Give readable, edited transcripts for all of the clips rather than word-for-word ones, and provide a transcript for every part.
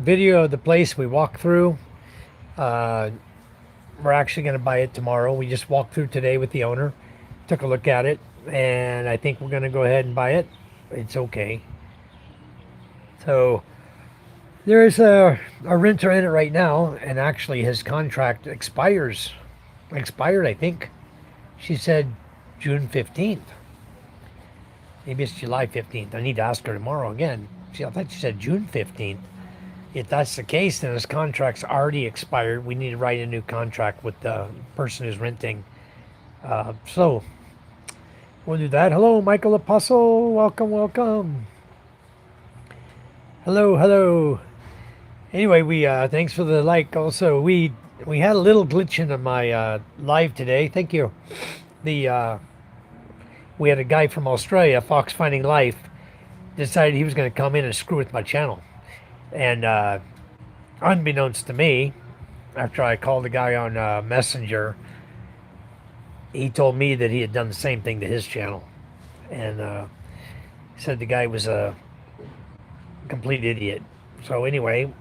video of the place we walked through. Uh, we're actually going to buy it tomorrow. We just walked through today with the owner, took a look at it, and I think we're going to go ahead and buy it. It's okay. So there's a renter in it right now, and actually his contract expired, I think. She said June 15th. Maybe it's July 15th. I need to ask her tomorrow again. See, I thought she said June 15th. If that's the case, then his contract's already expired. We need to write a new contract with the person who's renting. So we'll do that. Hello, Michael Apostle. Welcome, welcome. Hello, hello. Anyway, we thanks for the like. Also, we had a little glitch in my live today. Thank you. The We had a guy from Australia, Fox Finding Life, decided he was going to come in and screw with my channel. And unbeknownst to me, after I called the guy on Messenger, he told me that he had done the same thing to his channel. And said the guy was a complete idiot. So anyway,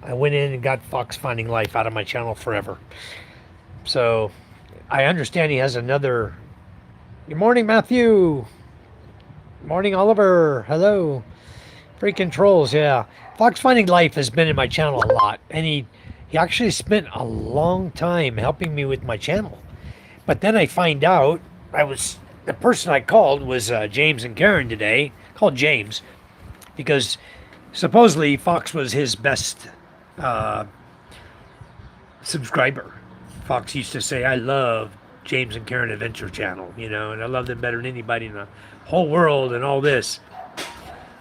I went in and got Fox Finding Life out of my channel forever. So I understand he has another. Good morning, Matthew. Morning, Oliver. Hello. Freaking trolls, yeah. Fox Finding Life has been in my channel a lot, and he actually spent a long time helping me with my channel. But then I find out the person I called was James and Karen today. Called James because supposedly Fox was his best subscriber. Fox used to say, "I love James and Karen Adventure Channel, and I love them better than anybody in the whole world and all this."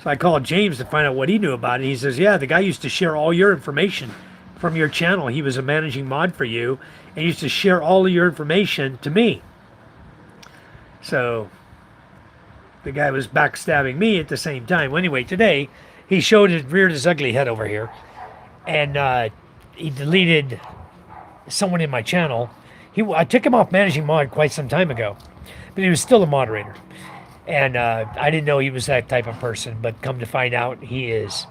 So I called James to find out what he knew about it. He says, yeah, the guy used to share all your information from your channel. He was a managing mod for you and used to share all of your information to me. So the guy was backstabbing me at the same time. Well, anyway, today he reared his ugly head over here, and he deleted someone in my channel. I took him off managing mod quite some time ago, but he was still a moderator. And I didn't know he was that type of person, but come to find out, he is.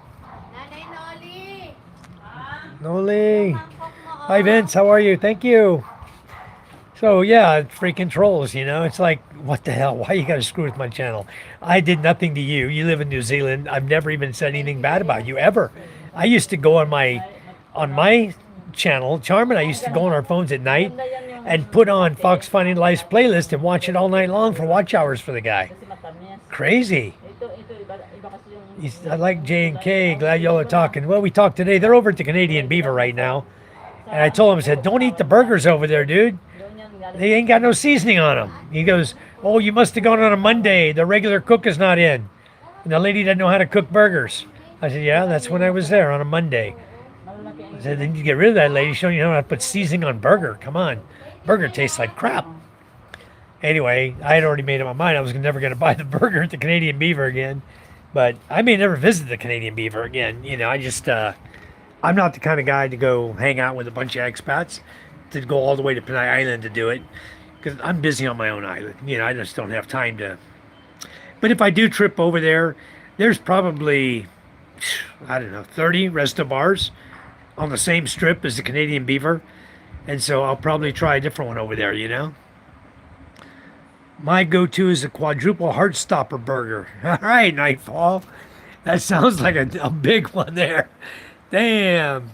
Noli. Hi, Vince. How are you? Thank you. So, yeah, freaking trolls, It's like, what the hell? Why you got to screw with my channel? I did nothing to you. You live in New Zealand. I've never even said anything bad about you, ever. I used to go on my channel, Charm and I used to go on our phones at night and put on Fox Finding Life's playlist and watch it all night long for watch hours for the guy. Crazy. I like J and K. Glad y'all are talking. Well, we talked today. They're over at the Canadian Beaver right now. And I told him, I said, don't eat the burgers over there, dude. They ain't got no seasoning on them. He goes, oh, you must have gone on a Monday. The regular cook is not in. And the lady doesn't know how to cook burgers. I said, yeah, that's when I was there on a Monday. I said, then you get rid of that lady. She don't know how to put seasoning on burger. Come on. Burger tastes like crap. Anyway, I had already made up my mind I was never going to buy the burger at the Canadian Beaver again. But I may never visit the Canadian Beaver again. I just, I'm not the kind of guy to go hang out with a bunch of expats, to go all the way to Panay Island to do it. Because I'm busy on my own island. I just don't have time to. But if I do trip over there, there's probably, I don't know, 30 resto bars on the same strip as the Canadian Beaver. And so I'll probably try a different one over there, My go-to is a quadruple Heartstopper burger. All right, Nightfall. That sounds like a big one there. Damn.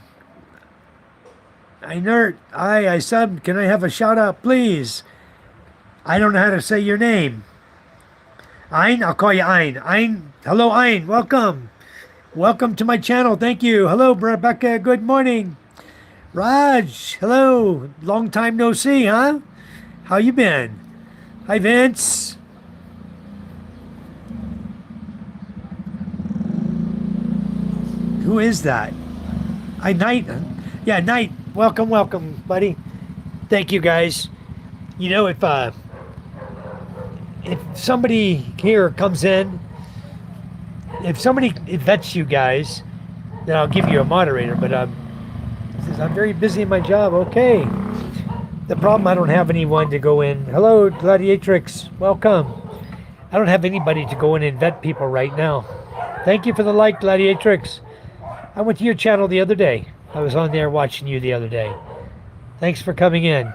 Inert. I sub. Can I have a shout out, please? I don't know how to say your name. Ein? I'll call you Ein. Ein. Hello, Ein. Welcome. Welcome to my channel. Thank you. Hello, Rebecca. Good morning. Raj. Hello. Long time no see, huh? How you been? Hi, Vince. Who is that? Knight. Yeah, Knight. Welcome, welcome, buddy. Thank you, guys. If somebody here comes in, if somebody vets you guys, then I'll give you a moderator. But says I'm very busy in my job. Okay. The problem, I don't have anyone to go in. Hello, Gladiatrix. Welcome. I don't have anybody to go in and vet people right now. Thank you for the like, Gladiatrix. I went to your channel the other day. I was on there watching you the other day. Thanks for coming in.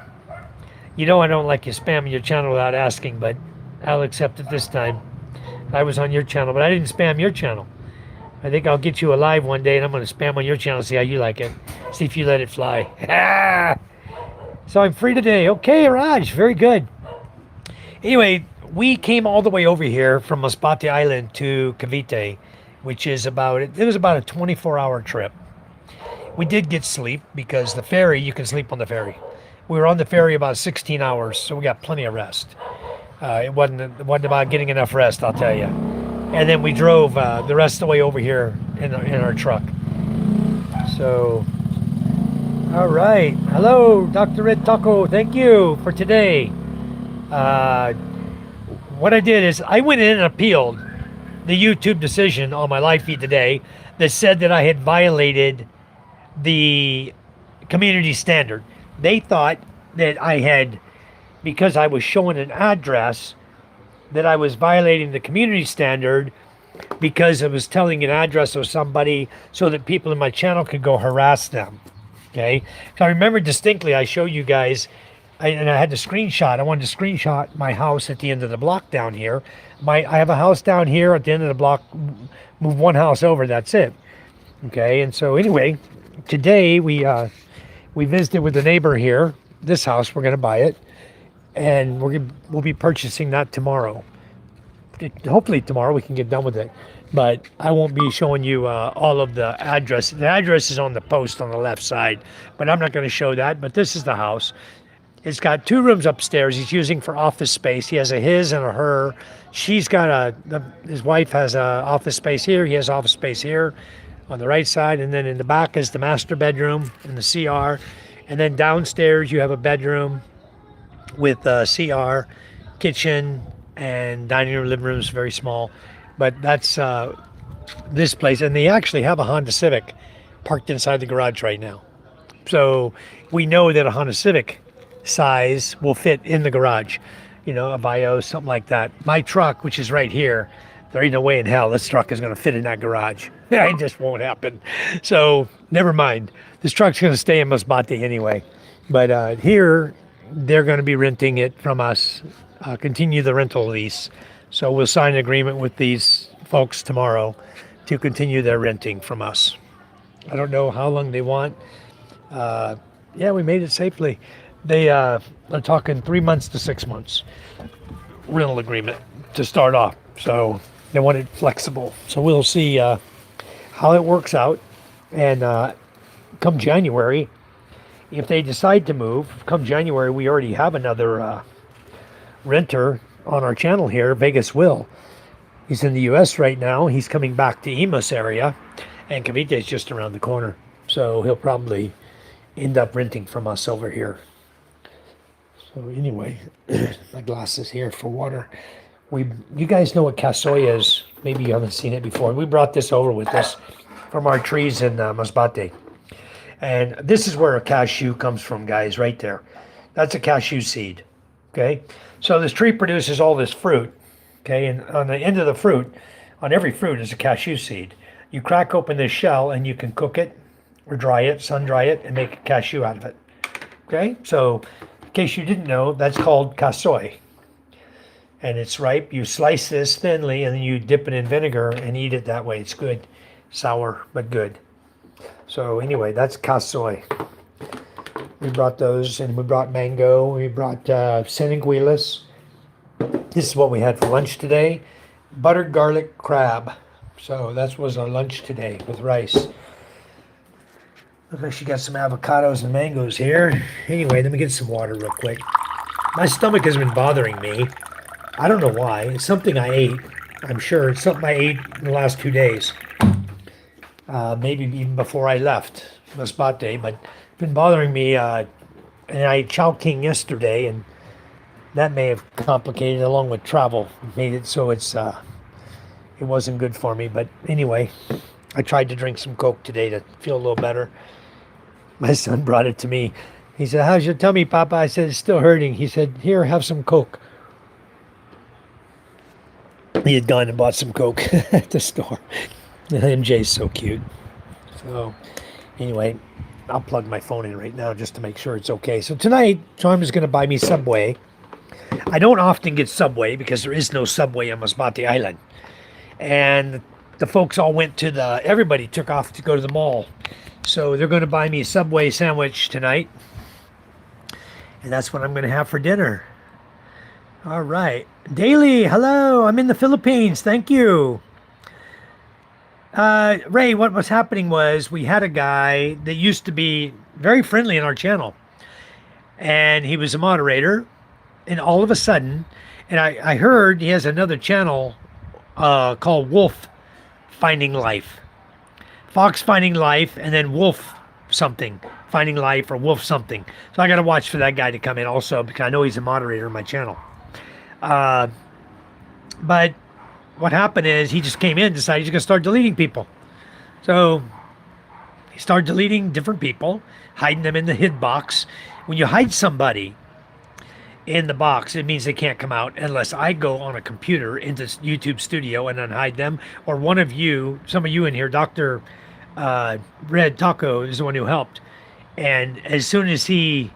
You know I don't like you spamming your channel without asking, but I'll accept it this time. I was on your channel, but I didn't spam your channel. I think I'll get you a live one day, and I'm going to spam on your channel, see how you like it. See if you let it fly. So I'm free today. Okay, Raj, very good. Anyway, we came all the way over here from Masbate Island to Cavite, which is it was about a 24-hour trip. We did get sleep because the ferry, you can sleep on the ferry. We were on the ferry about 16 hours, so we got plenty of rest. It wasn't about getting enough rest, I'll tell you. And then we drove the rest of the way over here in our truck. So, all right. Hello, Dr. Red Taco. Thank you for today. What I did is I went in and appealed the YouTube decision on my live feed today that said that I had violated the community standard. They thought that I had, because I was showing an address, that I was violating the community standard because I was telling an address of somebody so that people in my channel could go harass them. Okay. So I remember distinctly, I showed you guys, and I had to screenshot. I wanted to screenshot my house at the end of the block down here. I have a house down here at the end of the block. Move one house over. That's it. Okay. And so anyway, today we visited with the neighbor here. This house, we're going to buy it, and we'll be purchasing that tomorrow. Hopefully tomorrow we can get done with it, but I won't be showing you all of the address. The address is on the post on the left side, but I'm not going to show that. But this is the house. It's got 2 rooms upstairs he's using for office space. He has a his and a her. She's got his wife has a office space here. He has office space here on the right side. And then in the back is the master bedroom and the CR. And then downstairs you have a bedroom with CR, kitchen, and dining room, living room is very small. But that's this place. And they actually have a Honda Civic parked inside the garage right now. So we know that a Honda Civic size will fit in the garage, a Bio, something like that. My truck, which is right here, there ain't no way in hell this truck is going to fit in that garage. It just won't happen. So never mind. This truck's going to stay in Masbate anyway. But here, they're going to be renting it from us, continue the rental lease. So we'll sign an agreement with these folks tomorrow to continue their renting from us. I don't know how long they want. Yeah, we made it safely. They are talking 3 months to 6 months rental agreement to start off. So they want it flexible. So we'll see how it works out. And come January, if they decide to move, come January, we already have another renter on our channel here, Vegas Will. He's in the U.S. right now. He's coming back to Imus area, and Cavite is just around the corner. So he'll probably end up renting from us over here. So anyway, my glasses here for water. You guys know what casoy is. Maybe you haven't seen it before. We brought this over with us from our trees in Masbate. And this is where a cashew comes from, guys, right there. That's a cashew seed, okay? So this tree produces all this fruit, okay? And on the end of the fruit, on every fruit is a cashew seed. You crack open this shell and you can cook it or dry it, sun dry it, and make a cashew out of it, okay? So in case you didn't know, that's called casoy. And it's ripe. You slice this thinly and then you dip it in vinegar and eat it that way. It's good. Sour, but good. So anyway, that's casoy. We brought those, and we brought mango. We brought seniguelas. This is what we had for lunch today. Buttered garlic crab. So that was our lunch today with rice. Looks like she got some avocados and mangoes here. Anyway, let me get some water real quick. My stomach has been bothering me. I don't know why. It's something I ate. I'm sure it's something I ate in the last 2 days. Maybe even before I left Masbate, but it's been bothering me. And I ate Chowking yesterday, and that may have complicated along with travel. Made it so it wasn't good for me. But anyway, I tried to drink some Coke today to feel a little better. My son brought it to me. He said, "How's your tummy, Papa?" I said, "It's still hurting." He said, "Here, have some Coke." He had gone and bought some Coke at the store. MJ's so cute. So So anyway, I'll plug my phone in right now just to make sure it's okay. So tonight, Charm is going to buy me Subway. I don't often get Subway because there is no Subway on Masbate Island. And the folks all went to everybody took off to go to the mall. So they're going to buy me a Subway sandwich tonight. And that's what I'm going to have for dinner. All right. Daily, hello. I'm in the Philippines. Thank you. Ray, what was happening was we had a guy that used to be very friendly in our channel. And he was a moderator. And all of a sudden, and I heard he has another channel called Wolf Finding Life. Fox Finding Life, and then Wolf something. Finding Life or Wolf something. So I got to watch for that guy to come in also because I know he's a moderator on my channel. But what happened is he just came in and decided he's going to start deleting people. So he started deleting different people, hiding them in the hid box. When you hide somebody in the box, it means they can't come out unless I go on a computer into YouTube Studio and unhide them, or one of you, some of you in here, Dr. Red Taco is the one who helped. And as soon as he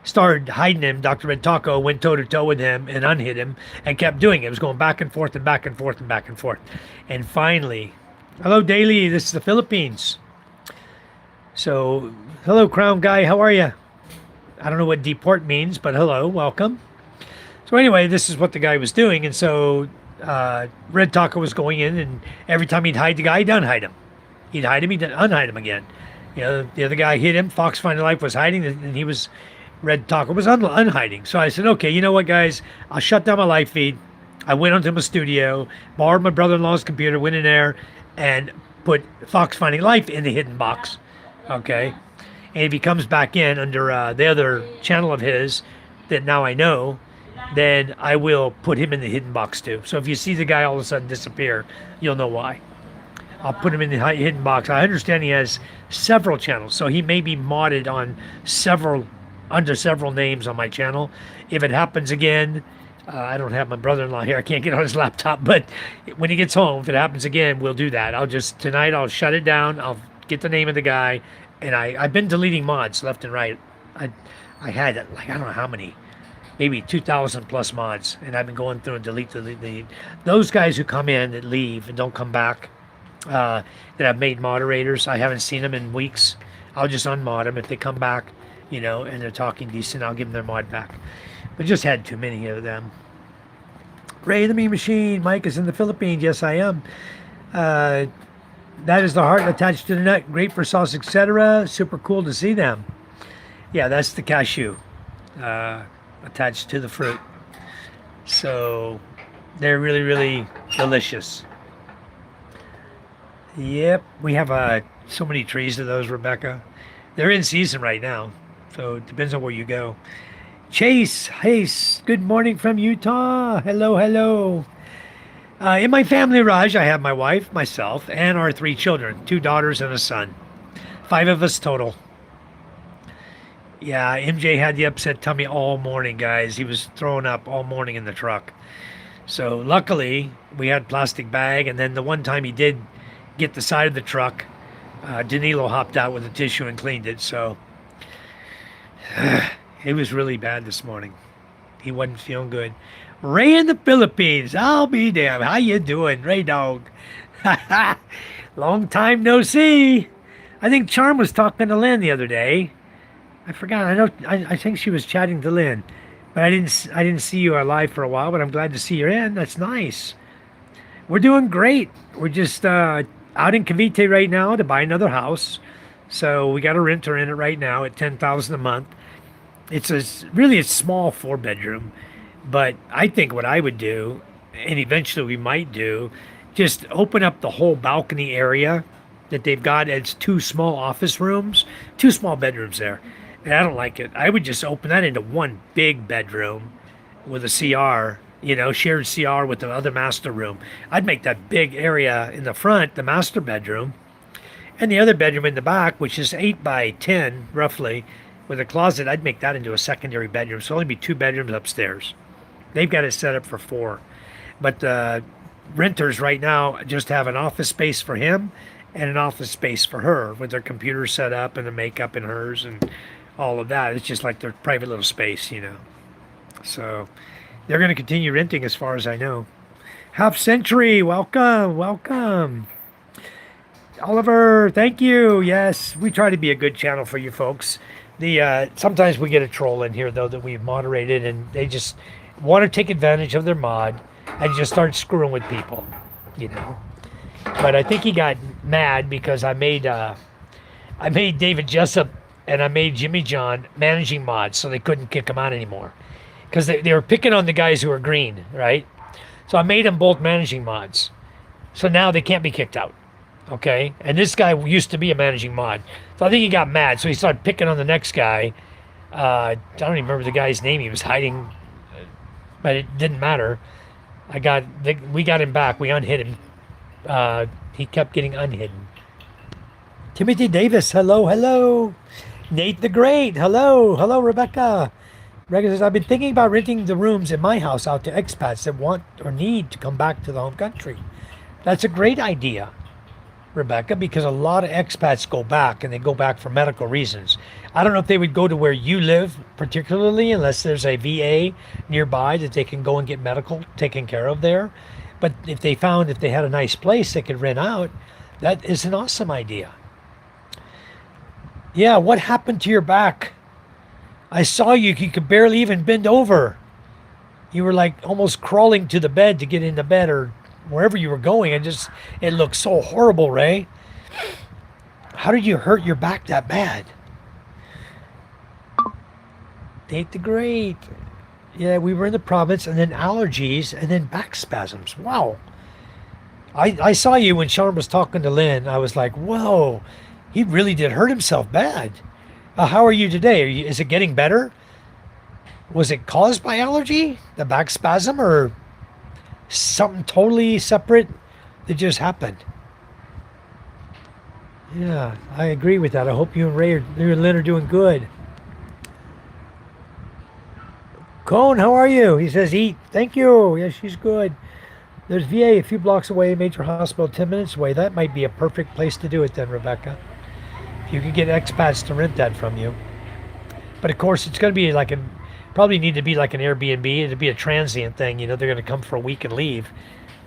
started hiding him, Dr. Red Taco went toe-to-toe with him and unhid him and kept doing it. It was going back and forth and back and forth and back and forth. And finally, hello, Daily, this is the Philippines. So, hello, Crown Guy, how are you? I don't know what deport means, but hello, welcome. So anyway, this is what the guy was doing. And so Red Taco was going in, and every time he'd hide the guy, he'd unhide him. He'd hide him, he'd unhide him again. You know, the other guy hit him, Fox Finding Life was hiding, and he was, Red Taco was unhiding. So I said, okay, you know what, guys? I'll shut down my live feed. I went onto my studio, borrowed my brother-in-law's computer, went in there, and put Fox Finding Life in the hidden box. Okay? And if he comes back in under the other channel of his that now I know, then I will put him in the hidden box too. So if you see the guy all of a sudden disappear, you'll know why. I'll put him in the hidden box. I understand he has several channels, so he may be modded on under several names on my channel. If it happens again, I don't have my brother-in-law here. I can't get on his laptop, but when he gets home, if it happens again, we'll do that. Tonight I'll shut it down. I'll get the name of the guy. And I've been deleting mods left and right. I had like, I don't know how many, maybe 2,000 plus mods. And I've been going through and delete those guys who come in that leave and don't come back, that I've made moderators. I haven't seen them in weeks. I'll just unmod them. If they come back, you know, and they're talking decent, I'll give them their mod back. But just had too many of them. Ray the Mean Machine, Mike is in the Philippines. Yes, I am. That is the heart attached to the nut. Great for sauce, etc. Super cool to see them. Yeah, that's the cashew attached to the fruit. So they're really, really delicious. Yep, we have so many trees of those, Rebecca. They're in season right now, so it depends on where you go. Chase, Hayes, good morning from Utah. Hello, hello. In my family, Raj, I have my wife, myself, and our 3 children, 2 daughters and a son. 5 of us total. Yeah, MJ had the upset tummy all morning, guys. He was throwing up all morning in the truck. So luckily, we had plastic bag, and then the one time he did get the side of the truck, Danilo hopped out with a tissue and cleaned it. So it was really bad this morning. He wasn't feeling good. Ray in the Philippines. I'll be damned. How you doing, Ray Dog? Long time no see. I think Charm was talking to Lynn the other day. I forgot. I think she was chatting to Lynn, but I didn't see you alive for a while. But I'm glad to see you're in. That's nice. We're doing great. We're just out in Cavite right now to buy another house. So we got a renter in it right now at $10,000 a month. It's really a small 4-bedroom. But I think what I would do, and eventually we might do, just open up the whole balcony area that they've got as 2 small office rooms, 2 small bedrooms there. And I don't like it. I would just open that into 1 big bedroom with a CR, you know, shared CR with the other master room. I'd make that big area in the front the master bedroom, and the other bedroom in the back, which is 8 by 10 roughly, with a closet, I'd make that into a secondary bedroom. So only be 2 bedrooms upstairs. They've got it set up for 4. But the renters right now just have an office space for him and an office space for her with their computer set up and the makeup in hers and all of that. It's just like their private little space, you know. So they're going to continue renting as far as I know. Half Century, welcome, welcome. Oliver, thank you. Yes, we try to be a good channel for you folks. The sometimes we get a troll in here though that we've moderated, and they just want to take advantage of their mod and just start screwing with people, you know. But I think he got mad because I made David Jessup and I made Jimmy John managing mods, so they couldn't kick him out anymore because they were picking on the guys who were green, right? So I made them both managing mods, so now they can't be kicked out. Okay, and this guy used to be a managing mod, so I think he got mad, so he started picking on the next guy. I don't even remember the guy's name. He was hiding, but it didn't matter. We got him back. We unhid him. He kept getting unhidden. Timothy Davis, hello, hello. Nate the Great, hello, hello, Rebecca. Rebecca says, I've been thinking about renting the rooms in my house out to expats that want or need to come back to the home country. That's a great idea, Rebecca, because a lot of expats go back, and they go back for medical reasons. I don't know if they would go to where you live particularly, unless there's a VA nearby that they can go and get medical taken care of there. But if they had a nice place they could rent out, that is an awesome idea. Yeah, what happened to your back? I saw you could barely even bend over. You were like almost crawling to the bed to get into bed or wherever you were going, and it looked so horrible, Ray. How did you hurt your back that bad? Nate the Great. Yeah, we were in the province, and then allergies, and then back spasms. Wow. I saw you when Sean was talking to Lynn. I was like, whoa, he really did hurt himself bad. How are you today? Is it getting better? Was it caused by allergy, the back spasm, or something totally separate that just happened? Yeah, I agree with that. I hope you and Lynn are doing good. Cone, how are you? He says, eat. Thank you. Yeah, she's good. There's VA a few blocks away, major hospital 10 minutes away. That might be a perfect place to do it then, Rebecca. If you could get expats to rent that from you. But of course, it's going to be probably need to be like an Airbnb. It'd be a transient thing. You know, they're going to come for a week and leave.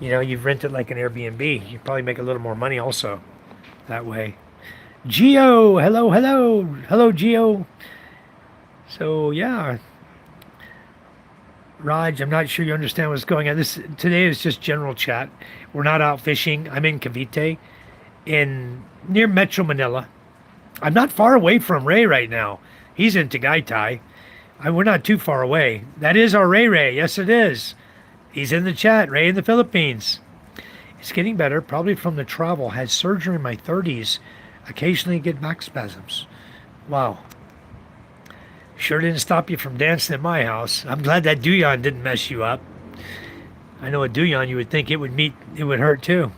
You know, you've rented like an Airbnb. You probably make a little more money also that way. Geo, hello, hello. Hello, Geo. So, yeah. Raj, I'm not sure you understand what's going on. Today is just general chat. We're not out fishing. I'm in Cavite, near Metro Manila. I'm not far away from Ray right now. He's in Tagaytay. We're not too far away. That is our Ray. Yes, it is. He's in the chat. Ray in the Philippines. It's getting better, probably from the travel. Had surgery in my 30s. Occasionally get back spasms. Wow. Sure didn't stop you from dancing at my house. I'm glad that Duyan didn't mess you up. I know a Duyan, you would think it would hurt too.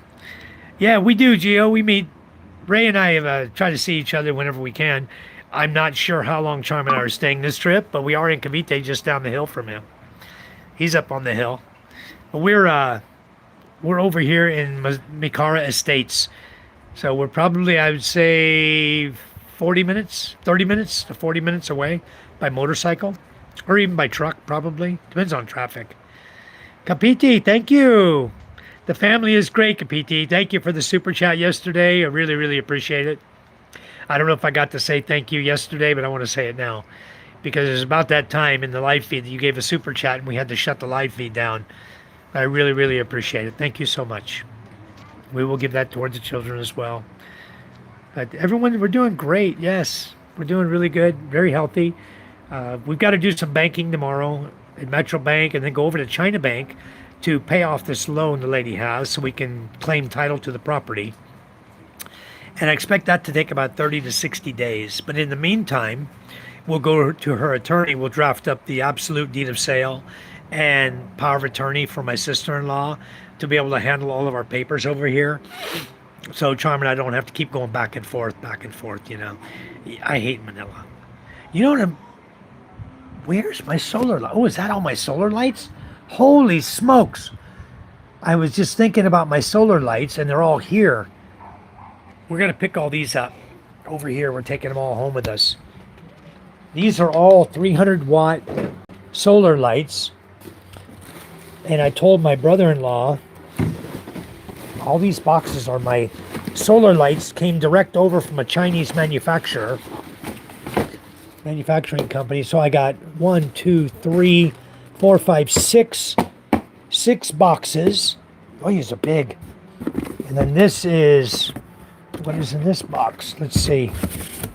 Yeah, we do, Gio. We meet. Ray and I have tried to see each other whenever we can. I'm not sure how long Charm and I are staying this trip, but we are in Cavite, just down the hill from him. He's up on the hill. But we're over here in Mikara Estates. So we're probably, I would say, 30 minutes to 40 minutes away by motorcycle, or even by truck, probably. Depends on traffic. Kapiti, thank you. The family is great, Kapiti. Thank you for the super chat yesterday. I really, really appreciate it. I don't know if I got to say thank you yesterday, but I want to say it now, because it was about that time in the live feed that you gave a super chat and we had to shut the live feed down. I really, really appreciate it. Thank you so much. We will give that towards the children as well. But everyone, we're doing great. Yes, we're doing really good, very healthy. We've got to do some banking tomorrow at Metro Bank, and then go over to China Bank to pay off this loan the lady has so we can claim title to the property. And I expect that to take about 30 to 60 days. But in the meantime, we'll go to her attorney. We'll draft up the absolute deed of sale and power of attorney for my sister-in-law to be able to handle all of our papers over here. So Charm and I don't have to keep going back and forth, you know. I hate Manila. You know what where's my solar light? Oh, is that all my solar lights? Holy smokes. I was just thinking about my solar lights, and they're all here. We're going to pick all these up over here. We're taking them all home with us. These are all 300-watt solar lights. And I told my brother-in-law, all these boxes are my solar lights, came direct over from a Chinese manufacturing company. So I got 1, 2, 3, 4, 5, 6 boxes. Oh, these are big. And then this is, what is in this box? Let's see.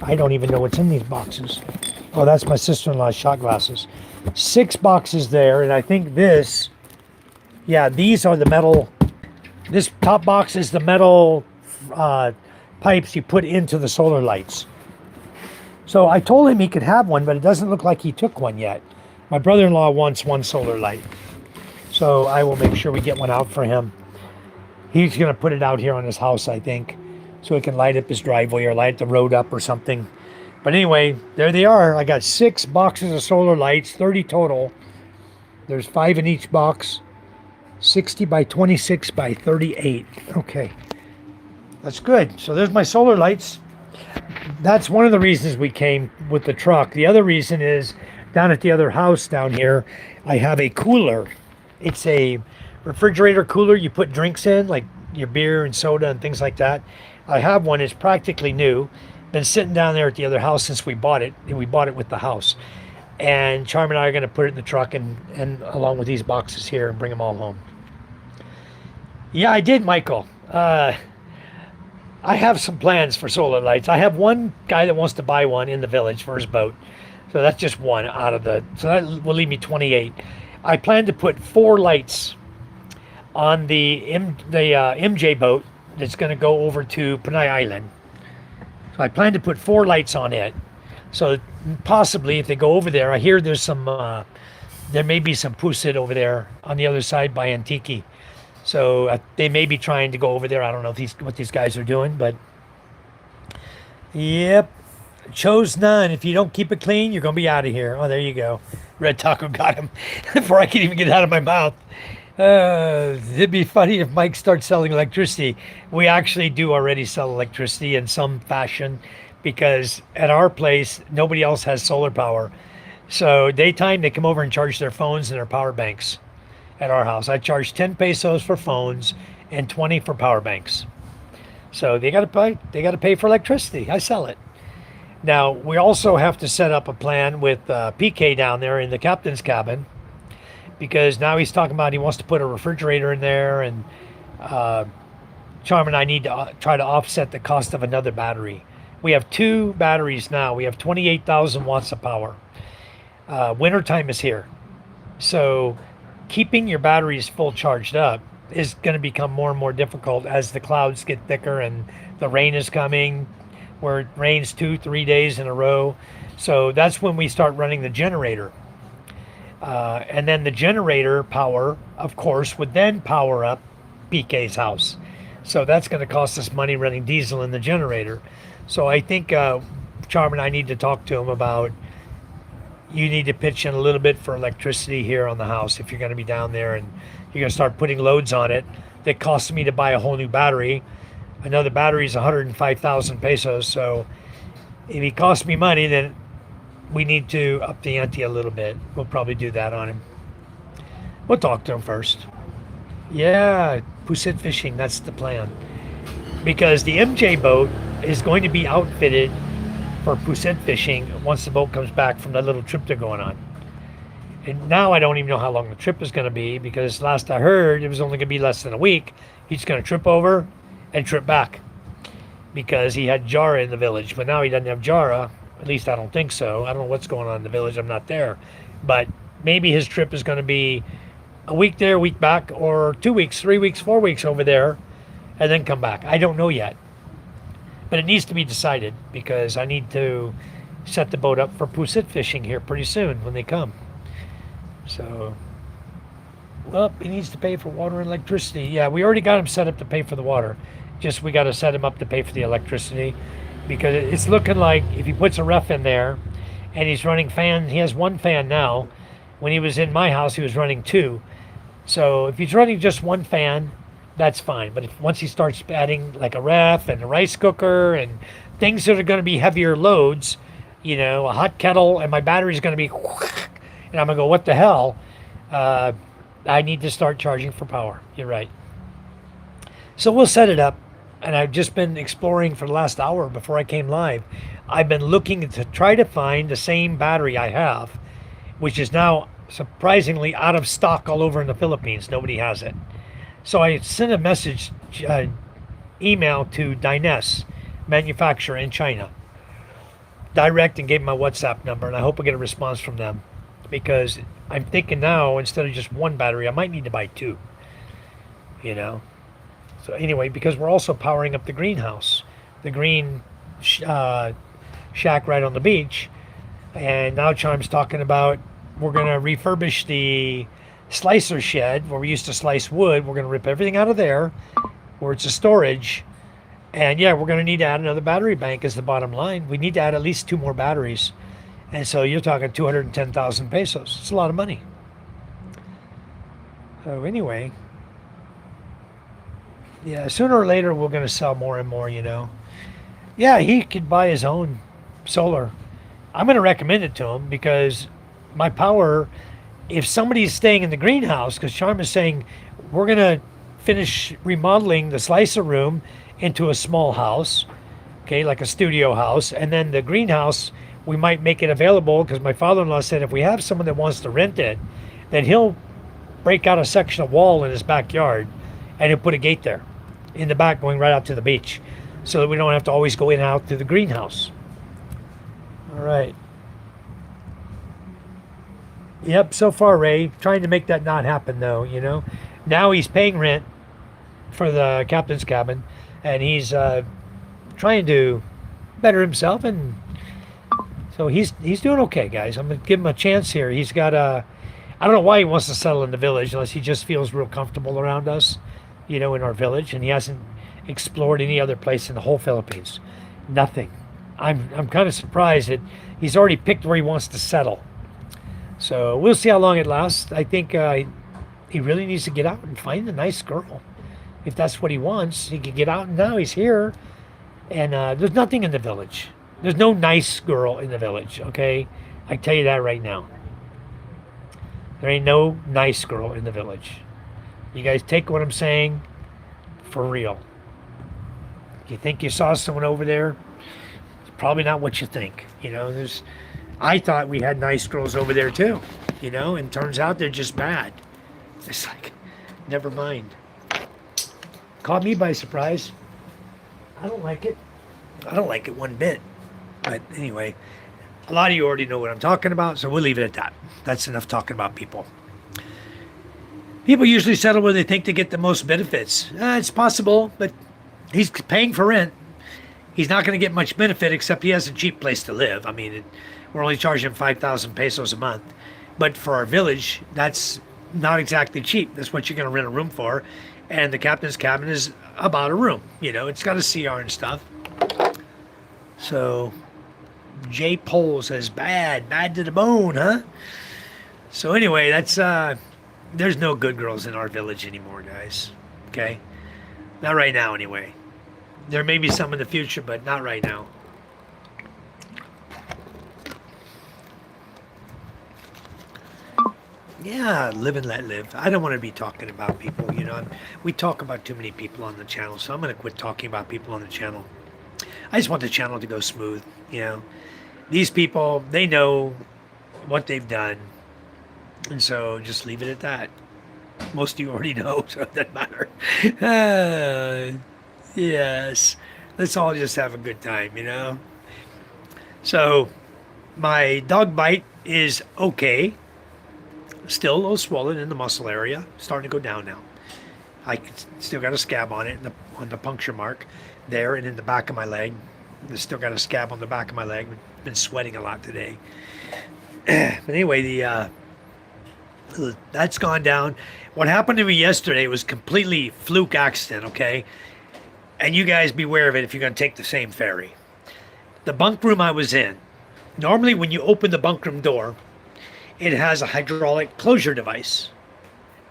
I don't even know what's in these boxes. Oh, that's my sister-in-law's shot glasses. 6 boxes there, and I think this, yeah, these are the metal. This top box is the metal pipes you put into the solar lights. So I told him he could have one, but it doesn't look like he took one yet. My brother-in-law wants one solar light. So I will make sure we get one out for him. He's going to put it out here on his house, I think, so he can light up his driveway or light the road up or something. But anyway, there they are. I got 6 boxes of solar lights, 30 total. There's 5 in each box. 60 by 26 by 38. Okay, that's good. So there's my solar lights. That's one of the reasons we came with the truck. The other reason is down at the other house down here, I have a cooler. It's a refrigerator cooler you put drinks in, like your beer and soda and things like that. I have one. It's practically new. Been sitting down there at the other house since we bought it, and we bought it with the house. And Charm and I are going to put it in the truck and along with these boxes here and bring them all home. Yeah, I did, Michael. I have some plans for solar lights. I have one guy that wants to buy one in the village for his boat. So that's just one out of the... So that will leave me 28. I plan to put 4 lights on the MJ boat that's going to go over to Panay Island. So I plan to put 4 lights on it. So possibly if they go over there, I hear there's some, there may be some pusit over there on the other side by Antique. So they may be trying to go over there. I don't know if what these guys are doing, but yep. Chose none. If you don't keep it clean, you're going to be out of here. Oh, there you go. Red Taco got him before I could even get it out of my mouth. It'd be funny if Mike starts selling electricity. We actually do already sell electricity in some fashion because at our place, nobody else has solar power. So daytime, they come over and charge their phones and their power banks at our house. I charge 10 pesos for phones and 20 for power banks. So they got to pay for electricity. I sell it. Now, we also have to set up a plan with PK down there in the captain's cabin because now he's talking about he wants to put a refrigerator in there, and Charm and I need to try to offset the cost of another battery. We have 2 batteries now. We have 28,000 watts of power. Wintertime is here. So keeping your batteries full charged up is going to become more and more difficult as the clouds get thicker and the rain is coming, where it rains 2-3 days in a row. So that's when we start running the generator. And then the generator power, of course, would then power up PK's house. So that's going to cost us money running diesel in the generator. So I think Charm and I need to talk to him about, you need to pitch in a little bit for electricity here on the house if you're going to be down there and you're going to start putting loads on it. That costs me to buy a whole new battery. Another battery is 105,000 pesos. So if it costs me money, then we need to up the ante a little bit. We'll probably do that on him. We'll talk to him first. Yeah, pusit fishing, that's the plan. Because the MJ boat is going to be outfitted for pusit fishing once the boat comes back from that little trip they're going on. And now I don't even know how long the trip is going to be, because last I heard it was only going to be less than a week. He's going to trip over and trip back because he had Jara in the village, but now he doesn't have Jara. At least I don't think so. I don't know what's going on in the village. I'm not there. But maybe his trip is going to be a week there, a week back, or 2 weeks, 3 weeks, 4 weeks over there, and then come back. I don't know yet. But it needs to be decided because I need to set the boat up for pusit fishing here pretty soon when they come. So, well, he needs to pay for water and electricity. Yeah, we already got him set up to pay for the water. Just we got to set him up to pay for the electricity, because it's looking like if he puts a ref in there and he's running fan, he has 1 fan now. When he was in my house, he was running 2. So if he's running just 1 fan that's fine. But if once he starts adding like a ref and a rice cooker and things that are going to be heavier loads, a hot kettle, and my battery's going to be, and I'm going to go, what the hell? Uh, I need to start charging for power. You're right. So we'll set it up. And I've just been exploring for the last hour before I came live. I've been looking to try to find the same battery I have, which is now surprisingly out of stock all over in the Philippines. Nobody has it. So I sent a message, email to Dynes, manufacturer in China, direct, and gave them my WhatsApp number. And I hope I get a response from them, because I'm thinking now, instead of just one battery, I might need to buy two, you know. So anyway, because we're also powering up the greenhouse, the green shack right on the beach. And now Charm's talking about we're going to refurbish the slicer shed where we used to slice wood. We're going to rip everything out of there where it's a storage. And yeah, we're going to need to add another battery bank as the bottom line. We need to add at least two more batteries. And so you're talking 210,000 pesos. It's a lot of money. So anyway, yeah, sooner or later we're going to sell more and more, Yeah, he could buy his own solar. I'm going to recommend it to him because my power, if somebody's staying in the greenhouse, because Charm is saying we're going to finish remodeling the slicer room into a small house, okay, like a studio house. And then the greenhouse, we might make it available because my father-in-law said if we have someone that wants to rent it, then he'll break out a section of wall in his backyard and he'll put a gate there in the back going right out to the beach so that we don't have to always go in and out to the greenhouse. All right. Yep, so far, Ray, trying to make that not happen though, Now he's paying rent for the captain's cabin and he's trying to better himself, and so he's doing okay, guys. I'm going to give him a chance here. He's got I don't know why he wants to settle in the village unless he just feels real comfortable around us, in our village, and he hasn't explored any other place in the whole Philippines. Nothing. I'm kind of surprised that he's already picked where he wants to settle. So we'll see how long it lasts. I think he really needs to get out and find a nice girl. If that's what he wants, he can get out, and now he's here. And there's nothing in the village. There's no nice girl in the village, okay? I tell you that right now. There ain't no nice girl in the village. You guys take what I'm saying for real. You think you saw someone over there? It's probably not what you think. I thought we had nice girls over there too, and turns out they're just bad. It's like, never mind. Caught me by surprise. I don't like it. I don't like it one bit. But anyway, a lot of you already know what I'm talking about, so we'll leave it at that. That's enough talking about people. People usually settle where they think they get the most benefits. It's possible, but he's paying for rent. He's not going to get much benefit except he has a cheap place to live. I mean, we're only charging 5,000 pesos a month. But for our village, that's not exactly cheap. That's what you're going to rent a room for. And the captain's cabin is about a room. It's got a CR and stuff. So J. Pole says, bad to the bone, huh? So anyway, that's there's no good girls in our village anymore, guys. Okay? Not right now, anyway. There may be some in the future, but not right now. Yeah, live and let live. I don't want to be talking about people, we talk about too many people on the channel, so I'm going to quit talking about people on the channel. I just want the channel to go smooth, These people, they know what they've done, and so just leave it at that. Most of you already know, so it doesn't matter. Yes, let's all just have a good time, So, my dog bite is okay. Still a little swollen in the muscle area, starting to go down now. I still got a scab on it, on the puncture mark there, and in the back of my leg. There's still got a scab on the back of my leg. Been sweating a lot today. But anyway, that's gone down. What happened to me yesterday was completely fluke accident, okay? And you guys beware of it if you're going to take the same ferry. The bunk room I was in, normally when you open the bunk room door, it has a hydraulic closure device,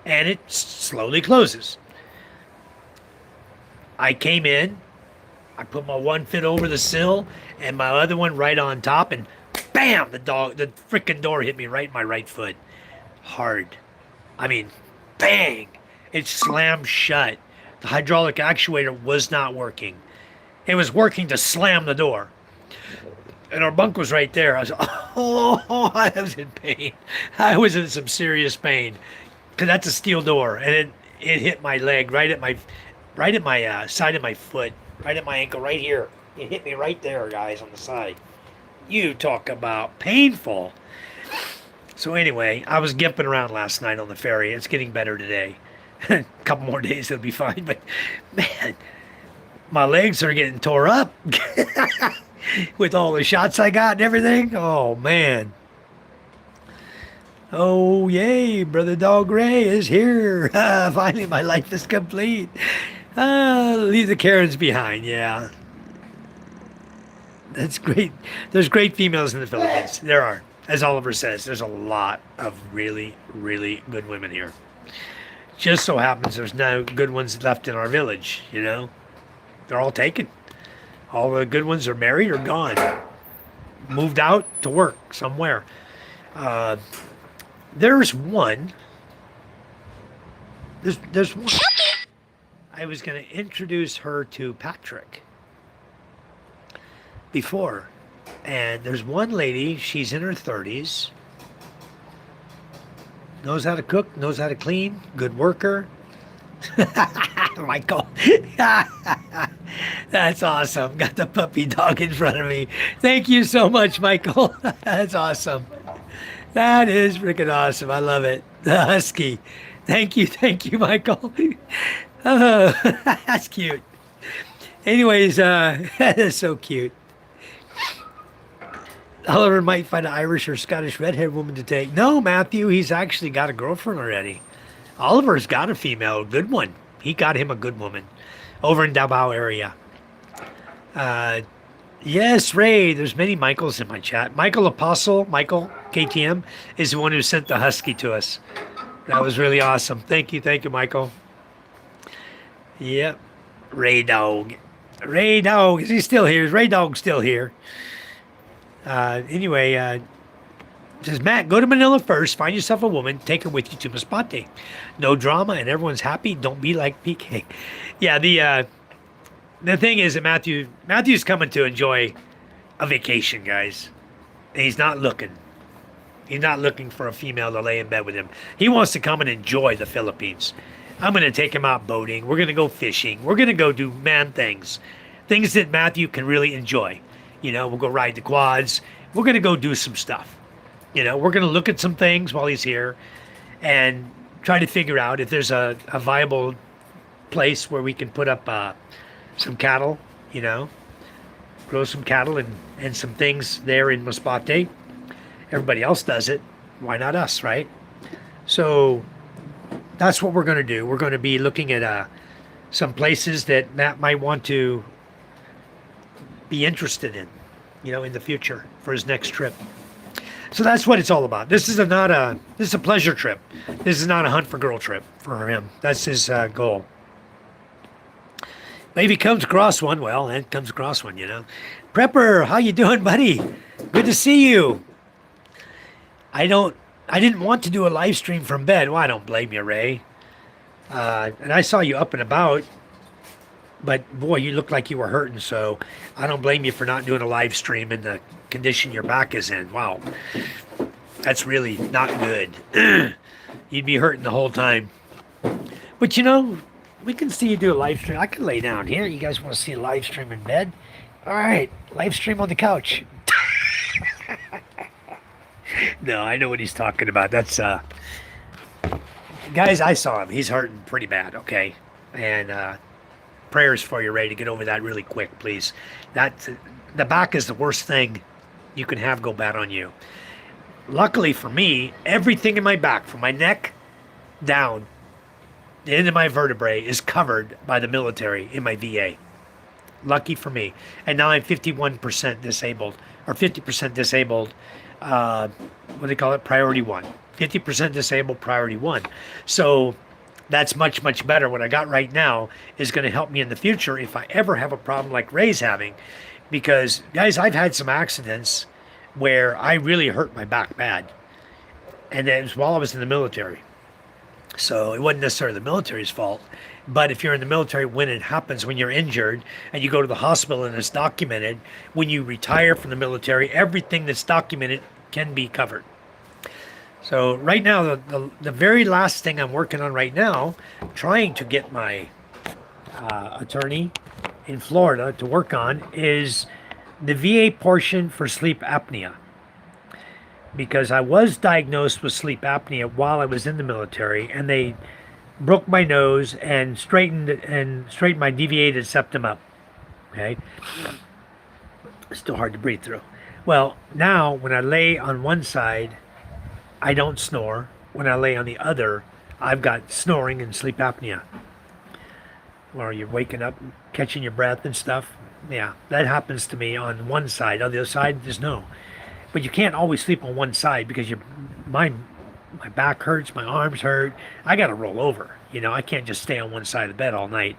and it slowly closes. I came in, I put my one foot over the sill and my other one right on top, and bam, the freaking door hit me right in my right foot. Hard. I mean, bang! It slammed shut. The hydraulic actuator was not working. It was working to slam the door. And our bunk was right there. I was, oh, I was in pain. I was in some serious pain. Because that's a steel door. And it hit my leg right at my side of my foot, right at my ankle, right here. It hit me right there, guys, on the side. You talk about painful. So anyway, I was gimping around last night on the ferry. It's getting better today. A couple more days, it'll be fine. But man, my legs are getting tore up with all the shots I got and everything. Oh man. Oh yay, brother Dog Ray is here. Finally, my life is complete. Leave the Karens behind. Yeah, that's great. There's great females in the Philippines. There are. As Oliver says, there's a lot of really, really good women here. Just so happens there's no good ones left in our village, you know? They're all taken. All the good ones are married or gone. Moved out to work somewhere. There's one. There's one. I was going to introduce her to Patrick before. And there's one lady, she's in her 30s, knows how to cook, knows how to clean, good worker. Michael. That's awesome. Got the puppy dog in front of me. Thank you so much, Michael. That's awesome. That is freaking awesome. I love it. The husky. Thank you, Michael. That's cute. Anyways, that is so cute. Oliver might find an Irish or Scottish redhead woman to take. No, Matthew, he's actually got a girlfriend already. Oliver's got a female, a good one. He got him a good woman over in Davao area. Yes, Ray, there's many Michaels in my chat. Michael Apostle, Michael, KTM, is the one who sent the husky to us. That was really awesome. Thank you, Michael. Yep. Ray Dog. Is he still here? Is Ray Dog still here? Anyway, says Matt, go to Manila first, find yourself a woman, take her with you to Masbate. No drama and everyone's happy. Don't be like PK. Yeah, the thing is that Matthew's coming to enjoy a vacation, guys. And he's not looking. He's not looking for a female to lay in bed with him. He wants to come and enjoy the Philippines. I'm going to take him out boating. We're going to go fishing. We're going to go do man things. Things that Matthew can really enjoy. You know, we'll go ride the quads. We're going to go do some stuff. You know, we're going to look at some things while he's here and try to figure out if there's a viable place where we can put up some cattle, you know, grow some cattle and some things there in Masbate. Everybody else does it. Why not us, right? So that's what we're going to do. We're going to be looking at some places that Matt might want to be interested in, you know, in the future for his next trip. So that's what it's all about. This is a pleasure trip. This is not a hunt for girl trip for him. That's his goal. Maybe he comes across one. Well, then comes across one, you know. Prepper, how you doing, buddy? Good to see you. I didn't want to do a live stream from bed. Well, I don't blame you, Ray. And I saw you up and about. But boy, you look like you were hurting, so I don't blame you for not doing a live stream in the condition your back is in. Wow. That's really not good. You'd be hurting the whole time. But you know, we can see you do a live stream. I can lay down here. You guys want to see a live stream in bed? All right, live stream on the couch. No, I know what he's talking about. That's guys, I saw him. He's hurting pretty bad, okay? And prayers for you, Ray, to get over that really quick, please. The back is the worst thing you can have go bad on you. Luckily for me, everything in my back, from my neck down, the end of my vertebrae is covered by the military in my VA. Lucky for me. And now I'm 51% disabled, or 50% disabled. What do they call it? Priority 1. 50% disabled, priority 1. So That's much, much better. What I got right now is going to help me in the future if I ever have a problem like Ray's having. Because, guys, I've had some accidents where I really hurt my back bad. And it was while I was in the military. So it wasn't necessarily the military's fault. But if you're in the military, when it happens, when you're injured and you go to the hospital and it's documented, when you retire from the military, everything that's documented can be covered. So right now, the very last thing I'm working on right now, trying to get my attorney in Florida to work on, is the VA portion for sleep apnea. Because I was diagnosed with sleep apnea while I was in the military, and they broke my nose and straightened my deviated septum up. Okay, still hard to breathe through. Well, now when I lay on one side, I don't snore. When I lay on the other, I've got snoring and sleep apnea. Where you're waking up, catching your breath and stuff. Yeah, that happens to me on one side. On the other side, there's no. But you can't always sleep on one side because my back hurts, my arms hurt. I got to roll over. I can't just stay on one side of the bed all night.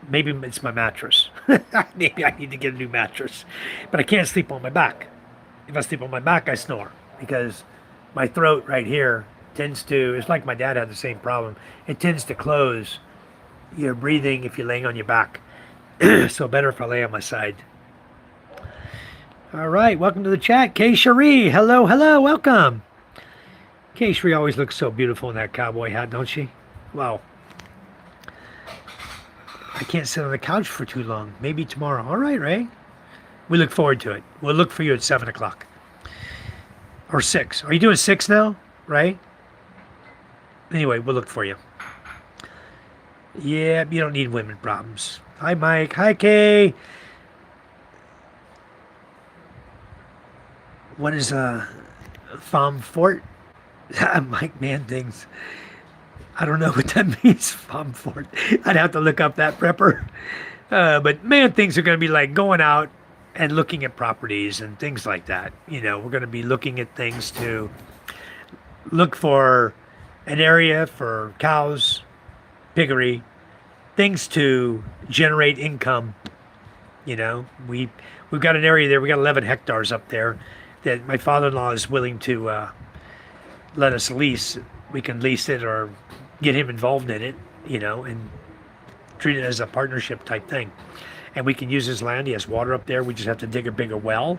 Maybe it's my mattress. Maybe I need to get a new mattress. But I can't sleep on my back. If I sleep on my back, I snore because my throat right here tends to, it's like my dad had the same problem. It tends to close your breathing if you're laying on your back. So better if I lay on my side. All right, welcome to the chat. Kay Cherie, hello, welcome. Kay Cherie always looks so beautiful in that cowboy hat, don't she? Wow. I can't sit on the couch for too long. Maybe tomorrow. All right, Ray. We look forward to it. We'll look for you at 7 o'clock. Or 6. Are you doing 6 now, Ray? Anyway, we'll look for you. Yeah, you don't need women problems. Hi, Mike. Hi, Kay. What is Fom Fort? Mike Man things. I don't know what that means, Fom Fort. I'd have to look up that prepper. But man things are going to be like going out and looking at properties and things like that. We're going to be looking at things to look for an area for cows, piggery, things to generate income. We've got an area there. We got 11 hectares up there that my father-in-law is willing to let us lease. We can lease it or get him involved in it, and treat it as a partnership type thing. And we can use his land. He has water up there. We just have to dig a bigger well,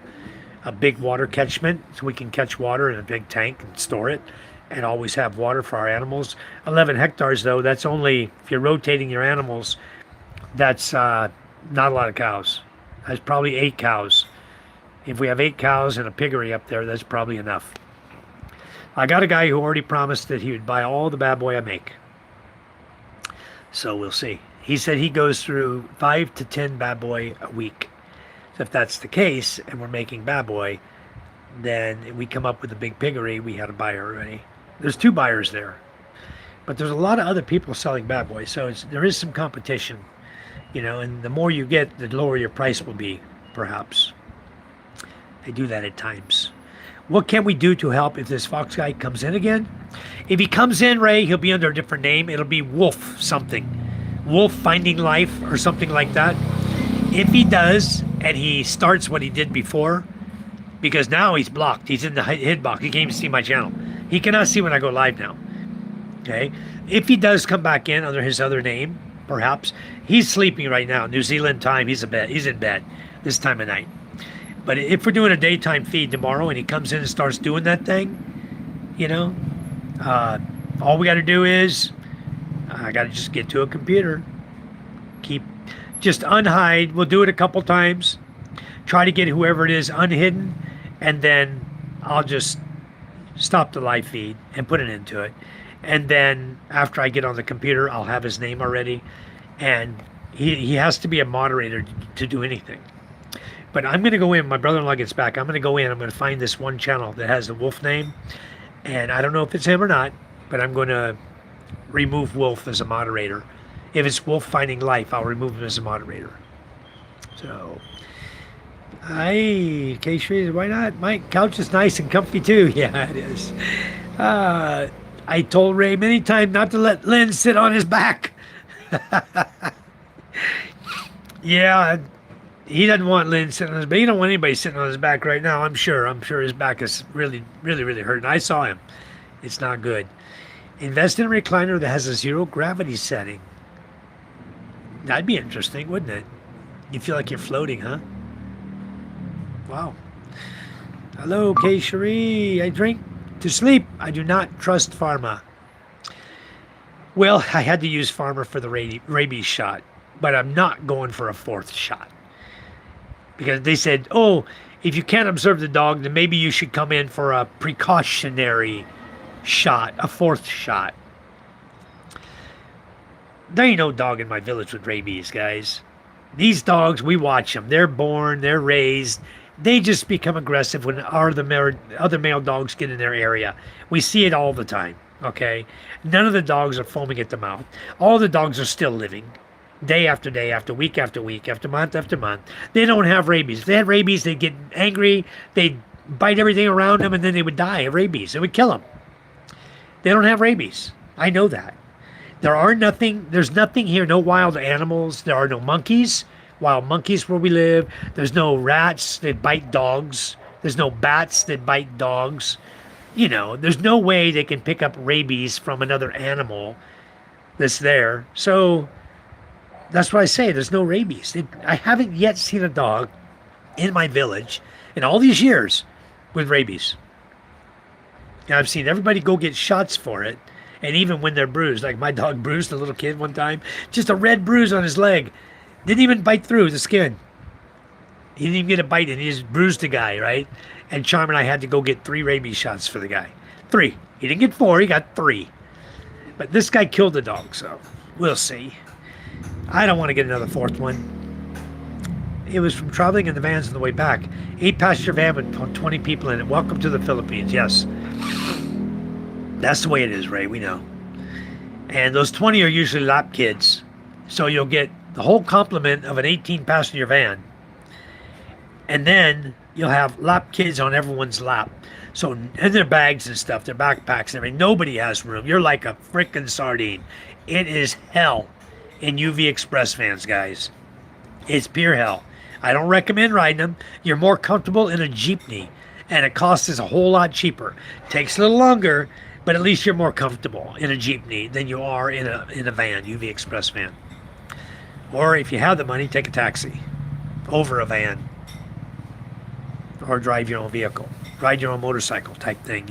a big water catchment, so we can catch water in a big tank and store it and always have water for our animals. 11 hectares, though, that's only, if you're rotating your animals, that's not a lot of cows. That's probably 8 cows. If we have 8 cows and a piggery up there, that's probably enough. I got a guy who already promised that he would buy all the bad boy I make. So we'll see. He said he goes through 5 to 10 bad boy a week. So if that's the case, and we're making bad boy, then we come up with a big piggery. We had a buyer already. There's 2 buyers there. But there's a lot of other people selling bad boy. So there is some competition, and the more you get, the lower your price will be, perhaps. They do that at times. What can we do to help if this Fox guy comes in again? If he comes in, Ray, he'll be under a different name. It'll be Wolf something. Wolf Finding Life or something like that. If he does, and he starts what he did before, because now he's blocked. He's in the hid box. He can't even see my channel. He cannot see when I go live now. Okay? If he does come back in under his other name, perhaps, he's sleeping right now. New Zealand time, he's in bed this time of night. But if we're doing a daytime feed tomorrow and he comes in and starts doing that thing, all we got to do is, I got to just get to a computer. Just unhide. We'll do it a couple times. Try to get whoever it is unhidden. And then I'll just stop the live feed and put it into it. And then after I get on the computer, I'll have his name already. And he has to be a moderator to do anything. But I'm going to go in. My brother-in-law gets back. I'm going to go in. I'm going to find this one channel that has the Wolf name. And I don't know if it's him or not, but I'm going to remove Wolf as a moderator. If it's Wolf Finding Life, I'll remove him as a moderator. So, hi, K-Street, why not? My couch is nice and comfy too. Yeah, it is. I told Ray many times not to let Lynn sit on his back. Yeah, he doesn't want Lynn sitting on his back. He don't want anybody sitting on his back right now. I'm sure. I'm sure his back is really, really, really hurting. I saw him. It's not good. Invest in a recliner that has a zero gravity setting. That'd be interesting, wouldn't it? You feel like you're floating, huh? Wow. Hello, K. Cherie. I drink to sleep. I do not trust pharma. Well, I had to use pharma for the rabies shot, but I'm not going for a fourth shot. Because they said, oh, if you can't observe the dog, then maybe you should come in for a precautionary shot, a fourth shot. There ain't no dog in my village with rabies, guys. These dogs, we watch them. They're born, they're raised. They just become aggressive when other male dogs get in their area. We see it all the time, okay? None of the dogs are foaming at the mouth. All the dogs are still living. Day after day, after week, after month after month. They don't have rabies. If they had rabies, they'd get angry. They'd bite everything around them, and then they would die of rabies. It would kill them. They don't have rabies. I know that. There's nothing here, no wild animals. There are no monkeys, wild monkeys where we live. There's no rats that bite dogs. There's no bats that bite dogs. There's no way they can pick up rabies from another animal that's there. So that's why I say there's no rabies. I haven't yet seen a dog in my village in all these years with rabies. And I've seen everybody go get shots for it. And even when they're bruised, like my dog bruised a little kid one time, just a red bruise on his leg. Didn't even bite through the skin. He didn't even get a bite and he just bruised the guy, right? And Charm and I had to go get 3 rabies shots for the guy. 3. He didn't get 4, he got 3. But this guy killed the dog, so we'll see. I don't want to get another 4th one. It was from traveling in the vans on the way back. 8-passenger van with 20 people in it. Welcome to the Philippines, yes. That's the way it is, Ray, we know. And those 20 are usually lap kids. So you'll get the whole complement of an 18-passenger van. And then you'll have lap kids on everyone's lap. So in their bags and stuff, their backpacks and everything, nobody has room. You're like a freaking sardine. It is hell in UV Express vans, guys. It's pure hell. I don't recommend riding them. You're more comfortable in a jeepney. And it costs us a whole lot cheaper. Takes a little longer, but at least you're more comfortable in a jeepney than you are in a van, UV Express van. Or if you have the money, take a taxi over a van. Or drive your own vehicle. Ride your own motorcycle type thing,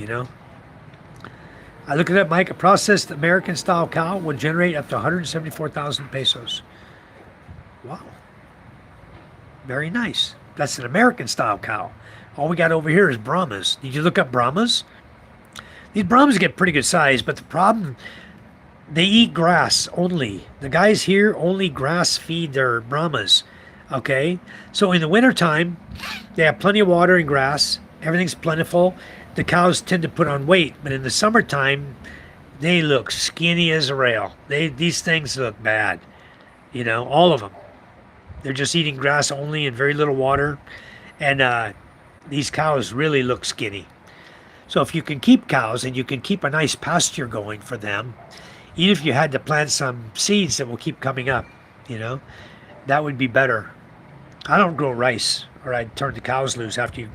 I look at that, Mike. A processed American-style cow will generate up to 174,000 pesos. Wow. Very nice. That's an American-style cow. All we got over here is Brahmas. Did you look up Brahmas? These Brahmas get pretty good size, but the problem, they eat grass only. The guys here only grass feed their Brahmas, okay? So in the wintertime, they have plenty of water and grass. Everything's plentiful. The cows tend to put on weight, but in the summertime, they look skinny as a rail. These things look bad, all of them. They're just eating grass only and very little water, and these cows really look skinny. So if you can keep cows and you can keep a nice pasture going for them, even if you had to plant some seeds that will keep coming up, that would be better. I don't grow rice, or I'd turn the cows loose after you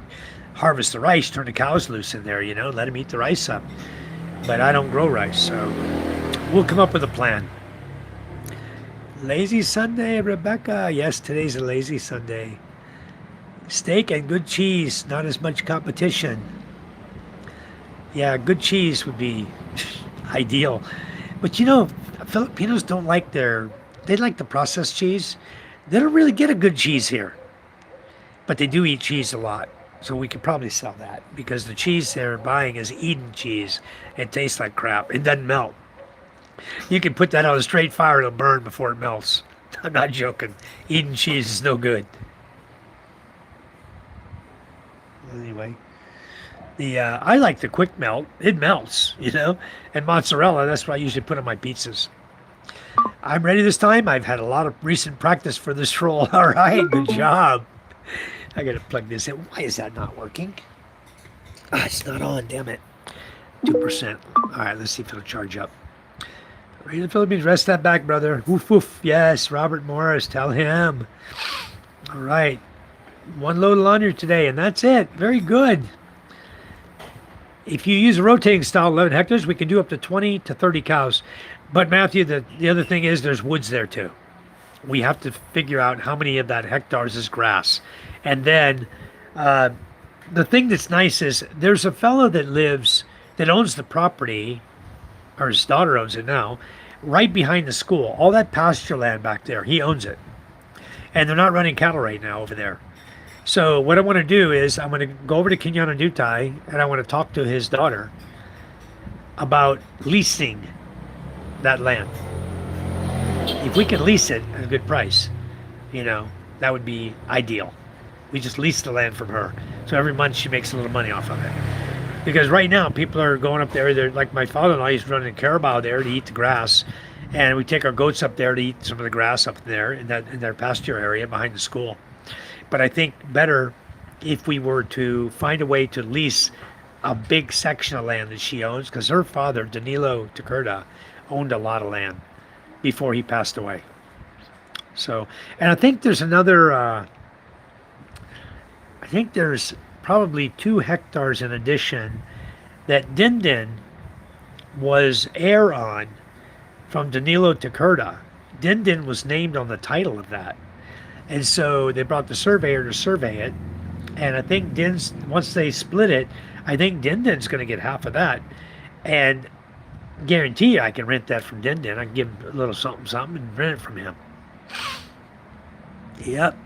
harvest the rice, turn the cows loose in there, let them eat the rice up. But I don't grow rice, so we'll come up with a plan. Lazy Sunday, Rebecca. Yes, today's a lazy Sunday. Steak and good cheese, not as much competition. Yeah, good cheese would be ideal. But Filipinos don't like they like the processed cheese. They don't really get a good cheese here. But they do eat cheese a lot. So we could probably sell that because the cheese they're buying is Eden cheese. It tastes like crap. It doesn't melt. You can put that on a straight fire, it'll burn before it melts. I'm not joking. Eden cheese is no good. Anyway, I like the quick melt. It melts, and mozzarella, that's what I usually put on my pizzas. I'm ready this time. I've had a lot of recent practice for this roll. All right, good job. I got to plug this in. Why is that not working? It's not on, damn it. 2%. All right, let's see if it'll charge up. Right in the Philippines, rest that back, brother. Woof, woof. Yes, Robert Morris, tell him. All right. One load of laundry today, and that's it. Very good. If you use a rotating style, 11 hectares, we can do up to 20 to 30 cows. But Matthew, the other thing is there's woods there too. We have to figure out how many of that hectares is grass. And then the thing that's nice is there's a fellow that owns the property, or his daughter owns it now, right behind the school. All that pasture land back there, he owns it. And they're not running cattle right now over there. So what I want to do is I'm going to go over to Kinyana Dutai and I want to talk to his daughter about leasing that land. If we can lease it at a good price, that would be ideal. We just lease the land from her. So every month she makes a little money off of it. Because right now people are going up there. They're like my father-in-law used to run in Carabao there to eat the grass. And we take our goats up there to eat some of the grass up there in their pasture area behind the school. But I think better if we were to find a way to lease a big section of land that she owns, because her father, Danilo Takurda, owned a lot of land before he passed away. So, and I think there's there's probably 2 hectares in addition that Dindin was heir on from Danilo Takurda. Dindin was named on the title of that. And so they brought the surveyor to survey it. And I think once they split it, I think Dindin's going to get half of that. And guarantee I can rent that from Dindin. I can give him a little something and rent it from him. Yep.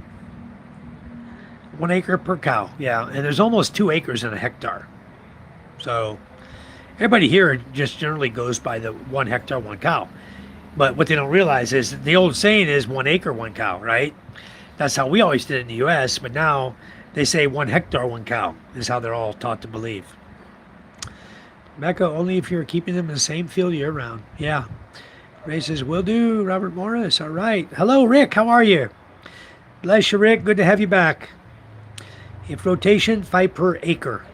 1 acre per cow. Yeah. And there's almost 2 acres in a hectare. So everybody here just generally goes by the 1 hectare, 1 cow. But what they don't realize is the old saying is 1 acre, 1 cow, right? That's how we always did it in the U.S., but now they say 1 hectare, 1 cow is how they're all taught to believe. Becca, only if you're keeping them in the same field year round. Yeah. Ray says, will do, Robert Morris. All right. Hello, Rick. How are you? Bless you, Rick. Good to have you back. If rotation, 5 per acre.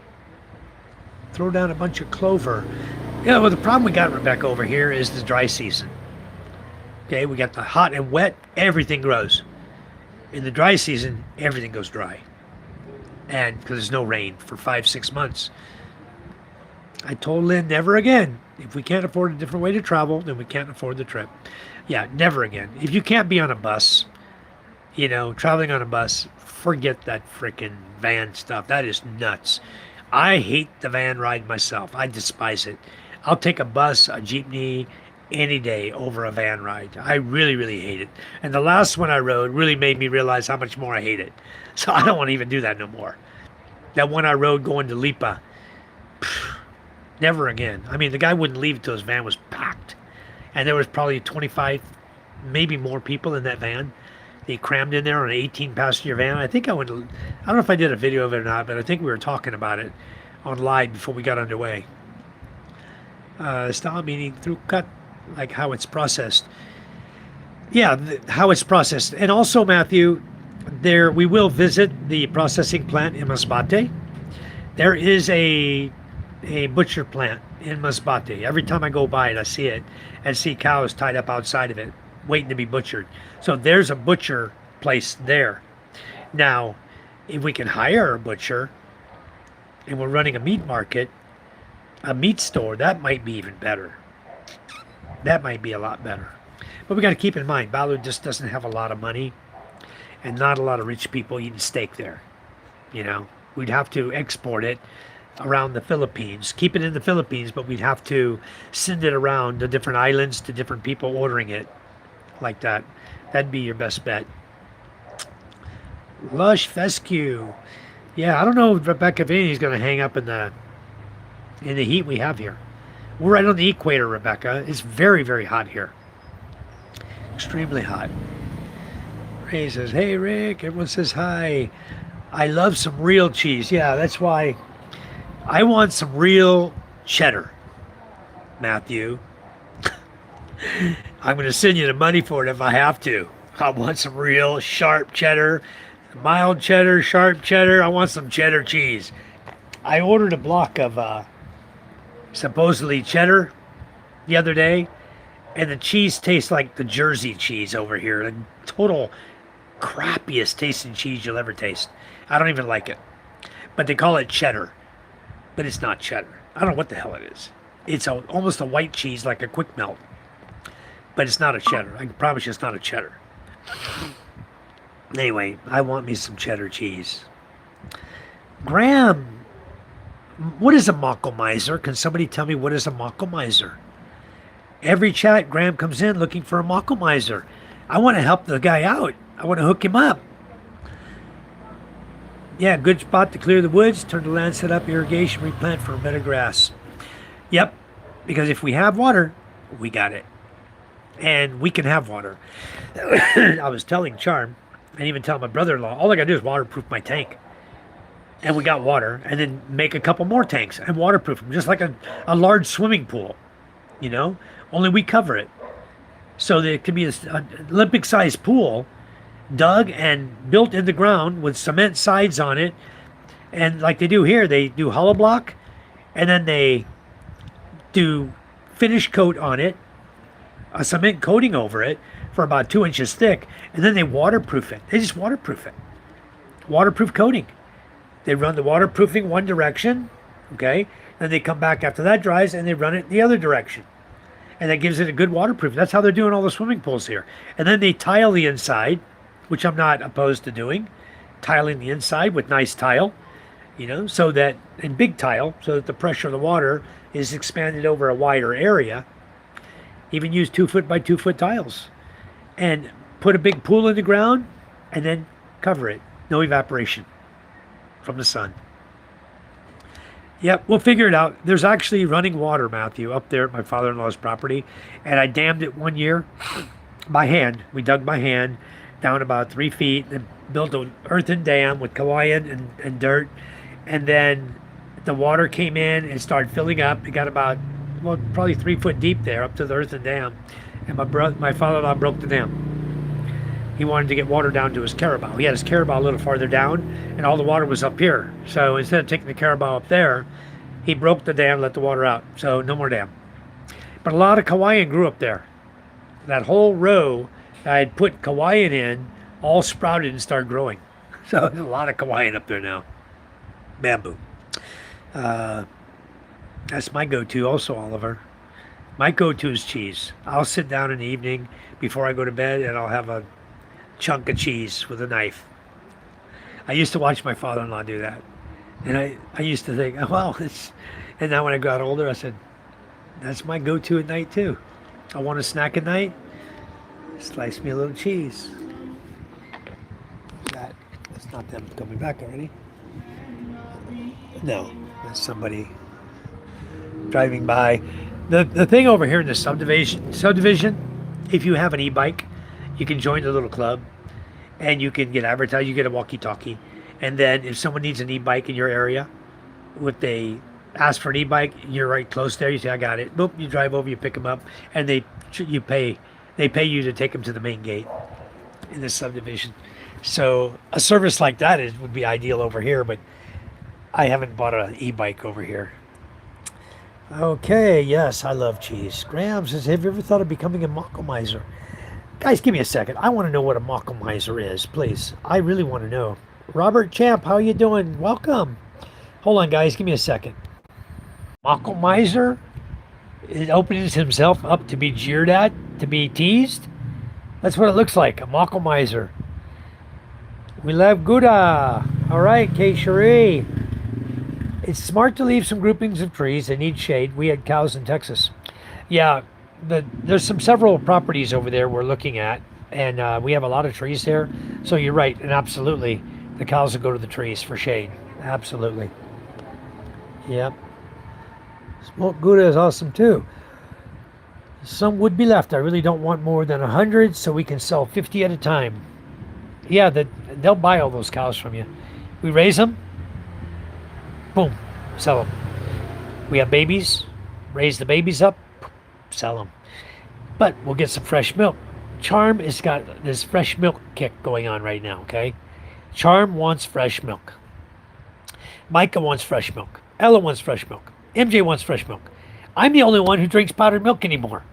Throw down a bunch of clover. Yeah, well, the problem we got, Rebecca, over here is the dry season. Okay, we got the hot and wet, everything grows. In the dry season, everything goes dry. And because there's no rain for 5-6 months. I told Lynn, never again. If we can't afford a different way to travel, then we can't afford the trip. Yeah, never again. If you can't be on a bus, traveling on a bus, forget that freaking van stuff. That is nuts. I hate the van ride myself. I despise it. I'll take a bus, a jeepney, any day over a van ride. I really, really hate it. And the last one I rode really made me realize how much more I hate it. So I don't want to even do that no more. That one I rode going to Lipa, never again. I mean, the guy wouldn't leave until his van was packed. And there was probably 25, maybe more people in that van. They crammed in there on an 18-passenger van. I don't know if I did a video of it or not, but I think we were talking about it on live before we got underway. Style meaning through cut, like how it's processed. Yeah, how it's processed. And also, Matthew, we will visit the processing plant in Masbate. There is a butcher plant in Masbate. Every time I go by it, I see it and see cows tied up outside of it, waiting to be butchered. So there's a butcher place there. Now, if we can hire a butcher and we're running a meat market, a meat store, that might be even better. That might be a lot better. But we got to keep in mind, Balu just doesn't have a lot of money and not a lot of rich people eating steak there. We'd have to export it around the Philippines, keep it in the Philippines, but we'd have to send it around the different islands to different people ordering it like that. That'd be your best bet. Lush fescue. Yeah, I don't know if Rebecca Vinny's going to hang up in the heat we have here. We're right on the equator, Rebecca. It's very, very hot here. Extremely hot. Ray says, hey, Rick. Everyone says hi. I love some real cheese. Yeah, that's why I want some real cheddar, Matthew. I'm going to send you the money for it if I have to. I want some real sharp cheddar, mild cheddar, sharp cheddar. I want some cheddar cheese. I ordered a block of supposedly cheddar the other day, and the cheese tastes like the Jersey cheese over here. The total crappiest tasting cheese you'll ever taste. I don't even like it. But they call it cheddar, but it's not cheddar. I don't know what the hell it is. It's almost a white cheese, like a quick melt, but it's not a cheddar. I can promise you it's not a cheddar. Anyway, I want me some cheddar cheese. Graham, what is a Mockelmiser? Can somebody tell me what is a Mockelmiser? Every chat, Graham comes in looking for a Mockelmiser. I want to help the guy out. I want to hook him up. Yeah, good spot to clear the woods, turn the land, set up irrigation, replant for a bed of grass. Yep, because if we have water, we got it. And we can have water. I was telling Charm, and even telling my brother-in-law, all I gotta do is waterproof my tank. And we got water, and then make a couple more tanks and waterproof them, just like a large swimming pool, you know? Only we cover it. So that it can be an Olympic-sized pool, dug and built in the ground with cement sides on it. And like they do here, they do hollow block, and then they do finish coat on it, a cement coating over it for about 2 inches thick, and then they waterproof it. They just waterproof it. Waterproof coating. They run the waterproofing one direction, okay? Then they come back after that dries and they run it the other direction. And that gives it a good waterproof. That's how they're doing all the swimming pools here. And then they tile the inside, which I'm not opposed to doing. Tiling the inside with nice tile, you know, so that, and big tile, so that the pressure of the water is expanded over a wider area. Even use 2 foot by 2 foot tiles. And put a big pool in the ground and then cover it. No evaporation from the sun. Yep, we'll figure it out. There's actually running water, Matthew, up there at my father-in-law's property. And I dammed it one year by hand. We dug by hand down about 3 feet and built an earthen dam with Hawaiian and dirt. And then the water came in and started filling up. It got about, well, probably 3 foot deep there up to the earthen dam. And my father-in-law broke the dam. He wanted to get water down to his carabao. He had his carabao a little farther down, and all the water was up here. So instead of taking the carabao up there, he broke the dam, let the water out. So no more dam. But a lot of Hawaiian grew up there. That whole row I had put Hawaiian in all sprouted and started growing. So there's a lot of Hawaiian up there now. Bamboo. That's my go-to also, Oliver. My go-to is cheese. I'll sit down in the evening before I go to bed and I'll have a chunk of cheese with a knife. I used to watch my father-in-law do that. And I used to think, well, and now when I got older, I said, that's my go-to at night too. I want a snack at night, slice me a little cheese. That's not them coming back already. No, that's somebody driving by. The thing over here in the subdivision, if you have an e-bike, you can join the little club and you can get advertised. You get a walkie-talkie. And then if someone needs an e-bike in your area, what they ask for an e-bike, you're right close there. You say, I got it. Boop, you drive over, you pick them up, and they pay you to take them to the main gate in the subdivision. So a service like that would be ideal over here, but I haven't bought an e-bike over here. Okay, yes, I love cheese. Graham says, have you ever thought of becoming a Mockelmiser? Guys, give me a second. I want to know what a Mockelmiser is, please. I really want to know. Robert Champ, how you doing? Welcome. Hold on, guys. Give me a second. Mockelmiser? It opens himself up to be jeered at, to be teased? That's what it looks like, a Mockelmiser. We love Gouda. All right, Kay Cherie. It's smart to leave some groupings of trees that need shade. We had cows in Texas. Yeah, there's several properties over there we're looking at, and we have a lot of trees there. So you're right, and absolutely, the cows will go to the trees for shade. Absolutely. Yep. Smoked Gouda is awesome too. Some would be left. I really don't want more than 100, so we can sell 50 at a time. Yeah, they'll buy all those cows from you. We raise them, boom, sell them. We have babies, raise the babies up, sell them. But we'll get some fresh milk. Charm has got this fresh milk kick going on right now, okay? Charm wants fresh milk. Micah wants fresh milk. Ella wants fresh milk. MJ wants fresh milk. I'm the only one who drinks powdered milk anymore.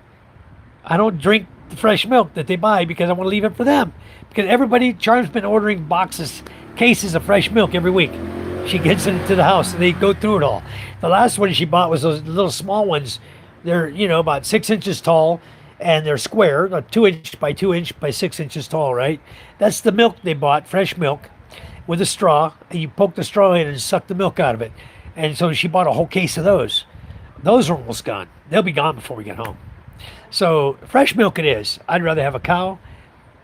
I don't drink the fresh milk that they buy because I want to leave it for them. Because everybody, Charm's been ordering boxes, cases of fresh milk every week. She gets it to the house and they go through it all. The last one she bought was those little small ones. They're, about 6 inches tall and they're square, 2 inch by 2 inch by 6 inches tall, right? That's the milk they bought, fresh milk, with a straw. And you poke the straw in and suck the milk out of it. And so she bought a whole case of those. Those are almost gone. They'll be gone before we get home. So fresh milk it is. I'd rather have a cow.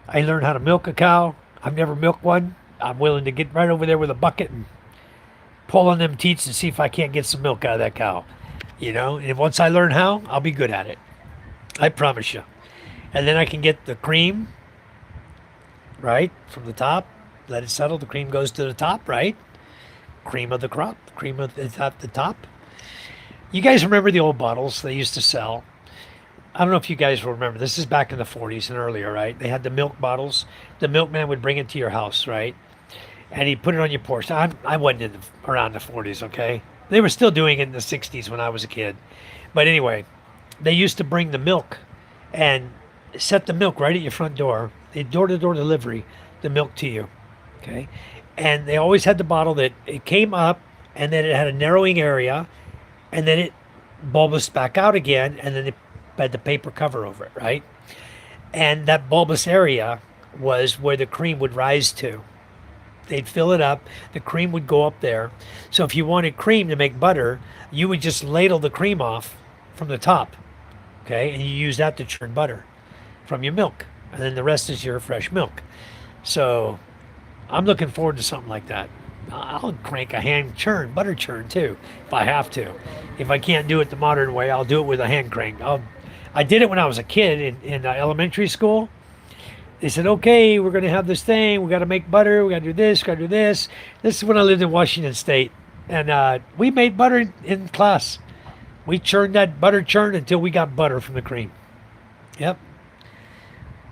I learned how to milk a cow. I've never milked one. I'm willing to get right over there with a bucket and pull on them teats and see if I can't get some milk out of that cow. And once I learn how, I'll be good at it. I promise you. And then I can get the cream, right, from the top. Let it settle. The cream goes to the top, right? Cream of the crop. Cream of the top. You guys remember the old bottles they used to sell? I don't know if you guys will remember. This is back in the 40s and earlier, right? They had the milk bottles. The milkman would bring it to your house, right? And he'd put it on your porch. I wasn't around the 40s, okay? They were still doing it in the 60s when I was a kid. But anyway, they used to bring the milk and set the milk right at your front door. They door-to-door delivery the milk to you, okay? And they always had the bottle that it came up and then it had a narrowing area and then it bulbous back out again and then it had the paper cover over it, right? And that bulbous area was where the cream would rise to. They'd fill it up, the cream would go up there. So if you wanted cream to make butter, you would just ladle the cream off from the top, okay? And you use that to churn butter from your milk. And then the rest is your fresh milk. So I'm looking forward to something like that. I'll crank a hand churn, butter churn too, if I have to. If I can't do it the modern way, I'll do it with a hand crank. I did it when I was a kid in elementary school. They said, okay, we're going to have this thing. We got to make butter. We got to do this. Got to do this. This is when I lived in Washington State. And we made butter in class. We churned that butter churn until we got butter from the cream. Yep.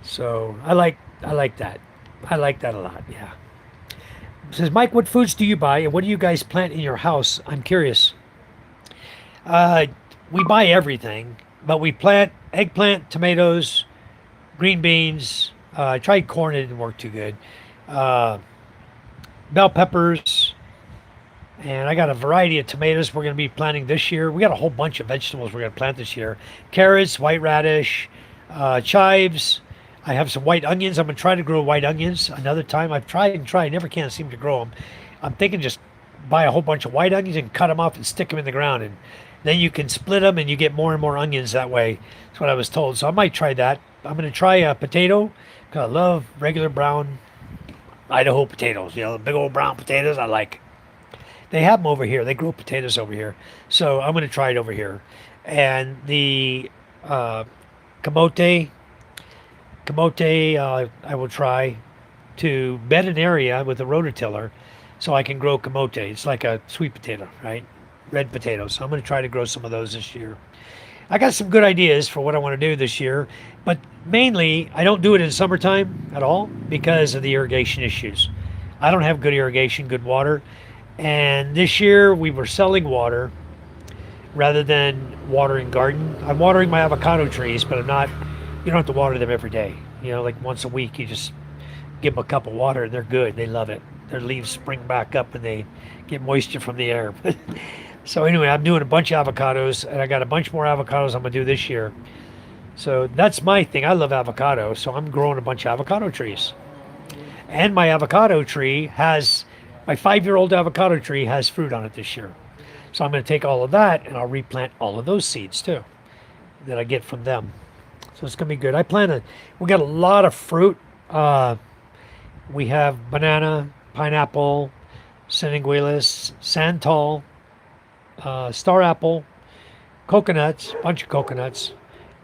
So I like that. I like that a lot. Yeah. It says, Mike, what foods do you buy and what do you guys plant in your house? I'm curious. We buy everything, but we plant eggplant, tomatoes, green beans. I tried corn, it didn't work too good. Bell peppers, and I got a variety of tomatoes we're going to be planting this year. We got a whole bunch of vegetables we're going to plant this year. Carrots, white radish, chives. I have some white onions. I'm going to try to grow white onions another time. I've tried and tried, never can seem to grow them. I'm thinking just buy a whole bunch of white onions and cut them off and stick them in the ground. And then you can split them and you get more and more onions that way. That's what I was told. So I might try that. I'm going to try a potato. I love regular brown Idaho potatoes. The big old brown potatoes. I like. They have them over here. They grow potatoes over here. So I'm going to try it over here. And the camote, I will try to bed an area with a rototiller so I can grow camote. It's like a sweet potato, right? Red potatoes. So I'm going to try to grow some of those this year. I got some good ideas for what I want to do this year, but mainly I don't do it in summertime at all because of the irrigation issues. I don't have good irrigation, good water. And this year we were selling water rather than watering garden. I'm watering my avocado trees, but I'm not, you don't have to water them every day. Like once a week, you just give them a cup of water and they're good. They love it. Their leaves spring back up and they get moisture from the air. So anyway, I'm doing a bunch of avocados, and I got a bunch more avocados I'm going to do this year. So that's my thing. I love avocado, so I'm growing a bunch of avocado trees. And my 5-year-old avocado tree has fruit on it this year. So I'm going to take all of that, and I'll replant all of those seeds too that I get from them. So it's going to be good. We got a lot of fruit. We have banana, pineapple, siniguelas, santal, star apple, coconuts, bunch of coconuts,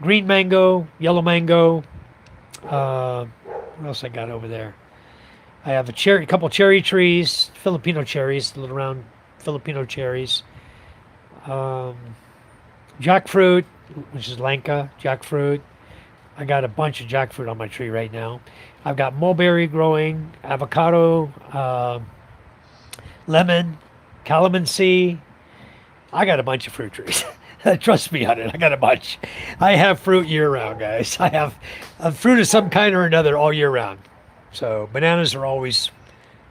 green mango, yellow mango. What else I got over there? I have a couple cherry trees, Filipino cherries, little round Filipino cherries. Jackfruit, which is Lanka jackfruit. I got a bunch of jackfruit on my tree right now. I've got mulberry growing, avocado, lemon, calamansi. I got a bunch of fruit trees. Trust me on it. I got a bunch. I have fruit year round, guys. I have fruit of some kind or another all year round. So bananas are always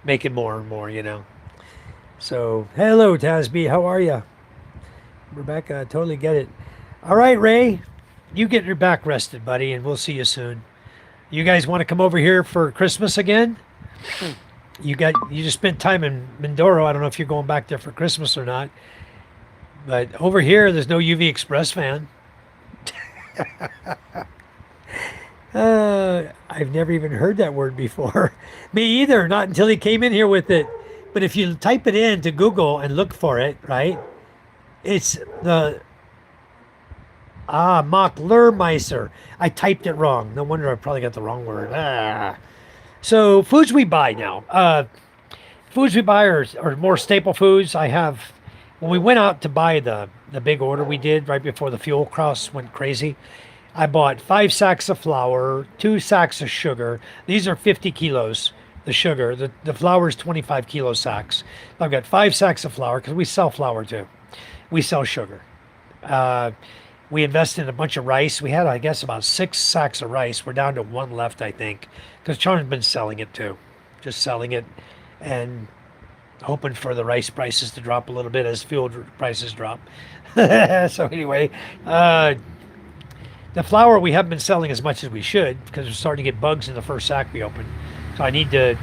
making more and more. So hello, Tasby. How are you? Rebecca, I totally get it. All right, Ray. You get your back rested, buddy, and we'll see you soon. You guys want to come over here for Christmas again? You just spent time in Mindoro. I don't know if you're going back there for Christmas or not. But over here, there's no UV Express fan. I've never even heard that word before. Me either, not until he came in here with it. But if you type it in to Google and look for it, right? It's the Mocklermeister. I typed it wrong. No wonder I probably got the wrong word. So foods we buy now. Foods we buy are more staple foods. When we went out to buy the big order we did right before the fuel costs went crazy, I bought 5 sacks of flour, 2 sacks of sugar. These are 50 kilos, the sugar. The flour is 25 kilo sacks. I've got 5 sacks of flour because we sell flour too. We sell sugar. We invested in a bunch of rice. We had, I guess, about 6 sacks of rice. We're down to one left, I think, because Charm's been selling it too. Just selling it and hoping for the rice prices to drop a little bit as fuel prices drop. So anyway, the flour we haven't been selling as much as we should because we're starting to get bugs in the first sack we opened. So I need to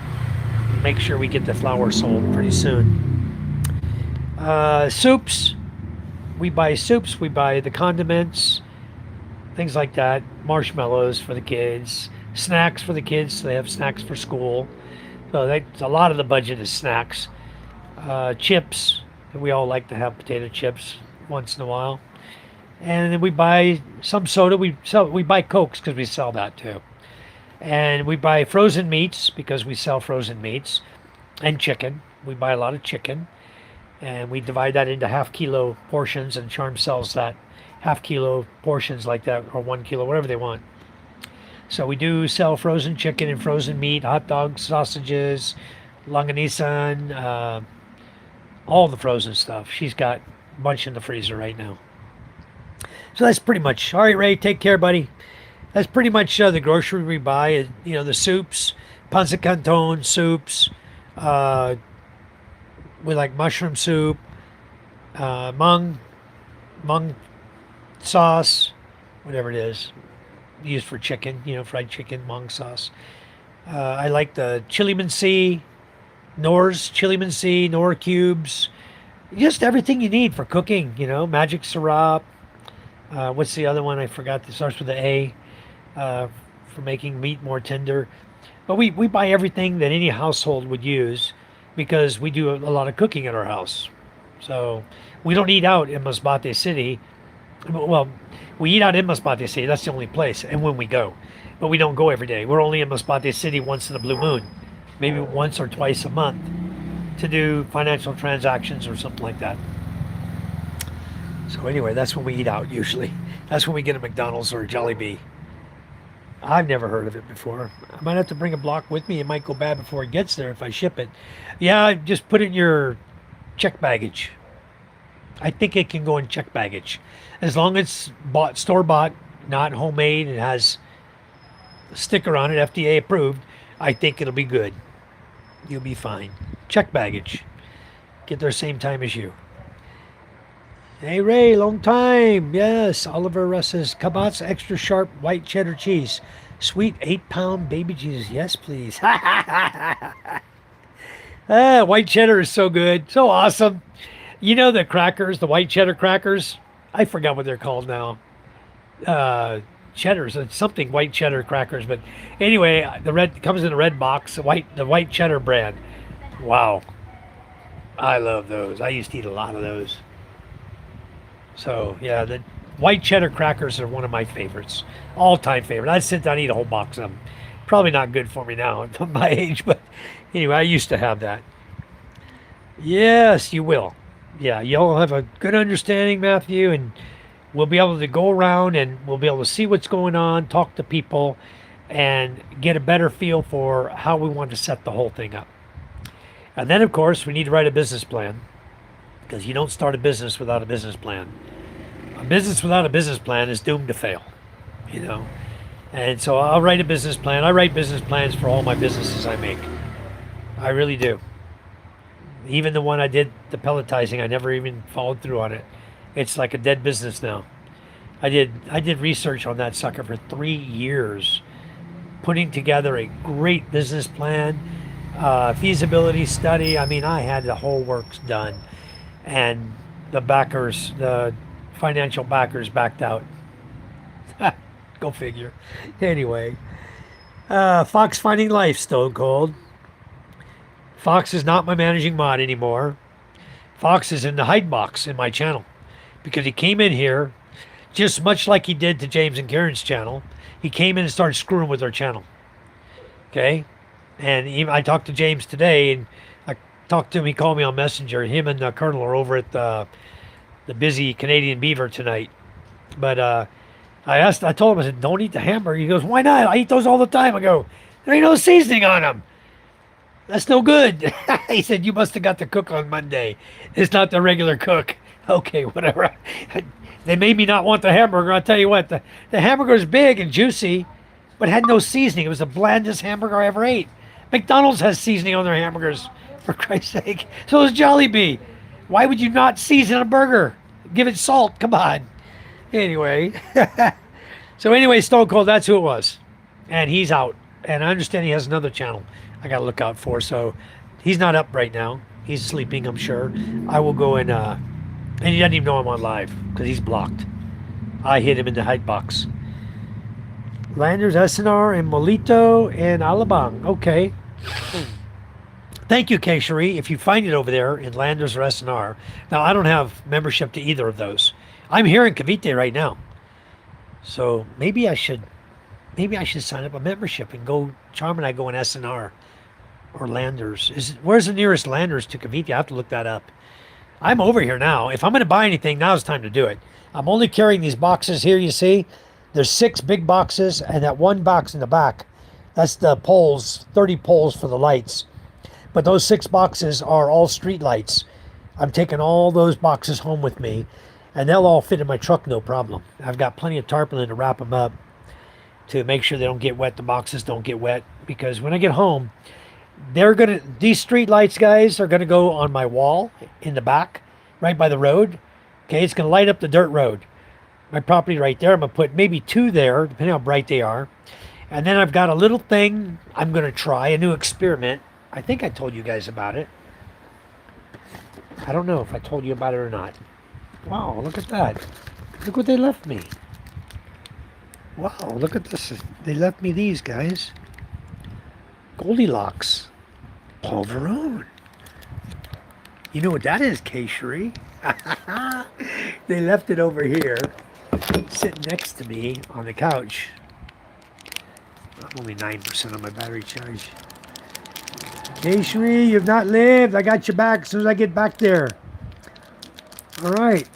make sure we get the flour sold pretty soon. Soups. We buy soups. We buy the condiments, things like that. Marshmallows for the kids. Snacks for the kids. So they have snacks for school. So a lot of the budget is snacks. Chips. We all like to have potato chips once in a while. And then we buy some soda. We buy Cokes because we sell that too. And we buy frozen meats because we sell frozen meats and chicken. We buy a lot of chicken. And we divide that into half-kilo portions, and Charm sells that half-kilo portions like that, or 1 kilo, whatever they want. So we do sell frozen chicken and frozen meat, hot dogs, sausages, longanisan, all the frozen stuff. She's got a bunch in the freezer right now. So that's pretty much. All right, Ray, take care, buddy. That's pretty much the grocery we buy. The soups, pain de canton soups. We like mushroom soup, mung sauce, whatever it is, used for chicken, fried chicken, mung sauce. I like the chilimansi, Knorr's chilimansi, Knorr cubes, just everything you need for cooking, magic syrup. What's the other one? I forgot. It starts with an A, for making meat more tender. But we buy everything that any household would use because we do a lot of cooking at our house. So we don't eat out in Masbate City. Well, we eat out in Masbate City. That's the only place. And when we go. But we don't go every day. We're only in Masbate City once in a blue moon. Maybe once or twice a month to do financial transactions or something like that. So anyway, that's when we eat out usually. That's when we get a McDonald's or a Jollibee. I've never heard of it before. I might have to bring a block with me. It might go bad before it gets there if I ship it. Yeah, just put it in your check baggage. I think it can go in check baggage. As long as it's store-bought, not homemade, and has a sticker on it, FDA approved, I think it'll be good. You'll be fine. Check baggage. Get there same time as you. Hey Ray, long time. Yes, Oliver Russ says Kabat's extra sharp white cheddar cheese. Sweet 8-pound baby Jesus. Yes, please. White cheddar is so good. So awesome. The crackers, the white cheddar crackers? I forgot what they're called now. Cheddars, it's something white cheddar crackers. But anyway, it comes in a red box, the white cheddar brand. Wow. I love those. I used to eat a lot of those. So, yeah, the white cheddar crackers are one of my favorites. All-time favorite. I'd sit down and eat a whole box of them. Probably not good for me now at my age, but anyway, I used to have that. Yes, you will. Yeah, you'll have a good understanding, Matthew, and we'll be able to go around and we'll be able to see what's going on, talk to people, and get a better feel for how we want to set the whole thing up. And then, of course, we need to write a business plan because you don't start a business without a business plan. A business without a business plan is doomed to fail, you know. And so I'll write a business plan. I write business plans for all my businesses I make. I really do. Even the one I did, the pelletizing, I never even followed through on it. It's like a dead business now. I did research on that sucker for 3 years, putting together a great business plan, feasibility study. I mean, I had the whole works done, and the financial backers backed out. Go figure. Anyway, Fox Finding Life, Stone Cold. Fox is not my managing mod anymore. Fox is in the hide box in my channel because he came in here just much like he did to James and Karen's channel. He came in and started screwing with our channel. Okay? And I talked to James today, and I talked to him. He called me on Messenger. Him and Colonel are over at the busy Canadian Beaver tonight. But I told him, I said, don't eat the hamburger. He goes, why not? I eat those all the time. I go, there ain't no seasoning on them. That's no good. He said, you must have got the cook on Monday. It's not the regular cook. Okay, whatever. They made me not want the hamburger. I'll tell you what, the hamburger is big and juicy, but had no seasoning. It was the blandest hamburger I ever ate. McDonald's has seasoning on their hamburgers, for Christ's sake. So does Jollibee. Why would you not season a burger? Give it salt. Come on. Anyway. So anyway, Stone Cold, that's who it was. And he's out. And I understand he has another channel I got to look out for. So he's not up right now. He's sleeping, I'm sure. I will go and he doesn't even know I'm on live because he's blocked. I hit him in the hide box. Landers, SNR, and Molito, and Alabang. Okay. Thank you, K-Cherie, if you find it over there in Landers or SNR. Now, I don't have membership to either of those. I'm here in Cavite right now. So maybe I should sign up a membership and go. Charm and I go in SNR or Landers. Where's the nearest Landers to Cavite? I have to look that up. I'm over here now. If I'm going to buy anything, now's the time to do it. I'm only carrying these boxes here. You see, there's 6 big boxes, and that one box in the back, that's the poles, 30 poles for the lights. But those 6 boxes are all street lights. I'm taking all those boxes home with me, and they'll all fit in my truck, no problem. I've got plenty of tarpaulin to wrap them up to make sure they don't get wet. The boxes don't get wet, because when I get home, these street lights, guys, are gonna go on my wall in the back, right by the road. Okay, it's gonna light up the dirt road. My property right there. I'm gonna put maybe 2 there, depending on how bright they are. And then I've got a little thing I'm gonna try, a new experiment. I think I told you guys about it. I don't know if I told you about it or not. Wow, look at that. Look what they left me. Wow, look at this. They left me these, guys. Goldilocks. Polverone. You know what that is, K-Cherie? They left it over here, sitting next to me on the couch. I'm only 9% on my battery charge. K-Cherie, you've not lived. I got you back as soon as I get back there. All right.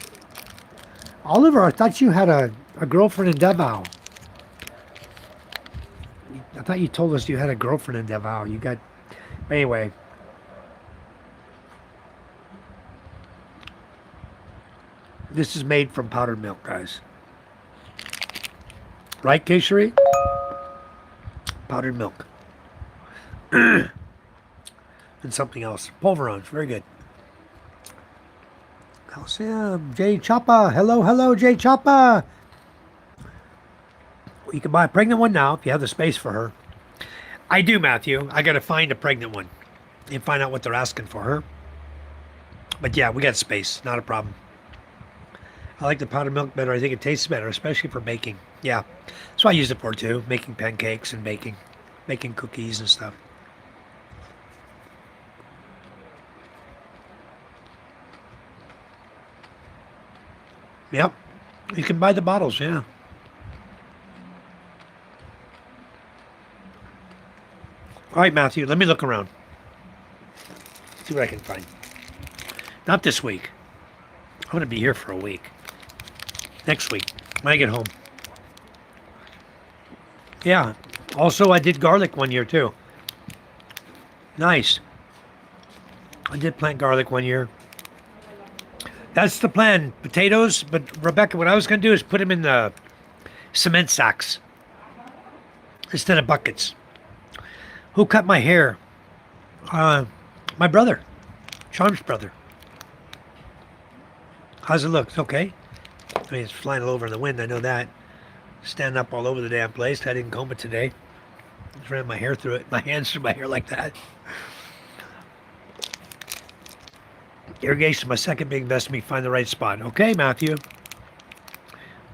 Oliver, I thought you had a girlfriend in Davao. I thought you told us you had a girlfriend in Davao. You got... Anyway. This is made from powdered milk, guys. Right, K-Cherie? Powdered milk. And something else. Pulverons. Very good. Calcium. Jay Choppa. Hello, Jay Choppa. You can buy a pregnant one now if you have the space for her. I do, Matthew. I got to find a pregnant one and find out what they're asking for her. But yeah, we got space. Not a problem. I like the powdered milk better. I think it tastes better, especially for baking. Yeah. That's what I use it for too. Making pancakes and baking cookies and stuff. Yep. You can buy the bottles, yeah. All right, Matthew, let me look around. See what I can find. Not this week. I'm going to be here for a week. Next week, when I get home. Yeah. Also, I did garlic one year, too. Nice. I did plant garlic one year. That's the plan. Potatoes, but Rebecca, what I was going to do is put them in the cement sacks instead of buckets. Who cut my hair? Uh, my brother, Sean's brother. How's it look? It's okay. I mean, it's flying all over in the wind. I know that. Standing up all over the damn place. I didn't comb it today. Just ran my hair through it. My hands through my hair like that. Irrigation, my second big investment. Find the right spot. Okay, Matthew.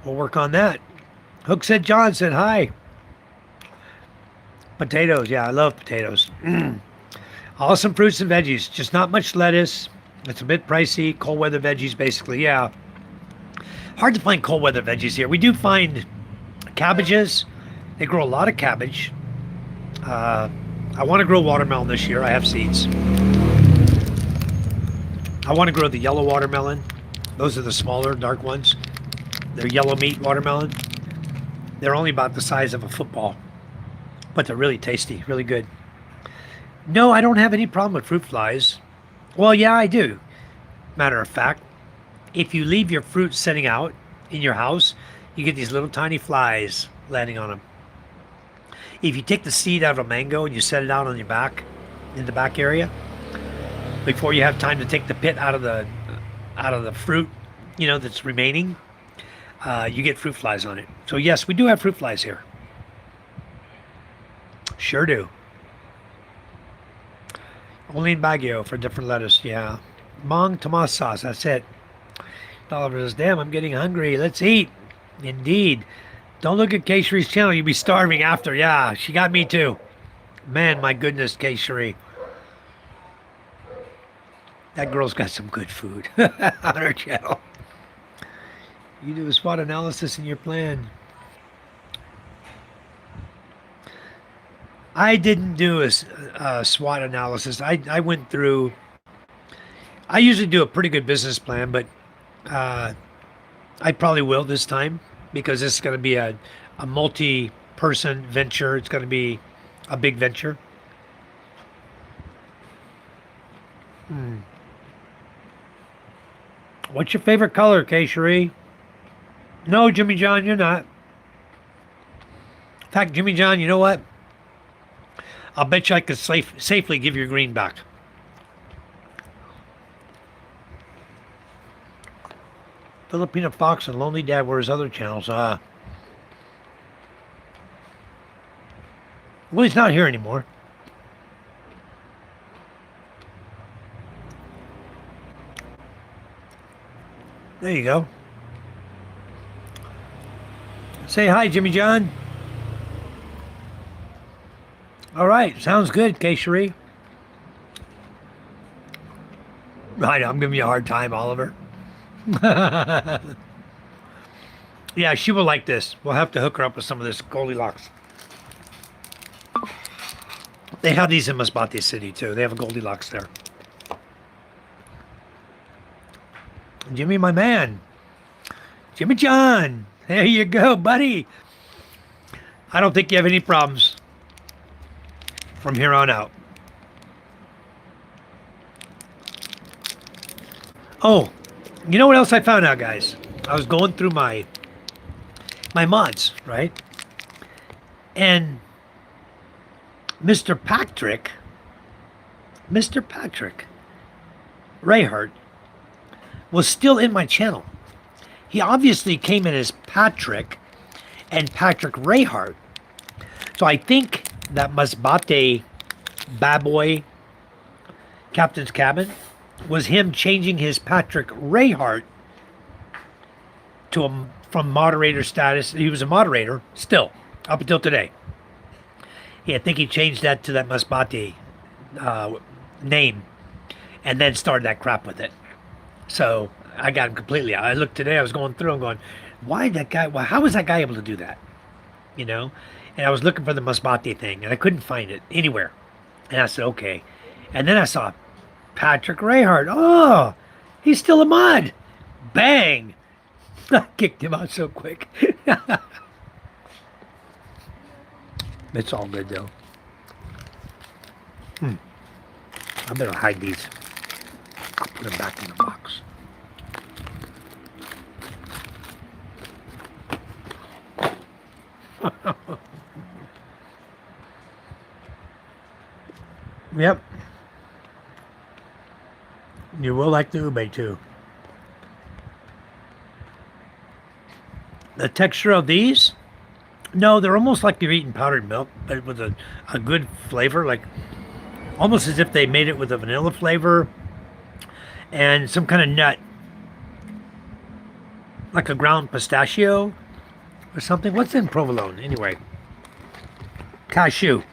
We'll work on that. Hook said John said hi. Potatoes. Yeah, I love potatoes. Awesome fruits and veggies. Just not much lettuce. It's a bit pricey. Cold weather veggies, basically. Yeah. Hard to find cold weather veggies here. We do find cabbages. They grow a lot of cabbage. I want to grow watermelon this year. I have seeds. I want to grow the yellow watermelon. Those are the smaller, dark ones. They're yellow meat watermelon. They're only about the size of a football, but they're really tasty, really good. No, I don't have any problem with fruit flies. Well, yeah, I do. Matter of fact, if you leave your fruit sitting out in your house, you get these little tiny flies landing on them. If you take the seed out of a mango and you set it out on your back, in the back area, before you have time to take the pit out of the fruit, that's remaining, you get fruit flies on it. So yes, we do have fruit flies here. Sure do. Only in Baguio for different lettuce, yeah. Mang tomato sauce, that's it. Oliver says, damn, I'm getting hungry. Let's eat. Indeed. Don't look at Kay-Sherie's channel. You'll be starving after. Yeah, she got me too. Man, my goodness, Kay-Sherie. That girl's got some good food on her channel. You do a SWOT analysis in your plan. I didn't do a SWOT analysis. I went through. I usually do a pretty good business plan, but I probably will this time because this is going to be a multi-person venture. It's going to be a big venture. What's your favorite color, Kay-Sherie? No, Jimmy John, you're not. In fact, Jimmy John, you know what? I'll bet you I could safely give your green back. Filipino Fox and Lonely Dad were his other channels. Well, he's not here anymore. There you go. Say hi, Jimmy John. All right, sounds good, Kay-Sherie. Right, I'm giving you a hard time, Oliver. Yeah, she will like this. We'll have to hook her up with some of this Goldilocks. They have these in Masbate City, too. They have a Goldilocks there. Jimmy, my man. Jimmy John. There you go, buddy. I don't think you have any problems from here on out. Oh, you know what else I found out, guys? I was going through my mods, right? And Mr. Patrick Rayhart was still in my channel. He obviously came in as Patrick and Patrick Rayhart. So I think that Masbate Baboy Captain's Cabin was him changing his Patrick Rayhart to from moderator status. He was a moderator still up until today. Yeah, I think he changed that to that Masbate name and then started that crap with it. So I got him completely out. I looked today, I was going through and going, why that guy, well, how was that guy able to do that? And I was looking for the Masbate thing and I couldn't find it anywhere. And I said, okay. And then I saw Patrick Rayhart. Oh, he's still a mod. Bang. I kicked him out so quick. It's all good though. I better hide these. I'll put them back in the box. Yep. You will like the ube too. The texture of these, no, they're almost like you're eating powdered milk, but with a good flavor, like almost as if they made it with a vanilla flavor and some kind of nut, like a ground pistachio or something. What's in provolone anyway? Cashew.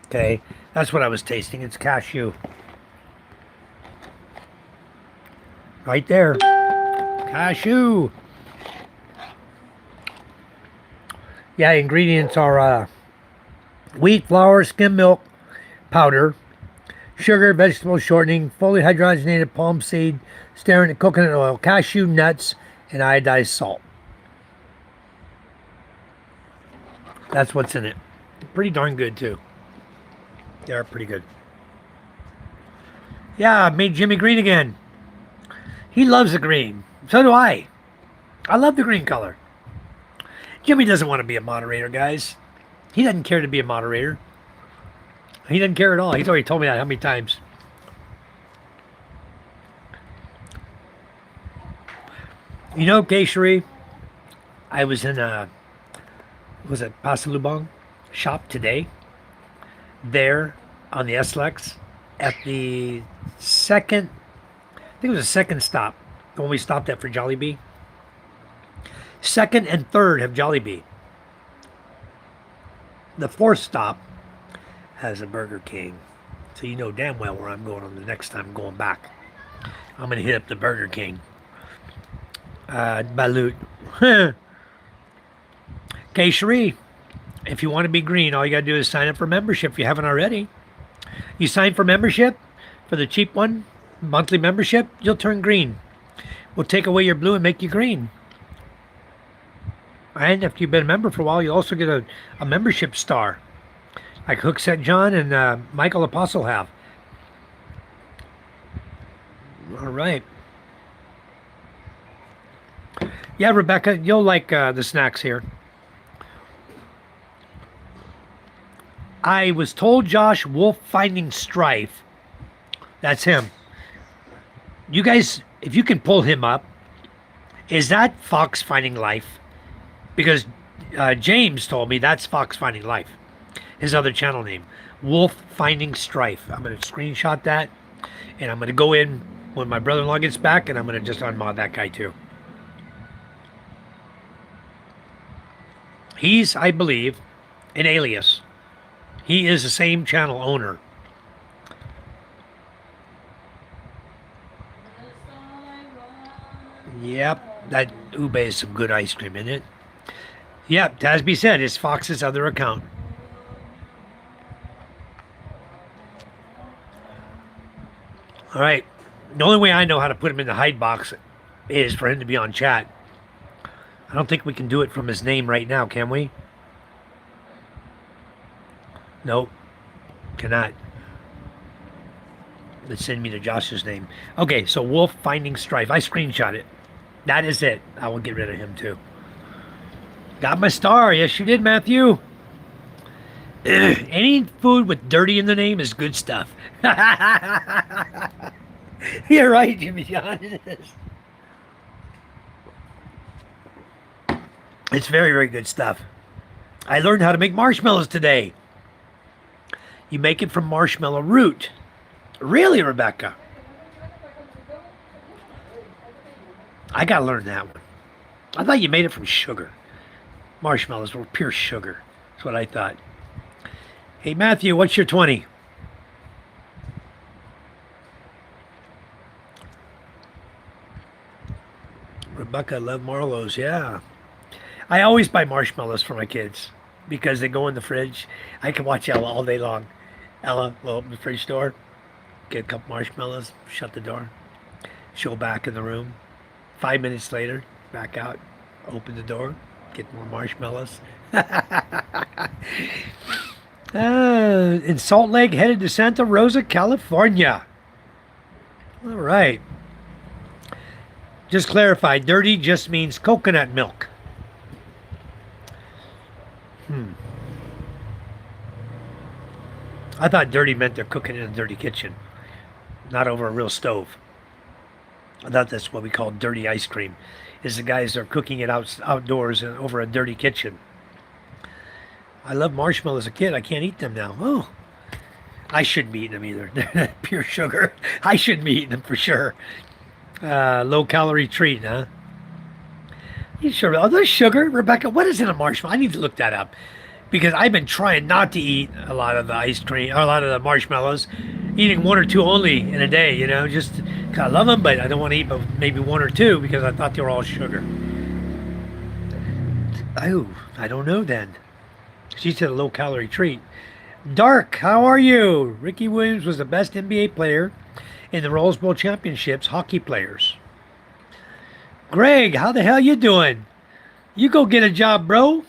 Okay, that's what I was tasting. It's cashew. Right there. Cashew. Yeah, ingredients are wheat flour, skim milk powder, sugar, vegetable shortening, fully hydrogenated palm seed, stearin, coconut oil, cashew nuts, and iodized salt. That's what's in it. Pretty darn good too. They're pretty good. Yeah, I made Jimmy green again. He loves the green. So do I. I love the green color. Jimmy doesn't want to be a moderator, guys. He doesn't care to be a moderator. He doesn't care at all. He's already told me that how many times. You know, Keishri, I was in was it Pasalubong shop today. There on the SLEX at the second, I think it was the second stop, the one we stopped at for Jollibee. Second and third have Jollibee. The fourth stop has a Burger King. So you know damn well where I'm going on the next time I'm going back. I'm going to hit up the Burger King. Balut. Okay, Cherie, if you want to be green, all you got to do is sign up for membership if you haven't already. You sign for membership, for the cheap one, monthly membership, you'll turn green. We'll take away your blue and make you green. And if you've been a member for a while, you'll also get a membership star, like Hookset John and Michael Apostle have. All right. Yeah, Rebecca, you'll like the snacks here. I was told Josh Wolf Finding Strife. That's him. You guys, if you can pull him up, is that Fox Finding Life? Because James told me that's Fox Finding Life, his other channel name, Wolf Finding Strife. I'm going to screenshot that, and I'm going to go in when my brother-in-law gets back, and I'm going to just unmod that guy too. He's, I believe, an alias. He is the same channel owner. Yep, that ube is some good ice cream in it. Yep, Tasby said it's Fox's other account. All right. The only way I know how to put him in the hide box is for him to be on chat. I don't think we can do it from his name right now, can we? Nope. Cannot. Let's send me to Josh's name. Okay, so Wolf Finding Strife. I screenshot it. That is it. I will get rid of him too. Got my star. Yes, you did, Matthew. Any food with dirty in the name is good stuff. You're right, Jimmy John. It is. It's very, very good stuff. I learned how to make marshmallows today. You make it from marshmallow root. Really, Rebecca? I got to learn that one. I thought you made it from sugar. Marshmallows were pure sugar. That's what I thought. Hey, Matthew, what's your 20? Rebecca, love Marlowe's. Yeah. I always buy marshmallows for my kids because they go in the fridge. I can watch Ella all day long. Ella will open the fridge door, get a couple marshmallows, shut the door. She'll back in the room. 5 minutes later, back out, open the door, get more marshmallows. In Salt Lake, headed to Santa Rosa, California. All right. Just clarify, dirty just means coconut milk. I thought dirty meant they're cooking in a dirty kitchen, not over a real stove. I thought that's what we call dirty ice cream, is the guys are cooking it outdoors and over a dirty kitchen. I love marshmallows as a kid. I can't eat them now. Oh, I shouldn't be eating them either. They're pure sugar. I shouldn't be eating them for sure. Low calorie treat, huh? You sure? Are those sugar, Rebecca? What is in a marshmallow? I need to look that up because I've been trying not to eat a lot of the ice cream or a lot of the marshmallows, eating one or two only in a day. Just 'cause I love them, but I don't want to eat but maybe one or two because I thought they were all sugar. Oh, I don't know then. She said a low calorie treat. Dark, how are you? Ricky Williams was the best NBA player in the Rose Bowl championships, hockey players. Greg, how the hell you doing? You go get a job, bro.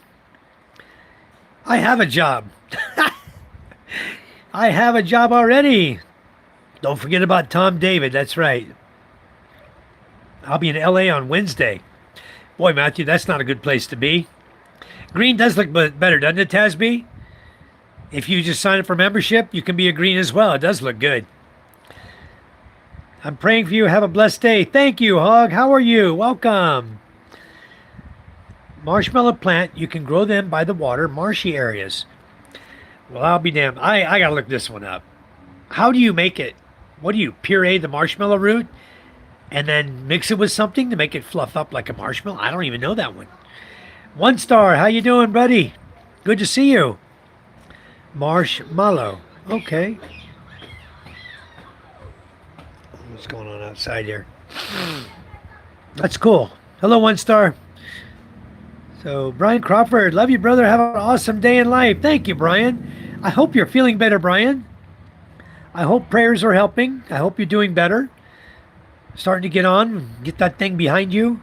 I have a job. I have a job already. Don't forget about Tom David. That's right. I'll be in LA on Wednesday. Boy, Matthew, that's not a good place to be. Green does look better, doesn't it, Tasby? If you just sign up for membership, you can be a green as well. It does look good. I'm praying for you. Have a blessed day. Thank you, Hog. How are you? Welcome. Marshmallow plant. You can grow them by the water, marshy areas. Well, I'll be damned. I got to look this one up. How do you make it? What do you puree the marshmallow root and then mix it with something to make it fluff up like a marshmallow? I don't even know that one. One star. How you doing, buddy? Good to see you. Marshmallow. Okay. What's going on outside here? That's cool. Hello, one star. So, Brian Crawford, love you, brother. Have an awesome day in life. Thank you, Brian. I hope you're feeling better, Brian. I hope prayers are helping. I hope you're doing better. Starting to get on. Get that thing behind you.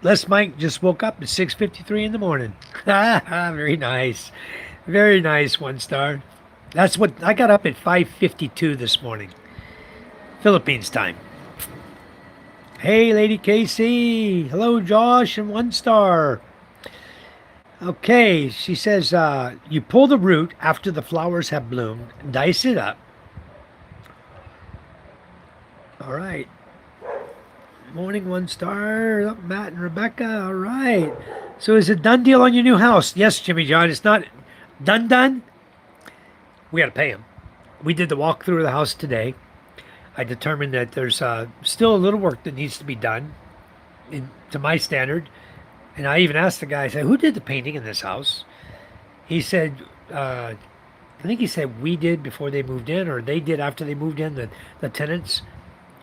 Les Mike just woke up at 6:53 in the morning. Very nice. Very nice, one star. That's what I got up at 5:52 this morning. Philippines time. Hey, Lady Casey. Hello, Josh, and one star. Okay, she says, you pull the root after the flowers have bloomed, dice it up. All right. Morning, one star. Up, Matt and Rebecca. All right. So is it done deal on your new house? Yes, Jimmy John. It's not done. We got to pay him. We did the walkthrough of the house today. I determined that there's still a little work that needs to be done to my standard. And I even asked the guy, I said, who did the painting in this house? He said, I think he said we did before they moved in, or they did after they moved in. The tenants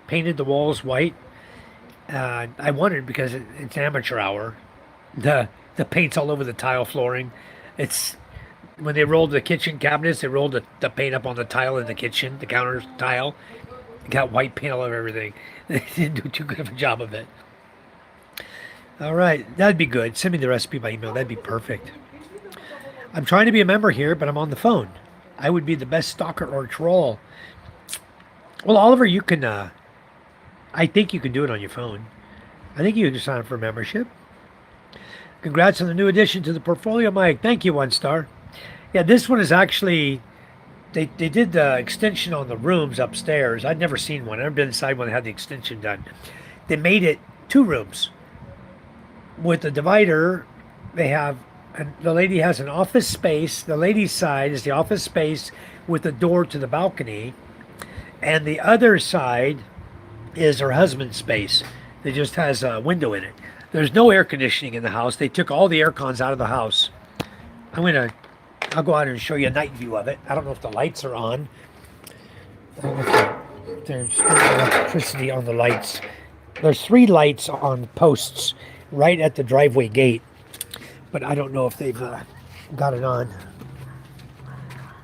painted the walls white. I wondered because it's amateur hour. The paint's all over the tile flooring. It's when they rolled the kitchen cabinets, they rolled the paint up on the tile in the kitchen, the counter tile. Got white paint all over everything. They didn't do too good of a job of it. All right, that'd be good. Send me the recipe by email. That'd be perfect. I'm trying to be a member here, but I'm on the phone. I would be the best stalker or troll. Well, Oliver, you can. I think you can do it on your phone. I think you can sign up for membership. Congrats on the new addition to the portfolio, Mike. Thank you, one star. Yeah, this one is actually. They did the extension on the rooms upstairs. I'd never seen one. I've never been inside one that had the extension done. They made it 2 rooms. With the divider, they have, the lady has an office space. The lady's side is the office space with a door to the balcony. And the other side is her husband's space. It just has a window in it. There's no air conditioning in the house. They took all the air cons out of the house. I'll go out and show you a night view of it. I don't know if the lights are on. I don't know if there's electricity on the lights. There's 3 lights on posts right at the driveway gate, but I don't know if they've got it on.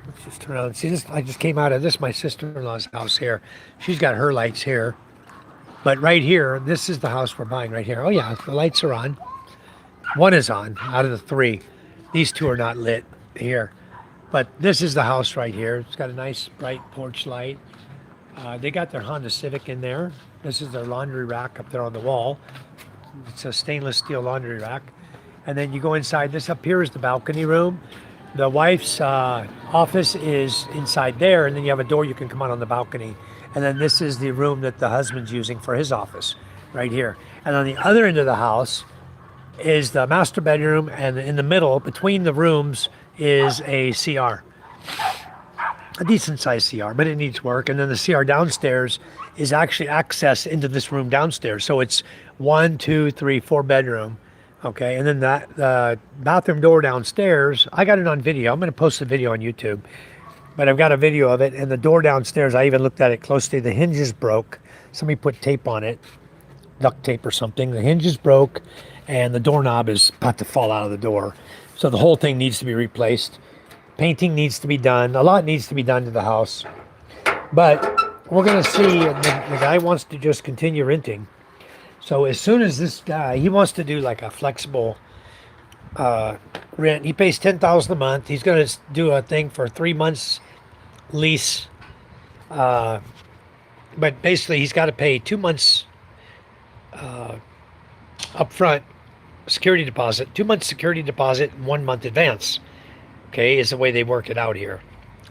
Let's just turn around. See this? I just came out of this. My sister-in-law's house here. She's got her lights here, but right here, this is the house we're buying right here. Oh yeah, the lights are on. 1 is on out of the 3. These 2 are not lit here, but this is the house right here. It's got a nice bright porch light. They got their Honda Civic in there. This is their laundry rack up there on the wall. It's a stainless steel laundry rack. And then you go inside. This up here is the balcony room. The wife's office is inside there, and then you have a door you can come out on the balcony. And then this is the room that the husband's using for his office, right here. And on the other end of the house is the master bedroom, and in the middle, between the rooms, is a CR. A decent sized CR, but it needs work. And then the CR downstairs is actually access into this room downstairs. So it's 1, 2, 3, 4 bedroom. Okay, and then the bathroom door downstairs, I got it on video. I'm going to post the video on YouTube, but I've got a video of it. And the door downstairs, I even looked at it closely. The hinges broke. Somebody put tape on it, duct tape or something. The hinges broke, and the doorknob is about to fall out of the door. So the whole thing needs to be replaced. Painting needs to be done. A lot needs to be done to the house. But we're going to see, the guy wants to just continue renting. So as soon as this guy, he wants to do like a flexible rent. He pays $10,000 a month. He's going to do a thing for 3 months lease. But basically, he's got to pay 2 months upfront security deposit, 2 months security deposit, and 1 month advance. Okay, is the way they work it out here.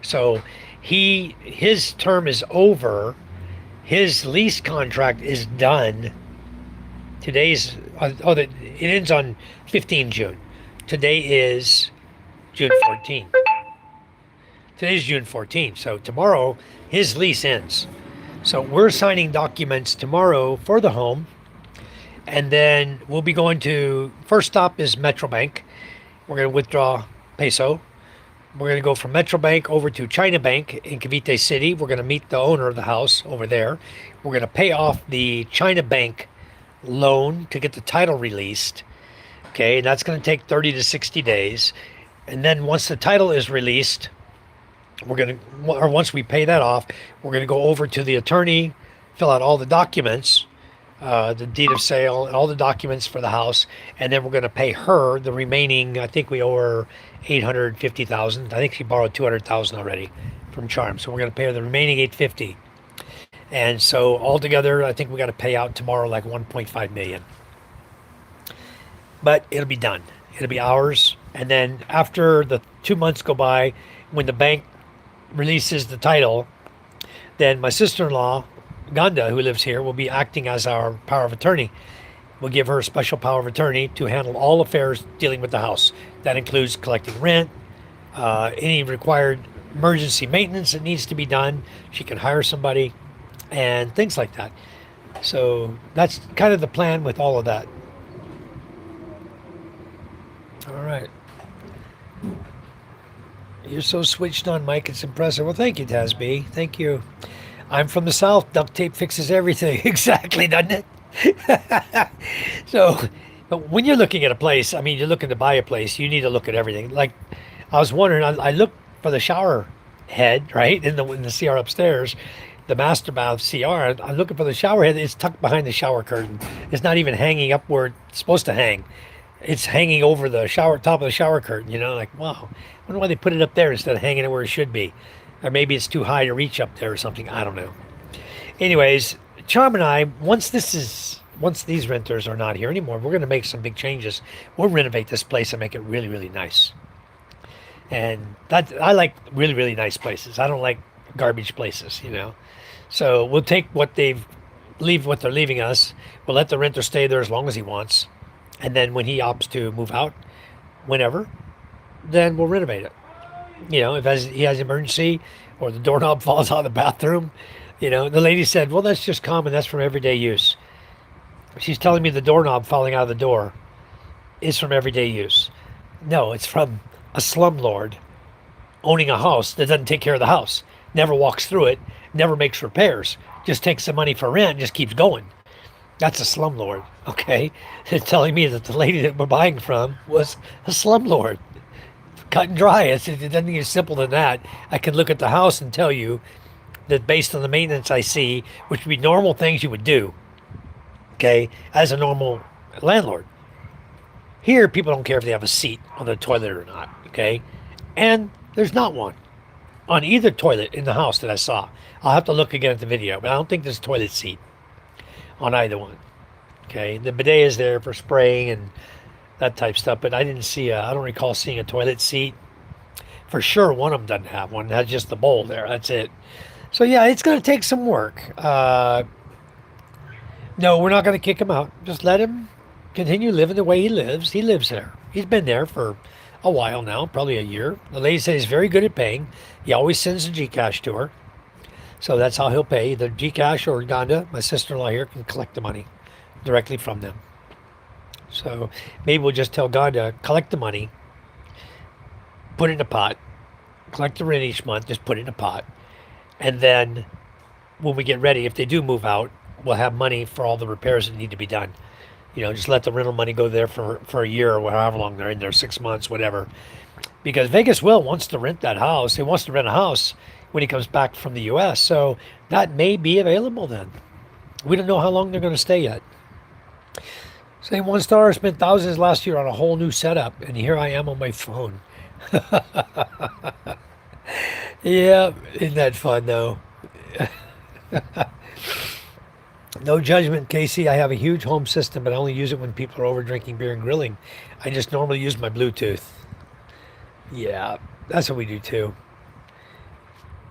So his term is over. His lease contract is done. Today's, it ends on 15 June. Today is June 14. Today's June 14. So tomorrow, his lease ends. So we're signing documents tomorrow for the home. And then we'll be going to, first stop is Metrobank. We're going to withdraw peso. We're going to go from Metrobank over to China Bank in Cavite City. We're going to meet the owner of the house over there. We're going to pay off the China Bank loan to get the title released. Okay, and that's going to take 30 to 60 days. And then once the title is released, once we pay that off, we're going to go over to the attorney, fill out all the documents, the deed of sale, and all the documents for the house, and then we're going to pay her the remaining. I think we owe her $850,000. I think she borrowed $200,000 already from Charm, so we're going to pay her the remaining $850,000. And so altogether, I think we got to pay out tomorrow like $1.5 million. But it'll be done. It'll be ours. And then after the 2 months go by, when the bank releases the title, then my sister-in-law, Ganda, who lives here, will be acting as our power of attorney. We'll give her a special power of attorney to handle all affairs dealing with the house. That includes collecting rent, any required emergency maintenance that needs to be done. She can hire somebody and things like that. So that's kind of the plan with all of that. All right. You're so switched on, Mike. It's impressive. Well, thank you, Tasby. Thank you. I'm from the South. Duct tape fixes everything. Exactly, doesn't it? So, but when you're looking at a place, I mean, you're looking to buy a place, you need to look at everything. Like, I was wondering, I looked for the shower head, right, in the CR upstairs, the master bath CR. I'm looking for the shower head. It's tucked behind the shower curtain. It's not even hanging up where it's supposed to hang. It's hanging over the top of the shower curtain, like, wow. I wonder why they put it up there instead of hanging it where it should be. Or maybe it's too high to reach up there or something. I don't know. Anyways, Charm and I, once these renters are not here anymore, we're going to make some big changes. We'll renovate this place and make it really, really nice. And I like really, really nice places. I don't like garbage places, So we'll take what they're leaving us. We'll let the renter stay there as long as he wants. And then when he opts to move out, whenever, then we'll renovate it. If he has an emergency or the doorknob falls out of the bathroom, the lady said, well, that's just common. That's from everyday use. She's telling me the doorknob falling out of the door is from everyday use. No, it's from a slumlord owning a house that doesn't take care of the house, never walks through it, never makes repairs, just takes the money for rent and just keeps going. That's a slumlord, okay? They're telling me that the lady that we're buying from was a slumlord. Cut and dry. It doesn't get simple than that. I can look at the house and tell you that based on the maintenance I see, which would be normal things you would do, okay, as a normal landlord. Here, people don't care if they have a seat on the toilet or not, okay? And there's not one on either toilet in the house that I saw. I'll have to look again at the video, but I don't think there's a toilet seat on either one. Okay, the bidet is there for spraying and that type stuff, but I don't recall seeing a toilet seat. For sure, one of them doesn't have one. It has just the bowl there. That's it. So yeah, it's going to take some work. No, we're not going to kick him out. Just let him continue living the way he lives. He lives there. He's been there for a while now, probably a year. The lady said he's very good at paying. He always sends the Gcash to her. So that's how he'll pay. Either Gcash or Uganda, my sister-in-law here, can collect the money directly from them. So maybe we'll just tell Uganda, collect the money, put it in a pot, collect the rent each month, just put it in a pot. And then when we get ready, if they do move out, we'll have money for all the repairs that need to be done. Just let the rental money go there for a year or however long they're in there, 6 months, whatever. Because Vegas Will wants to rent that house. He wants to rent a house when he comes back from the U.S. So that may be available then. We don't know how long they're going to stay yet. Same one star spent thousands last year on a whole new setup, and here I am on my phone. Yeah, isn't that fun though? No judgment, Casey. I have a huge home system, but I only use it when people are over drinking beer and grilling. I just normally use my Bluetooth. Yeah, that's what we do too.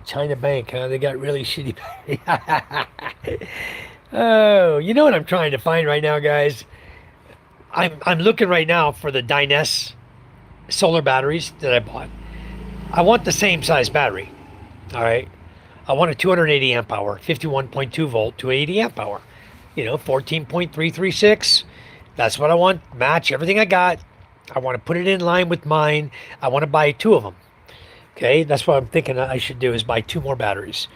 China Bank, huh? They got really shitty. Oh, you know what I'm trying to find right now, guys? I'm looking right now for the Dynes solar batteries that I bought. I want the same size battery. All right. I want a 280 amp hour, 51.2 volt, 280 amp hour. 14.336. That's what I want. Match everything I got. I want to put it in line with mine. I want to buy two of them. Okay. That's what I'm thinking I should do is buy two more batteries.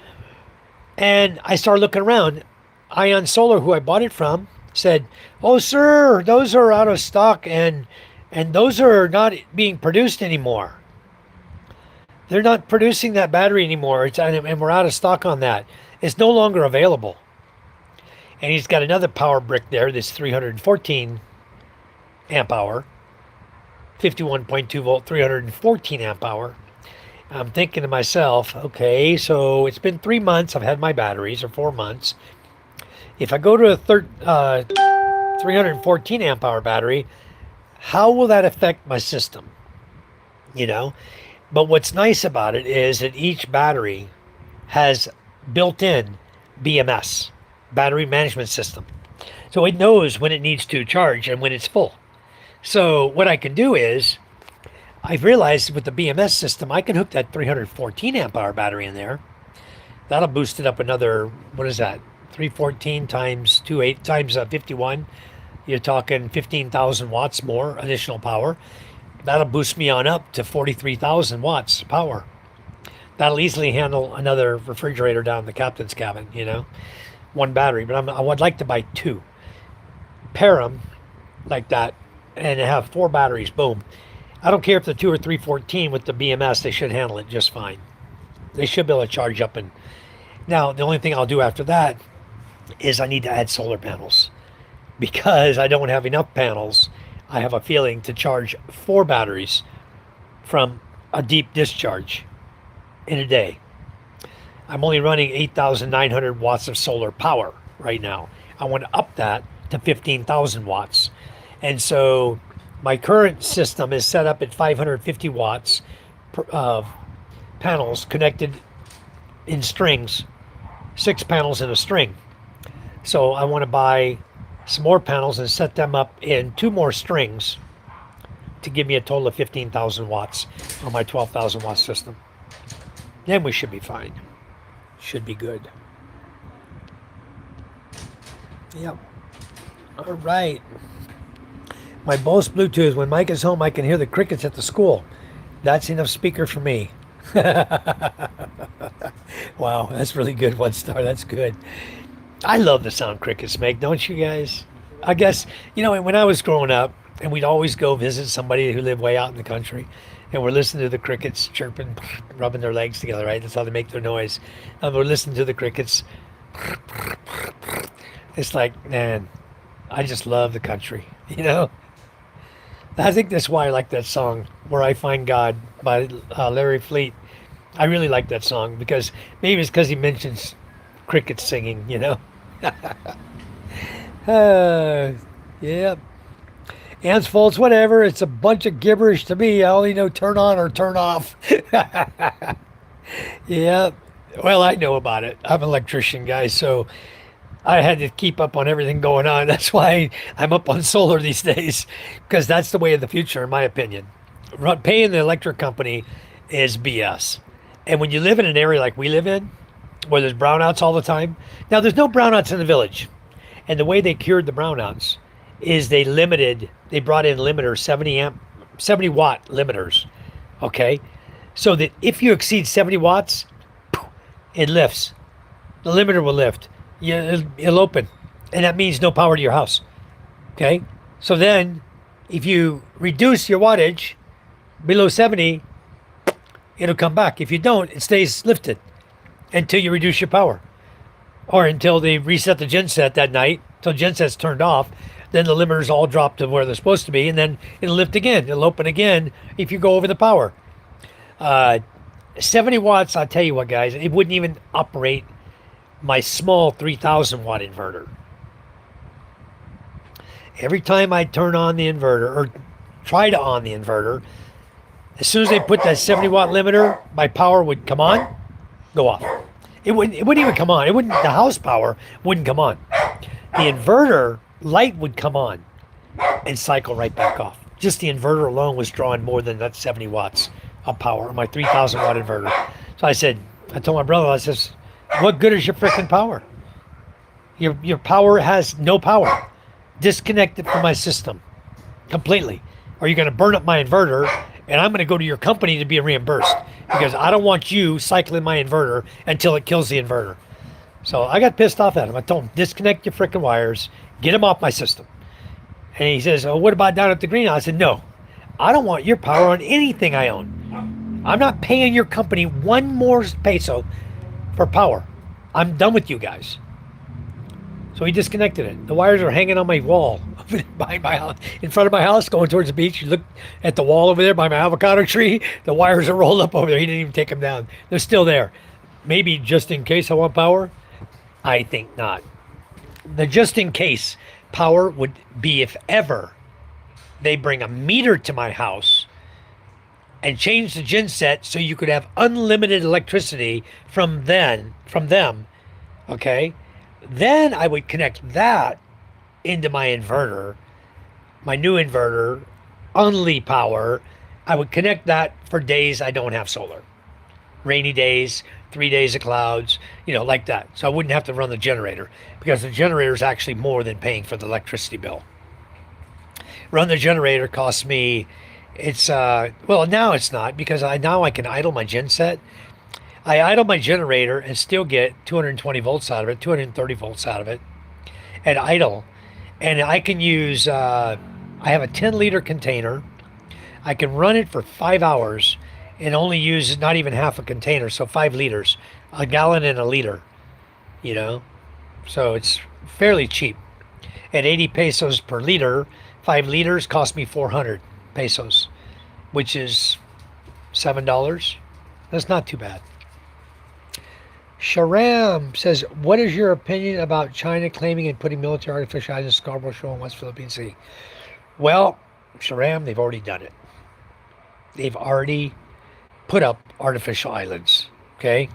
And I started looking around. Ion Solar, who I bought it from, said, "Oh, sir, those are out of stock and those are not being produced anymore. They're not producing that battery anymore. And we're out of stock on that. It's no longer available." And he's got another power brick there, this 314 amp hour, 51.2 volt, 314 amp hour. I'm thinking to myself, okay, so it's been 3 months I've had my batteries, or 4 months. If I go to a 314 amp hour battery, how will that affect my system? You know? But what's nice about it is that each battery has built-in BMS, battery management system. So it knows when it needs to charge and when it's full. So what I can do is, I've realized with the BMS system, I can hook that 314 amp hour battery in there. That'll boost it up another, what is that? 314 times 28 times 51. You're talking 15,000 watts more additional power. That'll boost me on up to 43,000 watts power. That'll easily handle another refrigerator down in the captain's cabin, one battery. But I would like to buy two. Pair them like that and have four batteries. Boom. I don't care if the 2 or 314 with the BMS, they should handle it just fine. They should be able to charge up. And now the only thing I'll do after that is I need to add solar panels because I don't have enough panels. I have a feeling to charge four batteries from a deep discharge in a day. I'm only running 8,900 watts of solar power right now. I want to up that to 15,000 watts. And so my current system is set up at 550 watts of panels connected in strings, 6 panels in a string. So I want to buy some more panels and set them up in 2 more strings to give me a total of 15,000 watts on my 12,000 watt system. Then we should be fine. Should be good. Yep. All right. My Bose Bluetooth. When Mike is home, I can hear the crickets at the school. That's enough speaker for me. Wow, that's really good. 1 star. That's good. I love the sound crickets make, don't you guys? I guess, when I was growing up, and we'd always go visit somebody who lived way out in the country, and we're listening to the crickets chirping, rubbing their legs together, right? That's how they make their noise. And we're listening to the crickets. It's like, man, I just love the country, I think that's why I like that song, Where I Find God by Larry Fleet. I really like that song because maybe it's because he mentions crickets singing, Uh, yeah. Ants, faults, whatever. It's a bunch of gibberish to me. I only know turn on or turn off. Yeah. Well, I know about it. I'm an electrician guy, so I had to keep up on everything going on. That's why I'm up on solar these days, because that's the way of the future, in my opinion. Paying the electric company is BS. And when you live in an area like we live in, where there's brownouts all the time, now there's no brownouts in the village. And the way they cured the brownouts is they brought in limiters, 70 watt limiters. Okay. So that if you exceed 70 watts, it lifts. The limiter will lift. It'll open. And that means no power to your house. Okay. So then if you reduce your wattage below 70, it'll come back. If you don't, it stays lifted until you reduce your power, or until they reset the genset that night, until genset's turned off. Then the limiters all drop to where they're supposed to be, and then it'll lift again. It'll open again if you go over the power. Uh, 70 watts, I'll tell you what, guys, it wouldn't even operate my small 3,000 watt inverter. Every time I turn on the inverter or try to on the inverter, as soon as they put that 70 watt limiter, my power would come on, go off. It wouldn't even come on. The house power wouldn't come on. The inverter light would come on and cycle right back off. Just the inverter alone was drawing more than that 70 watts of power on my 3,000 watt inverter. So I told my brother, I says, what good is your freaking power? Your power has no power. Disconnect it from my system completely. Or you're going to burn up my inverter, and I'm going to go to your company to be reimbursed, because I don't want you cycling my inverter until it kills the inverter. So I got pissed off at him. I told him, disconnect your freaking wires, get them off my system. And he says, oh, what about down at the greenhouse? I said, no, I don't want your power on anything I own. I'm not paying your company one more peso for power. I'm done with you guys. So he disconnected it. The wires are hanging on my wall behind my house, in front of my house, going towards the beach. You look at the wall over there by my avocado tree. The wires are rolled up over there. He didn't even take them down. They're still there. Maybe just in case I want power. I think not. The just in case power would be if ever they bring a meter to my house and change the genset so you could have unlimited electricity from them. Okay. Then I would connect that into my inverter, my new inverter, only power. I would connect that for days I don't have solar. Rainy days, 3 days of clouds, like that. So I wouldn't have to run the generator, because the generator is actually more than paying for the electricity bill. Run the generator costs me, well, now it's not, because now I can idle my genset. I idle my generator and still get 220 volts out of it, 230 volts out of it at idle. And I can use, I have a 10-liter container. I can run it for 5 hours and only use not even half a container. So 5 liters, a gallon and a liter, you know? So it's fairly cheap. At 80 pesos per liter, 5 liters cost me 400 pesos, which is $7. That's not too bad. Sharam says, what is your opinion about China claiming and putting military artificial islands in Scarborough Shoal and West Philippine Sea? Well, Sharam, they've already done it. They've already put up artificial islands. Okay.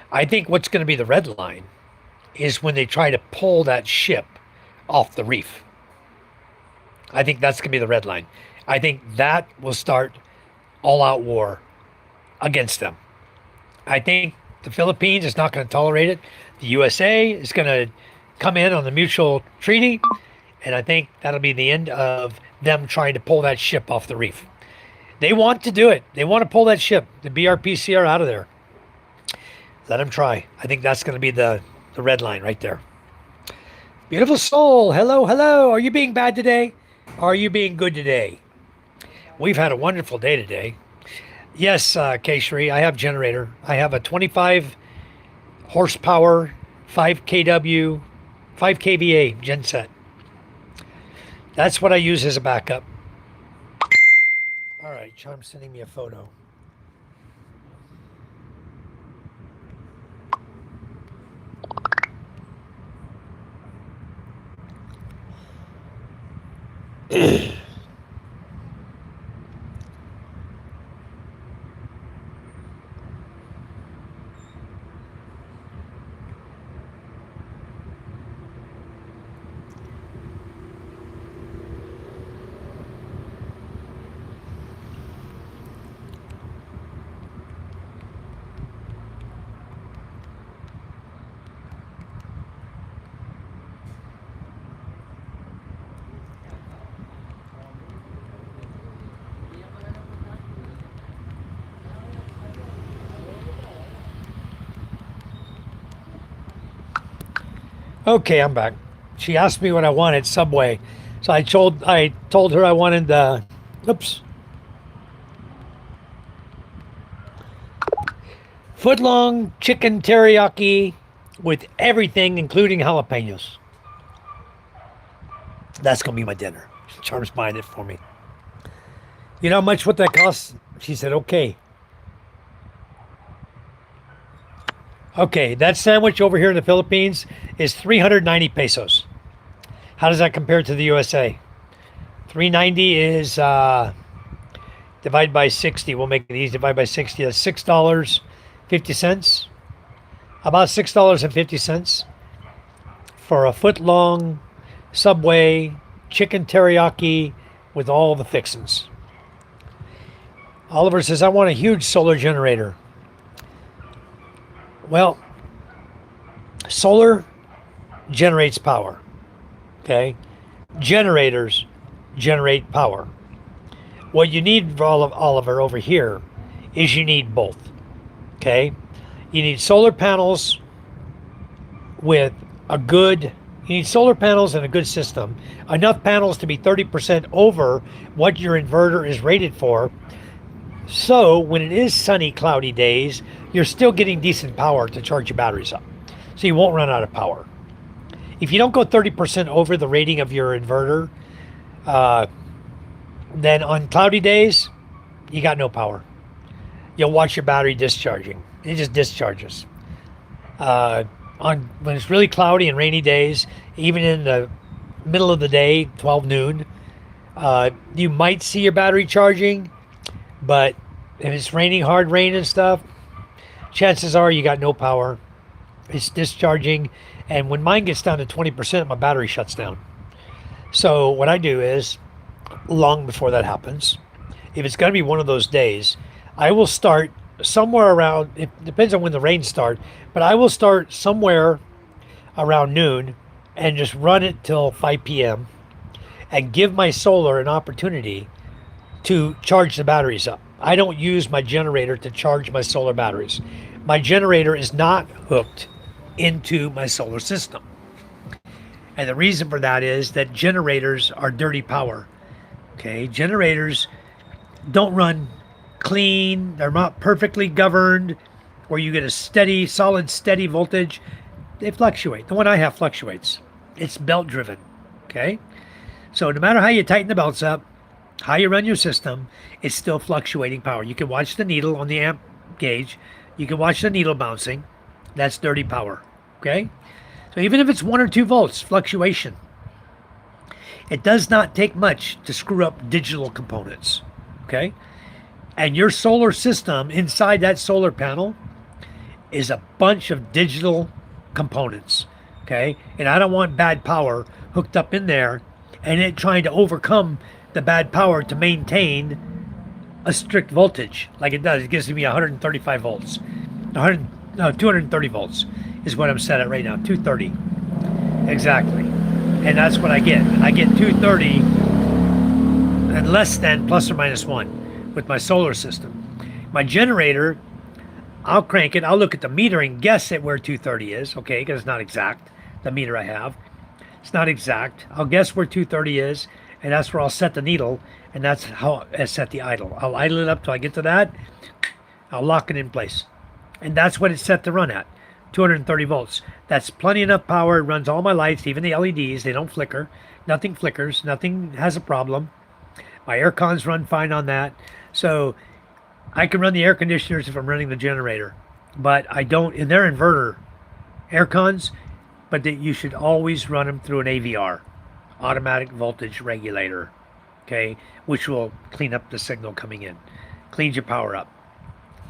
I think what's going to be the red line is when they try to pull that ship off the reef. I think that's going to be the red line. I think that will start all-out war against them. I think the Philippines is not going to tolerate it. The USA is going to come in on the mutual treaty, and I think that'll be the end of them trying to pull that ship off the reef. They want to do it. They want to pull that ship, the BRPCR, out of there. Let them try. I think that's going to be the red line right there. Beautiful soul. Hello, hello. Are you being bad today? Are you being good today? We've had a wonderful day today. Yes, Keshri, I have generator. I have a 25 horsepower, 5 kW, 5 kVA genset. That's what I use as a backup. All right, Charm's sending me a photo. Okay, I'm back. She asked me what I wanted, Subway. So I told her I wanted oops, foot long chicken teriyaki with everything, including jalapenos. That's gonna be my dinner. Charm's buying it for me. You know how much what that costs? She said, okay. Okay, that sandwich over here in the Philippines is 390 pesos. How does that compare to the USA? 390 is divide by 60. We'll make it easy. Divide by 60. That's $6.50. About $6.50 for a foot long Subway chicken teriyaki with all the fixins. Oliver says, I want a huge solar generator. Well, solar generates power. Okay? Generators generate power. What you need, Oliver, over here is you need both. Okay? You need solar panels with you need solar panels and a good system. Enough panels to be 30% over what your inverter is rated for. So when it is sunny, cloudy days, you're still getting decent power to charge your batteries up. So you won't run out of power. If you don't go 30% over the rating of your inverter, then on cloudy days, you got no power. You'll watch your battery discharging. It just discharges. When it's really cloudy and rainy days, even in the middle of the day, 12 noon, you might see your battery charging, but if it's raining, hard rain and stuff, chances are you got no power. It's discharging, and when mine gets down to 20%, my battery shuts down. So what I do is, long before that happens, if it's going to be one of those days, I will start somewhere around, it depends on when the rains start, but I will start somewhere around noon and just run it till 5 p.m. and give my solar an opportunity to charge the batteries up. I don't use my generator to charge my solar batteries. My generator is not hooked into my solar system. And the reason for that is that generators are dirty power. Okay, generators don't run clean. They're not perfectly governed where you get a steady voltage. They fluctuate. The one I have fluctuates. It's belt driven. Okay, so no matter how you tighten the belts up, how you run your system, it's still fluctuating power. You can watch the needle on the amp gauge. You can watch the needle bouncing. That's dirty power. Okay, so even if it's 1 or 2 volts fluctuation, it does not take much to screw up digital components. Okay, and your solar system inside that solar panel is a bunch of digital components. Okay, and I don't want bad power hooked up in there and it trying to overcome the bad power to maintain a strict voltage like it does. It gives me 135 volts. 230 volts is what I'm set at right now. 230. Exactly. And that's what I get. I get 230 and less than plus or minus 1 with my solar system. My generator, I'll crank it. I'll look at the meter and guess at where 230 is. Okay, because it's not exact. The meter I have. It's not exact. I'll guess where 230 is, and that's where I'll set the needle, and that's how I set the idle. I'll idle it up till I get to that. I'll lock it in place. And that's what it's set to run at, 230 volts. That's plenty enough power. It runs all my lights, even the LEDs. They don't flicker. Nothing flickers. Nothing has a problem. My air cons run fine on that. So I can run the air conditioners if I'm running the generator. But I don't, in their inverter air cons, but you should always run them through an AVR, automatic voltage regulator. okay, which will clean up the signal coming in, cleans your power up.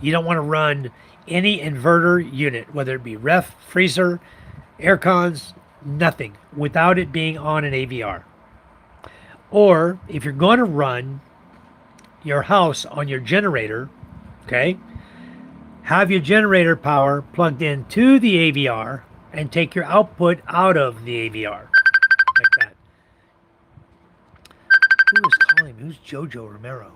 You don't want to run any inverter unit, whether it be ref, freezer, air cons, nothing, without it being on an AVR. Or if you're going to run your house on your generator, okay, have your generator power plugged into the AVR and take your output out of the AVR. Like that. Who is calling me? Who's Jojo Romero?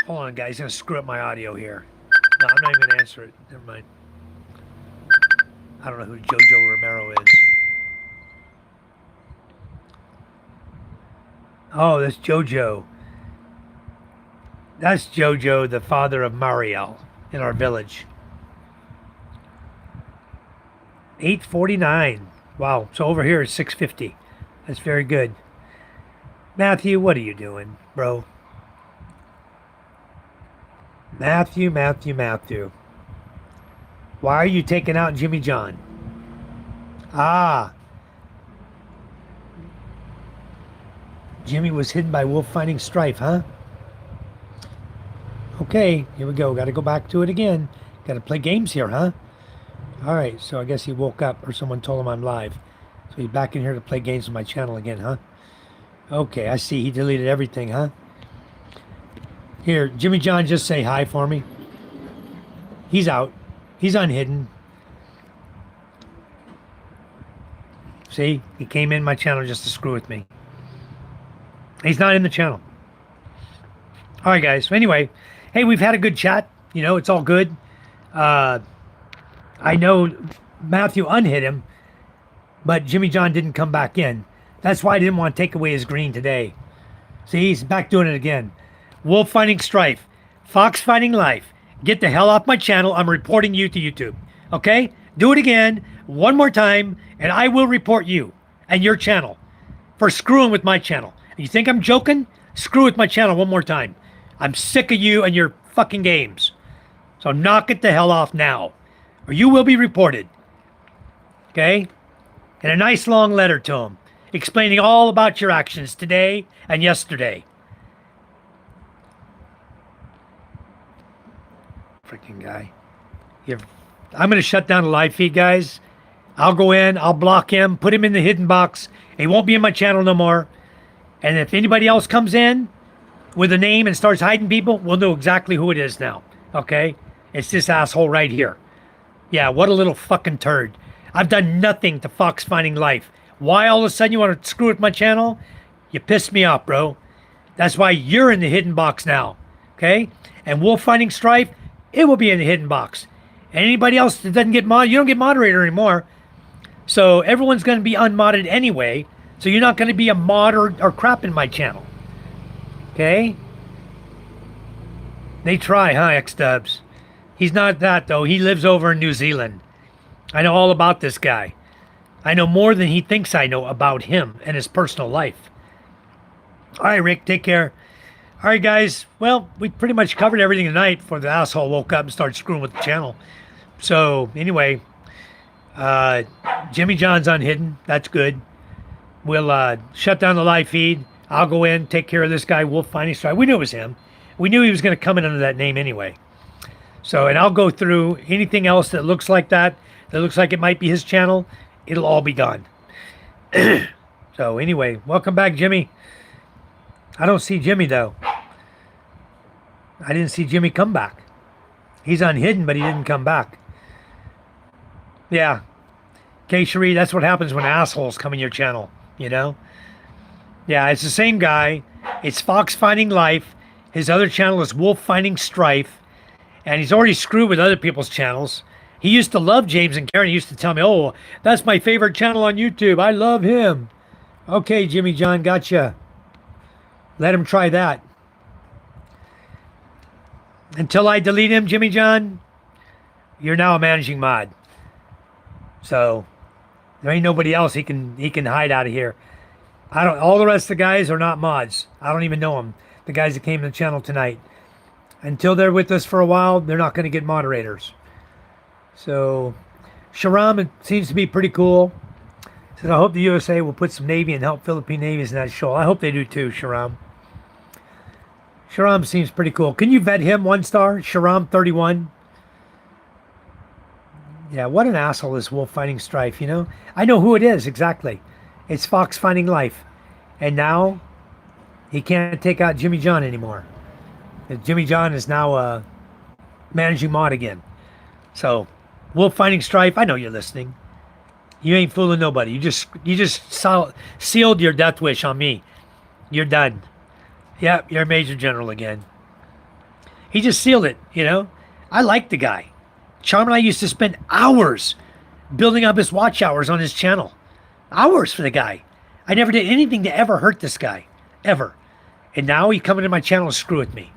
Hold on, guys. I'm going to screw up my audio here. No, I'm not even going to answer it. Never mind. I don't know who Jojo Romero is. Oh, that's Jojo. That's Jojo, the father of Mariel in our village. 8:49. Wow. So over here is 6:50. That's very good. Matthew, what are you doing, bro? Matthew. Why are you taking out Jimmy John? Ah, Jimmy was hidden by wolf finding strife, huh? Okay, here we go. Got to go back to it again. Got to play games here, huh? All right, so I guess he woke up or someone told him I'm live. So he's back in here to play games on my channel again, huh? Okay, I see. He deleted everything, huh? Here, Jimmy John, just say hi for me. He's out. He's unhidden. See? He came in my channel just to screw with me. He's not in the channel. All right, guys. So anyway, hey, we've had a good chat. You know, it's all good. I know Matthew unhit him, but Jimmy John didn't come back in. That's why I didn't want to take away his green today. See, he's back doing it again. Wolf finding strife. Fox finding life. Get the hell off my channel. I'm reporting you to YouTube. Okay? Do it again, one more time, and I will report you and your channel for screwing with my channel. You think I'm joking? Screw with my channel one more time. I'm sick of you and your fucking games. So knock it the hell off now, or you will be reported. Okay? And a nice long letter to him, explaining all about your actions today and yesterday. Freaking guy. I'm going to shut down the live feed, guys. I'll go in, I'll block him, put him in the hidden box. He won't be in my channel no more. And if anybody else comes in with a name and starts hiding people, we'll know exactly who it is now. Okay? It's this asshole right here. Yeah, what a little fucking turd. I've done nothing to Fox Finding Life. Why all of a sudden you want to screw with my channel? You pissed me off, bro. That's why you're in the hidden box now. Okay? And Wolf Finding Strife, it will be in the hidden box. And anybody else that doesn't get you don't get moderator anymore. So everyone's going to be unmodded anyway. So you're not going to be a mod or crap in my channel. Okay? They try, huh, X-Dubs? He's not that, though. He lives over in New Zealand. I know all about this guy. I know more than he thinks I know about him and his personal life. All right, Rick, take care. All right, guys. Well, we pretty much covered everything tonight before the asshole woke up and started screwing with the channel. So, anyway, Jimmy John's unhidden. That's good. We'll shut down the live feed. I'll go in, take care of this guy, Wolf Finding Strife. We knew it was him. We knew he was going to come in under that name anyway. So, and I'll go through anything else that looks like that looks like it might be his channel. It'll all be gone. So, anyway, welcome back, Jimmy. I don't see Jimmy, though. I didn't see Jimmy come back. He's unhidden, but he didn't come back. Yeah. Okay, Cherie, that's what happens when assholes come in your channel, you know? Yeah, it's the same guy. It's Fox Finding Life. His other channel is Wolf Finding Strife. And he's already screwed with other people's channels. He used to love James and Karen. He used to tell me, oh, that's my favorite channel on YouTube. I love him. Okay, Jimmy John, gotcha. Let him try that. Until I delete him, Jimmy John, you're now a managing mod. So there ain't nobody else he can hide out of here. All the rest of the guys are not mods. I don't even know them. The guys that came to the channel tonight. Until they're with us for a while, they're not going to get moderators. So Sharam, it seems to be pretty cool. Said, I hope the USA will put some Navy and help Philippine navies in that shoal. I hope they do too, Sharam. Sharam seems pretty cool. Can you vet him 1 star? Sharam 31. Yeah, what an asshole is Wolf Fighting Strife, you know? I know who it is, exactly. It's Fox Finding Life. And now he can't take out Jimmy John anymore. Jimmy John is now managing mod again. So, Wolf Fighting Strife, I know you're listening. You ain't fooling nobody. You just sealed your death wish on me. You're done. Yep, you're a Major General again. He just sealed it, you know? I like the guy. Charm and I used to spend hours building up his watch hours on his channel. Hours for the guy. I never did anything to ever hurt this guy. Ever. And now he coming to my channel to screw with me.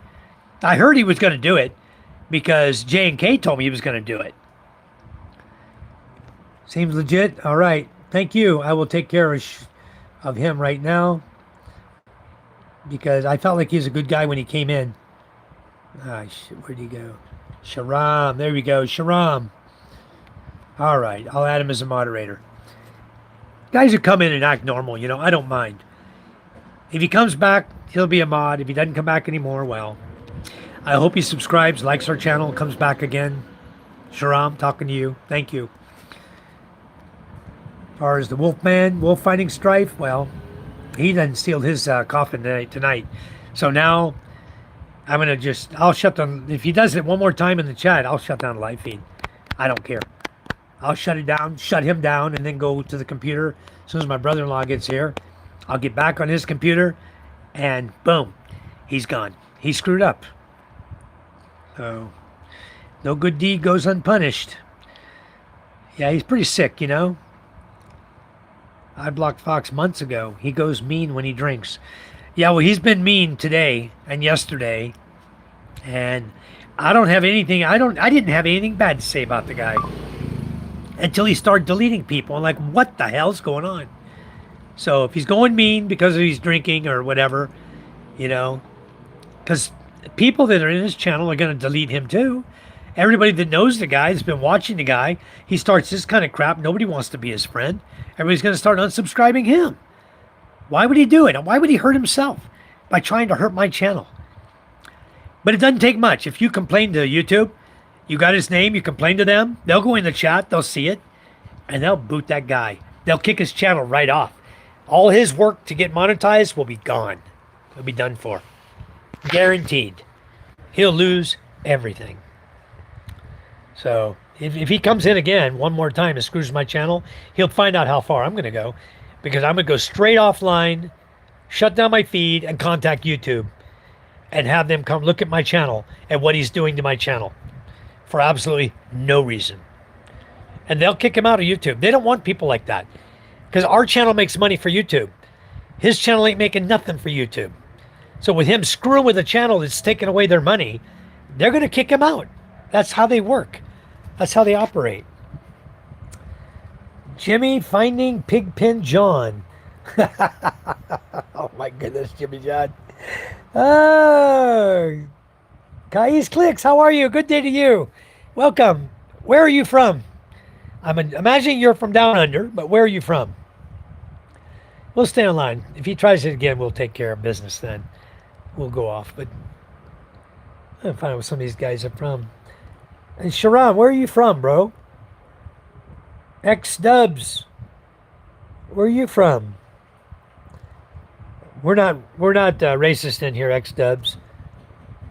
I heard he was going to do it because J&K told me he was going to do it. Seems legit. All right. Thank you. I will take care of him right now because I felt like he was a good guy when he came in. Ah, where'd he go? Sharam. There we go. Sharam. All right. I'll add him as a moderator. Guys who come in and act normal, you know, I don't mind. If he comes back, he'll be a mod. If he doesn't come back anymore, well, I hope he subscribes, likes our channel, comes back again. Sharam, talking to you. Thank you. As far as the Wolfman, Wolf Fighting Strife, well, he done sealed his coffin tonight. So now I'm going to I'll shut down. If he does it one more time in the chat, I'll shut down the live feed. I don't care. I'll shut it down, shut him down, and then go to the computer. As soon as my brother-in-law gets here, I'll get back on his computer, and boom, he's gone. He screwed up. So, no good deed goes unpunished. Yeah, he's pretty sick, you know. I blocked Fox months ago. He goes mean when he drinks. Yeah, well, he's been mean today and yesterday, and I didn't have anything bad to say about the guy until he started deleting people. I'm like, what the hell's going on? So if he's going mean because he's drinking or whatever, you know, because people that are in his channel are going to delete him too. Everybody that knows the guy has been watching the guy. He starts this kind of crap. Nobody wants to be his friend. Everybody's going to start unsubscribing him. Why would he do it? Why would he hurt himself by trying to hurt my channel? But it doesn't take much. If you complain to YouTube, you got his name, you complain to them, they'll go in the chat, they'll see it, and they'll boot that guy. They'll kick his channel right off. All his work to get monetized will be gone. It'll be done for. Guaranteed. He'll lose everything. So if he comes in again one more time and screws my channel, he'll find out how far I'm going to go, because I'm going to go straight offline, shut down my feed, and contact YouTube and have them come look at my channel and what he's doing to my channel for absolutely no reason. And they'll kick him out of YouTube. They don't want people like that, because our channel makes money for YouTube. His channel ain't making nothing for YouTube. So with him screwing with a channel that's taking away their money, they're going to kick him out. That's how they work. That's how they operate. Jimmy finding Pigpen John. Oh my goodness, Jimmy John. Oh, Kais Clicks, how are you? Good day to you. Welcome. Where are you from? I'm imagining you're from down under, but where are you from? We'll stay online. If he tries it again, we'll take care of business then. We'll go off. But I'm find out where some of these guys are from. And Sharon, where are you from, bro? X-Dubs. Where are you from? We're not racist in here, X-Dubs.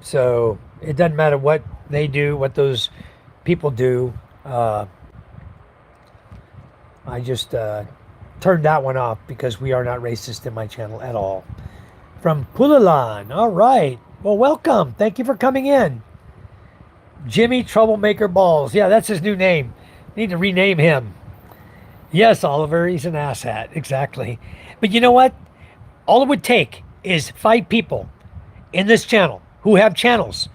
So it doesn't matter what they do, what those people do. I just turned that one off because we are not racist in my channel at all. From Pulalan. All right. Well, welcome. Thank you for coming in. Jimmy Troublemaker Balls. Yeah, that's his new name. Need to rename him. Yes, Oliver, he's an asshat. Exactly. But you know what? All it would take is 5 people in this channel who have channels.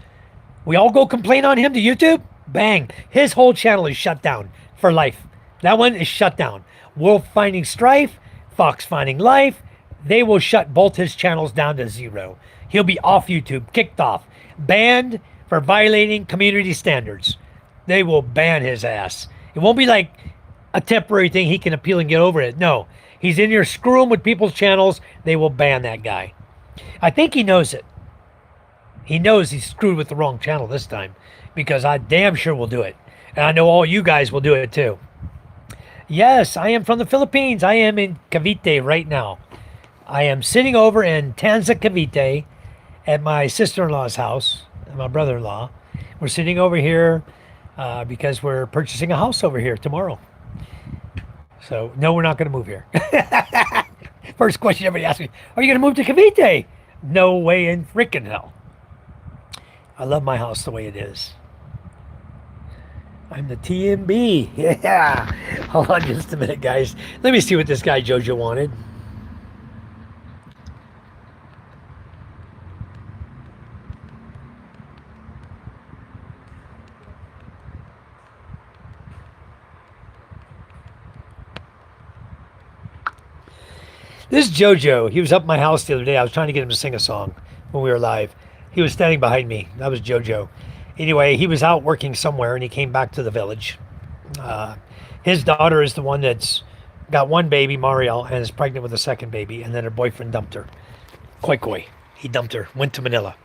We all go complain on him to YouTube. Bang. His whole channel is shut down for life. That one is shut down. Wolf Finding Strife, Fox Finding Life, they will shut both his channels down to 0. He'll be off YouTube, kicked off, banned for violating community standards. They will ban his ass. It won't be like a temporary thing. He can appeal and get over it. No, he's in here screwing with people's channels. They will ban that guy. I think he knows it. He knows he's screwed with the wrong channel this time because I damn sure will do it. And I know all you guys will do it too. Yes, I am from the Philippines. I am in Cavite right now. I am sitting over in Tanza Cavite at my sister-in-law's house and my brother-in-law. We're sitting over here because we're purchasing a house over here tomorrow. So, no, we're not going to move here. First question everybody asks me, are you going to move to Cavite? No way in freaking hell. I love my house the way it is. I'm the TMB. Yeah. Hold on just a minute, guys. Let me see what this guy Jojo wanted. This is Jojo. He was up at my house the other day. I was trying to get him to sing a song when we were live. He was standing behind me. That was Jojo. Anyway, he was out working somewhere and he came back to the village. His daughter is the one that's got one baby, Mariel, and is pregnant with a second baby. And then her boyfriend dumped her. Koi Koi. He dumped her. Went to Manila.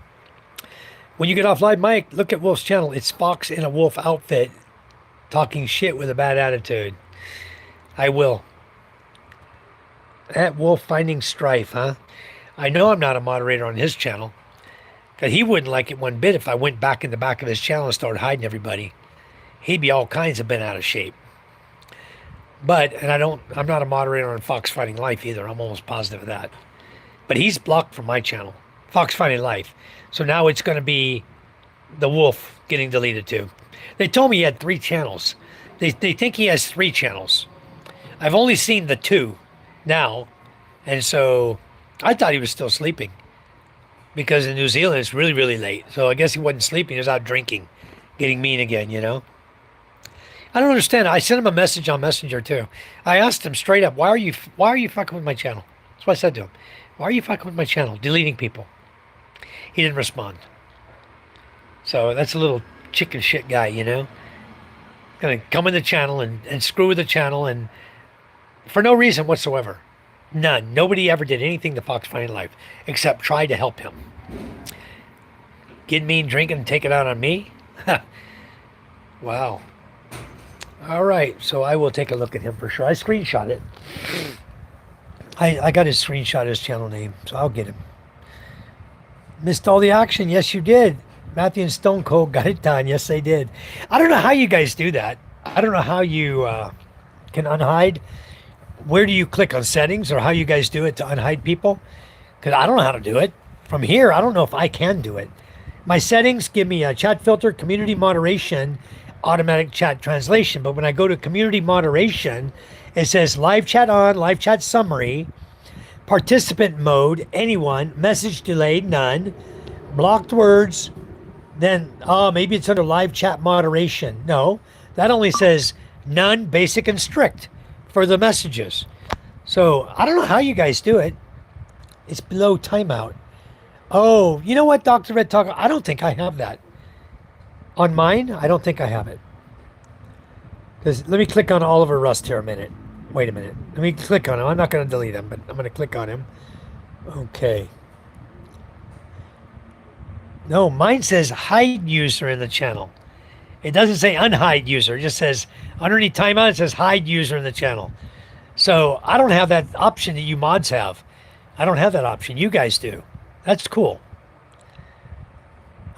When you get off live mic, look at Wolf's channel. It's Fox in a wolf outfit talking shit with a bad attitude. I will. That Wolf finding strife, huh? I know I'm not a moderator on his channel. Because he wouldn't like it one bit if I went back in the back of his channel and started hiding everybody. He'd be all kinds of bent out of shape. But, and I'm not a moderator on Fox Fighting Life either. I'm almost positive of that. But he's blocked from my channel, Fox Fighting Life. So now it's going to be the Wolf getting deleted too. They told me he had 3 channels. They think he has 3 channels. I've only seen the 2 now. And so I thought he was still sleeping. Because in New Zealand, it's really, really late. So I guess he wasn't sleeping. He was out drinking, getting mean again, you know. I don't understand. I sent him a message on Messenger, too. I asked him straight up, why are you fucking with my channel? That's what I said to him. Why are you fucking with my channel? Deleting people. He didn't respond. So that's a little chicken shit guy, you know. Gonna come in the channel and screw with the channel and for no reason whatsoever. None. Nobody ever did anything to Fox Fighting Life except try to help him. Get mean, drinking, and take it out on me? Wow. All right. So I will take a look at him for sure. I screenshot it. I got his screenshot, his channel name, so I'll get him. Missed all the action. Yes, you did. Matthew and Stone Cold got it done. Yes, they did. I don't know how you guys do that. I don't know how you can unhide. Where do you click on settings or how you guys do it to unhide people? Because I don't know how to do it. From here, I don't know if I can do it. My settings give me a chat filter, community moderation, automatic chat translation. But when I go to community moderation, it says live chat on, live chat summary, participant mode, anyone, message delayed, none, blocked words. Then, maybe it's under live chat moderation. No, that only says none, basic, and strict for the messages. So I don't know how you guys do it. It's below timeout. Oh, you know what, Dr. Red Talk? I don't think I have that. On mine, I don't think I have it. Let me click on Oliver Rust here a minute. Wait a minute. Let me click on him. I'm not going to delete him, but I'm going to click on him. Okay. No, mine says hide user in the channel. It doesn't say unhide user. It just says underneath timeout, it says hide user in the channel. So I don't have that option that you mods have. I don't have that option. You guys do. That's cool.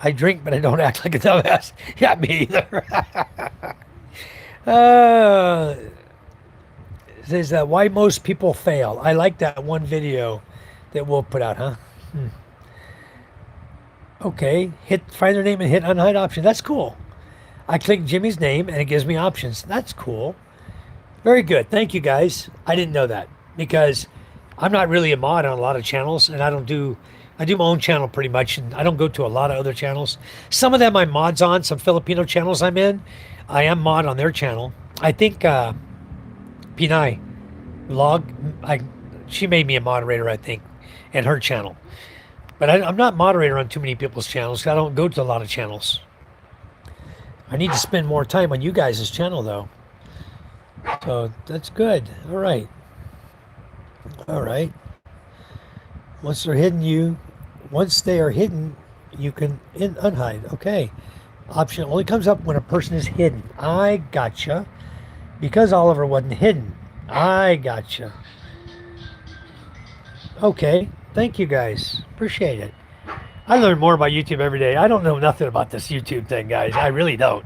I drink, but I don't act like a dumbass. Yeah, me either. It says why most people fail. I like that one video that we'll put out, huh? Okay, find their name and hit unhide option. That's cool. I click Jimmy's name and it gives me options. That's cool. Very good. Thank you, guys. I didn't know that because I'm not really a mod on a lot of channels, and I do my own channel pretty much, and I don't go to a lot of other channels. Some of them I'm mods on, some Filipino channels I'm in. I am mod on their channel. I think Pinay Vlog, she made me a moderator, I think, in her channel. But I'm not moderator on too many people's channels. I don't go to a lot of channels. I need to spend more time on you guys' channel, though. So that's good. All right. All right. Once they're hidden, once they are hidden, you can unhide. Okay. Option only comes up when a person is hidden. I gotcha. Because Oliver wasn't hidden. I gotcha. Okay. Thank you guys. Appreciate it. I learn more about YouTube every day. I don't know nothing about this YouTube thing, guys. I really don't.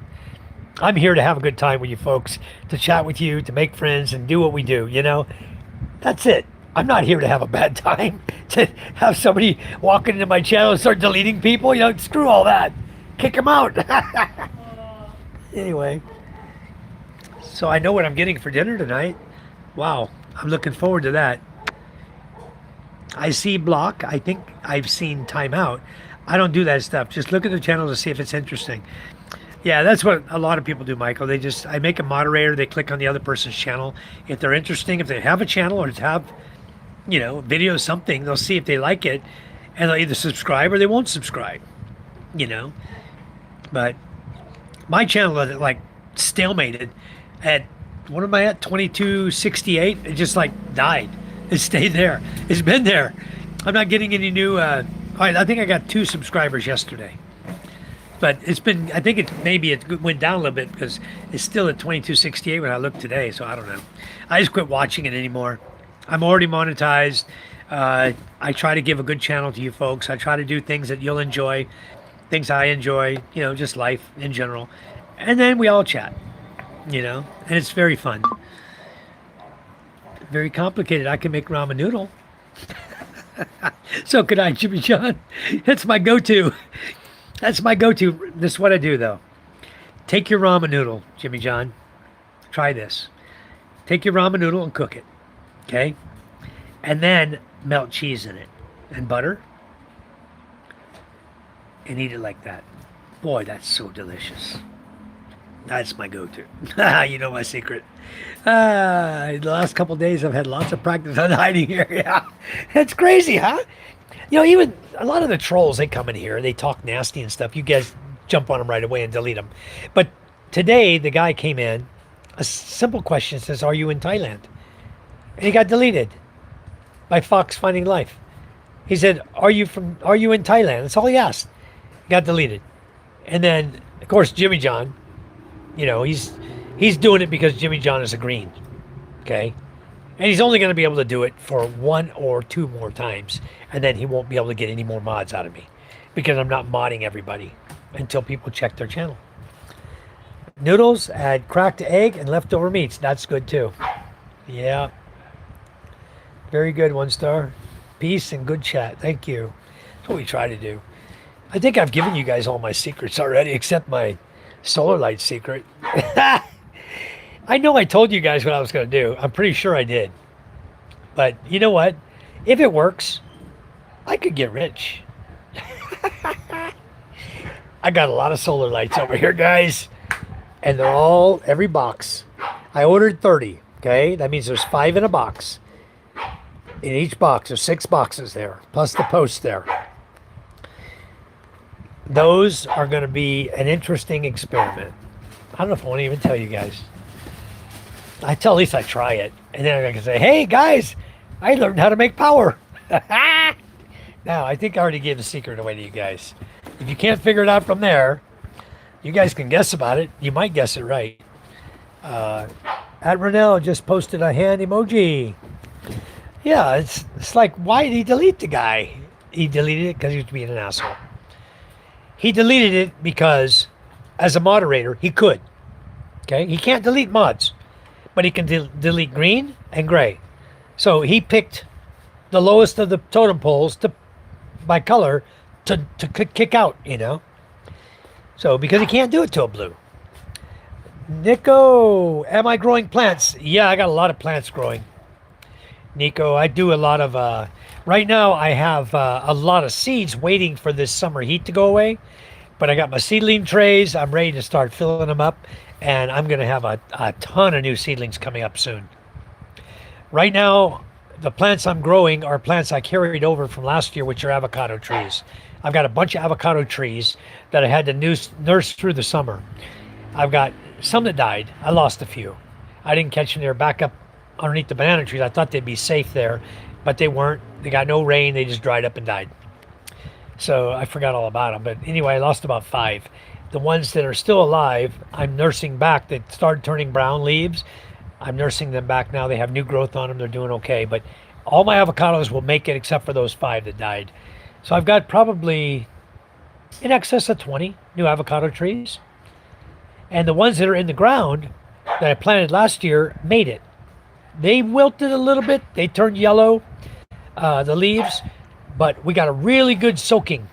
I'm here to have a good time with you folks, to chat with you, to make friends, and do what we do. That's it. I'm not here to have a bad time, to have somebody walk into my channel and start deleting people. Screw all that. Kick them out. Anyway, so I know what I'm getting for dinner tonight. Wow, I'm looking forward to that. I see block. I think I've seen timeout. I don't do that stuff. Just look at the channel to see if it's interesting. Yeah, that's what a lot of people do, Michael. I make a moderator. They click on the other person's channel. If they're interesting, if they have a channel or have, video something, they'll see if they like it, and they'll either subscribe or they won't subscribe. You know, but my channel is like stalemated at what am I at 2268? It just like died. It stayed there. It's been there. I'm not getting any new. I think I got 2 subscribers yesterday. But it's been, I think it went down a little bit because it's still at 2268 when I look today. So I don't know. I just quit watching it anymore. I'm already monetized. I try to give a good channel to you folks. I try to do things that you'll enjoy, things I enjoy, just life in general. And then we all chat, and it's very fun. Very complicated. I can make ramen noodle. So could I, Jimmy John. That's my go-to. That's my go-to. This is what I do, though. Take your ramen noodle, Jimmy John. Try this. Take your ramen noodle and cook it, okay? And then melt cheese in it and butter and eat it like that. Boy, that's so delicious. That's my go-to. You know my secret. The last couple of days, I've had lots of practice on hiding here. Yeah, it's crazy, huh? Even a lot of the trolls, they come in here, they talk nasty and stuff. You guys jump on them right away and delete them. But today, the guy came in, a simple question says, "Are you in Thailand?" And he got deleted by Fox Finding Life. He said, Are you in Thailand?" That's all he asked. He got deleted. And then, of course, Jimmy John, he's doing it because Jimmy John is agreeing. Okay? And he's only going to be able to do it for 1 or 2 more times. And then he won't be able to get any more mods out of me because I'm not modding everybody until people check their channel. Noodles, add cracked egg and leftover meats. That's good too. Yeah. Very good, 1 star. Peace and good chat. Thank you. That's what we try to do. I think I've given you guys all my secrets already, except my solar light secret. I know I told you guys what I was going to do. I'm pretty sure I did. But you know what? If it works, I could get rich. I got a lot of solar lights over here, guys. And they're all, every box. I ordered 30, okay? That means there's 5 in a box. In each box, there's 6 boxes there, plus the post there. Those are going to be an interesting experiment. I don't know if I want to even tell you guys. At least I try it. And then I can say, hey, guys, I learned how to make power. Now, I think I already gave the secret away to you guys. If you can't figure it out from there, you guys can guess about it. You might guess it right. At Ronell just posted a hand emoji. Yeah, it's like, why did he delete the guy? He deleted it because he was being an asshole. He deleted it because, as a moderator, he could. Okay? He can't delete mods, but he can delete green and gray. So he picked the lowest of the totem poles by color to kick out, So, because he can't do it to a blue. Nico, am I growing plants? Yeah, I got a lot of plants growing. Nico, I do a lot of, right now I have a lot of seeds waiting for this summer heat to go away, but I got my seedling trays. I'm ready to start filling them up, and I'm going to have a ton of new seedlings coming up soon. Right now, the plants I'm growing are plants I carried over from last year, which are avocado trees. I've got a bunch of avocado trees that I had to nurse through the summer. I've got some that died. I lost a few. I didn't catch them. They were back up underneath the banana trees. I thought they'd be safe there, but they weren't. They got no rain. They just dried up and died. So I forgot all about them. But anyway, I lost about 5. The ones that are still alive, I'm nursing back. That started turning brown leaves. I'm nursing them back now. They have new growth on them. They're doing okay. But all my avocados will make it except for those 5 that died. So I've got probably in excess of 20 new avocado trees. And the ones that are in the ground that I planted last year made it. They wilted a little bit. They turned yellow, the leaves. But we got a really good soaking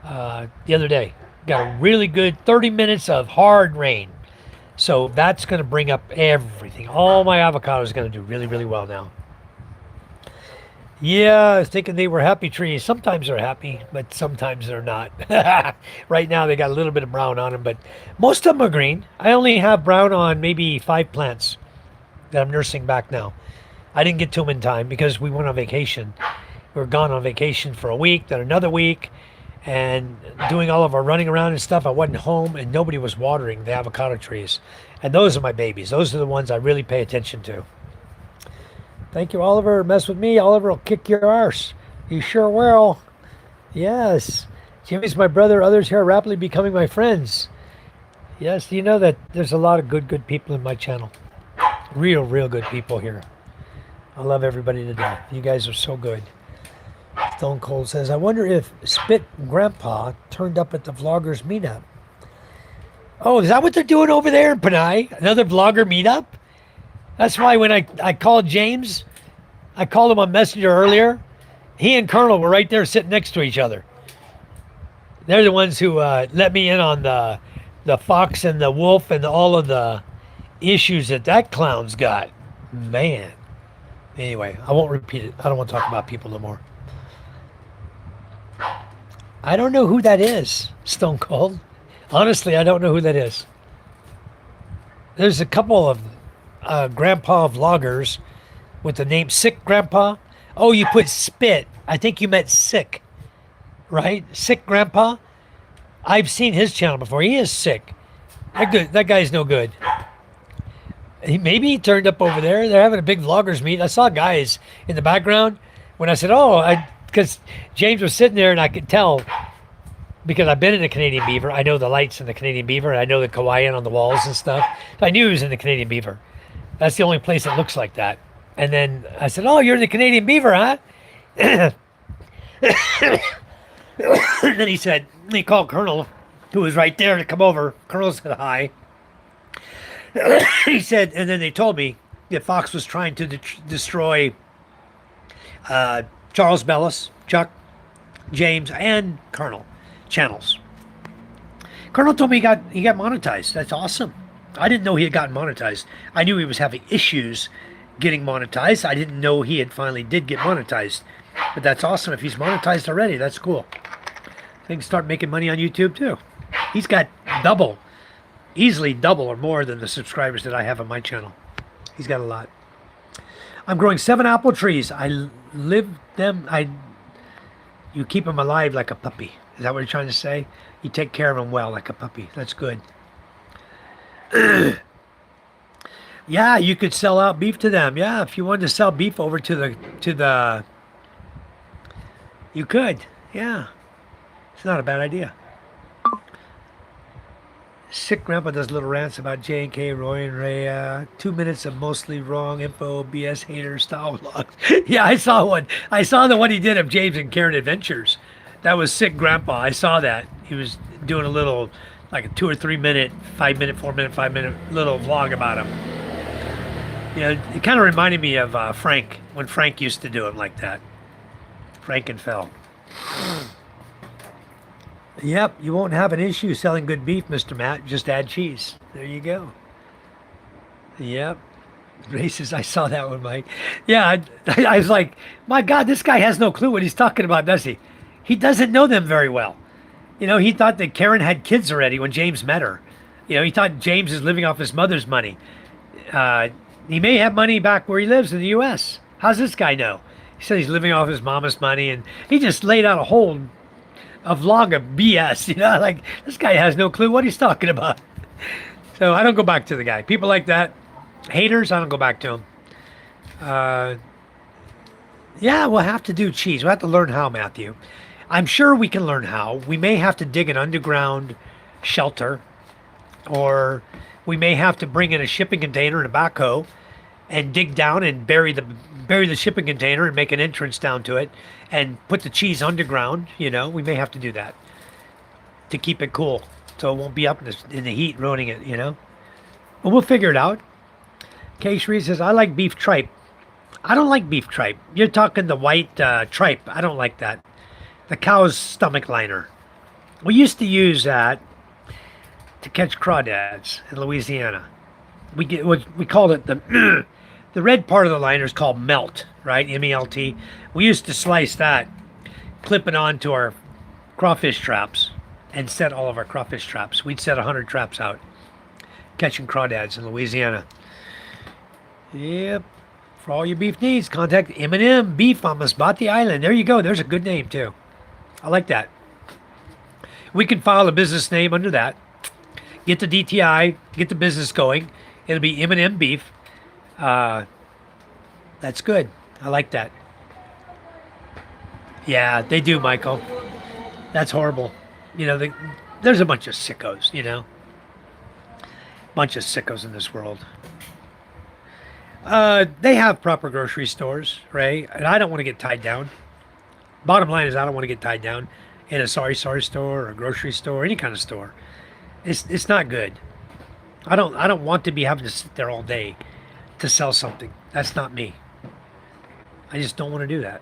the other day. Got a really good 30 minutes of hard rain. So that's going to bring up everything. All my avocados are going to do really, really well now. Yeah, I was thinking they were happy trees. Sometimes they're happy, but sometimes they're not. Right now they got a little bit of brown on them, but most of them are green. I only have brown on maybe 5 plants that I'm nursing back now. I didn't get to them in time because we went on vacation. We were gone on vacation for a week, then another week, and doing all of our running around and stuff. I wasn't home, and nobody was watering the avocado trees. And those are my babies. Those are the ones I really pay attention to. Thank you, Oliver. Mess with me, Oliver will kick your arse. You sure will. Yes. Jimmy's my brother. Others here are rapidly becoming my friends. Yes, you know that there's a lot of good people in my channel. Real good people here. I love everybody to death. You guys are so good. Stone Cold says, I wonder if Spit Grandpa turned up at the vloggers meetup. Oh, is that what they're doing over there in Panay? Another vlogger meetup? That's why when I called James, I called him on Messenger earlier. He and Colonel were right there sitting next to each other. They're the ones who let me in on the fox and the wolf and all of the issues that clown's got. Man. Anyway, I won't repeat it. I don't want to talk about people no more. I don't know who that is, Stone Cold. Honestly, I don't know who that is. There's a couple of grandpa vloggers with the name Sick Grandpa. Oh, you put Spit. I think you meant Sick, right? Sick Grandpa. I've seen his channel before. He is sick. That guy's no good. Maybe he turned up over there. They're having a big vloggers meet. I saw guys in the background when I said, because James was sitting there and I could tell because I've been in the Canadian Beaver. I know the lights in the Canadian Beaver. And I know the Kawaii on the walls and stuff. I knew he was in the Canadian Beaver. That's the only place that looks like that. And then I said, oh, you're in the Canadian Beaver, huh? And then he called Colonel, who was right there, to come over. Colonel said hi. He said, and then they told me that Fox was trying to destroy Charles Bellis, Chuck, James, and Colonel channels. Colonel told me he got monetized. That's awesome. I didn't know he had gotten monetized. I knew he was having issues getting monetized. I didn't know he had finally did get monetized. But that's awesome. If he's monetized already, that's cool. He can start making money on YouTube too. He's got easily double or more than the subscribers that I have on my channel. He's got a lot. I'm growing 7 apple trees. I live them. You keep them alive like a puppy. Is that what you're trying to say? You take care of them well like a puppy. That's good. Yeah, you could sell out beef to them. Yeah, if you wanted to sell beef over to the you could. Yeah. It's not a bad idea. Sick Grandpa does little rants about J&K, Roy, and Ray. 2 minutes of mostly wrong info, BS hater style vlogs. Yeah, I saw one. I saw the one he did of James and Karen Adventures. That was Sick Grandpa. I saw that. He was doing a little, like a 2 or 3 minute, 5 minute, 4 minute, 5 minute little vlog about him. You know, it kind of reminded me of Frank, when Frank used to do him like that. Frank and Phil. Yep, you won't have an issue selling good beef, Mr. Matt. Just add cheese. There you go. Yep. Races, I saw that one, Mike. Yeah, I was like, my God, this guy has no clue what he's talking about, does he? He doesn't know them very well. You know, he thought that Karen had kids already when James met her. You know, he thought James is living off his mother's money. He may have money back where he lives in the U.S. How's this guy know? He said he's living off his mama's money, and he just laid out a vlog of BS, you know, like this guy has no clue what he's talking about. So I don't go back to the guy. People like that, Haters, I don't go back to them. Uh, yeah, we'll have to do cheese. We'll have to learn how, Matthew. I'm sure we can learn how. We may have to dig an underground shelter, or we may have to bring in a shipping container and a backhoe and dig down and bury the shipping container and make an entrance down to it and put the cheese underground. We may have to do that to keep it cool, so it won't be up in the heat ruining it. But we'll figure it out. Kay Shree says, I like beef tripe. I don't like beef tripe. You're talking the white tripe. I don't like that. The cow's stomach liner. We used to use that to catch crawdads in Louisiana. We called it the the red part of the liner is called melt, right? MELT. We used to slice that, clip it onto our crawfish traps, and set all of our crawfish traps. We'd set 100 traps out, catching crawdads in Louisiana. Yep. For all your beef needs, contact M&M Beef on Masbate Island. There you go. There's a good name too. I like that. We can file a business name under that. Get the DTI, get the business going. It'll be M&M Beef. That's good. I like that. Yeah, they do, Michael. That's horrible. There's a bunch of sickos, Bunch of sickos in this world. They have proper grocery stores, right? And I don't want to get tied down. Bottom line is I don't want to get tied down in a sorry store or a grocery store, any kind of store. It's not good. I don't want to be having to sit there all day to sell something. That's not me. I just don't want to do that.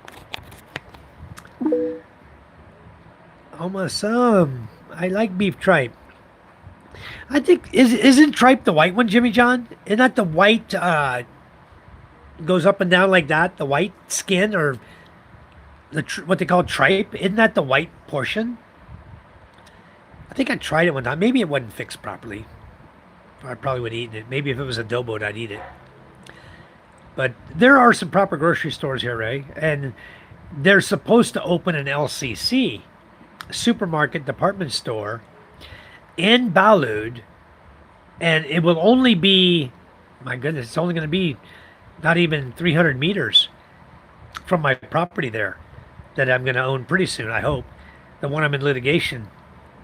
Almost I like beef tripe. I think isn't tripe the white one, Jimmy John? Isn't that the white goes up and down like that? The white skin, or what they call tripe? Isn't that the white portion? I think I tried it one time. Maybe it wasn't fixed properly. I probably would have eaten it. Maybe if it was adoboed, I'd eat it. But there are some proper grocery stores here, Ray, and they're supposed to open an LCC, supermarket department store, in Balud, and it will only be, my goodness, it's only going to be not even 300 meters from my property there that I'm going to own pretty soon, I hope. The one I'm in litigation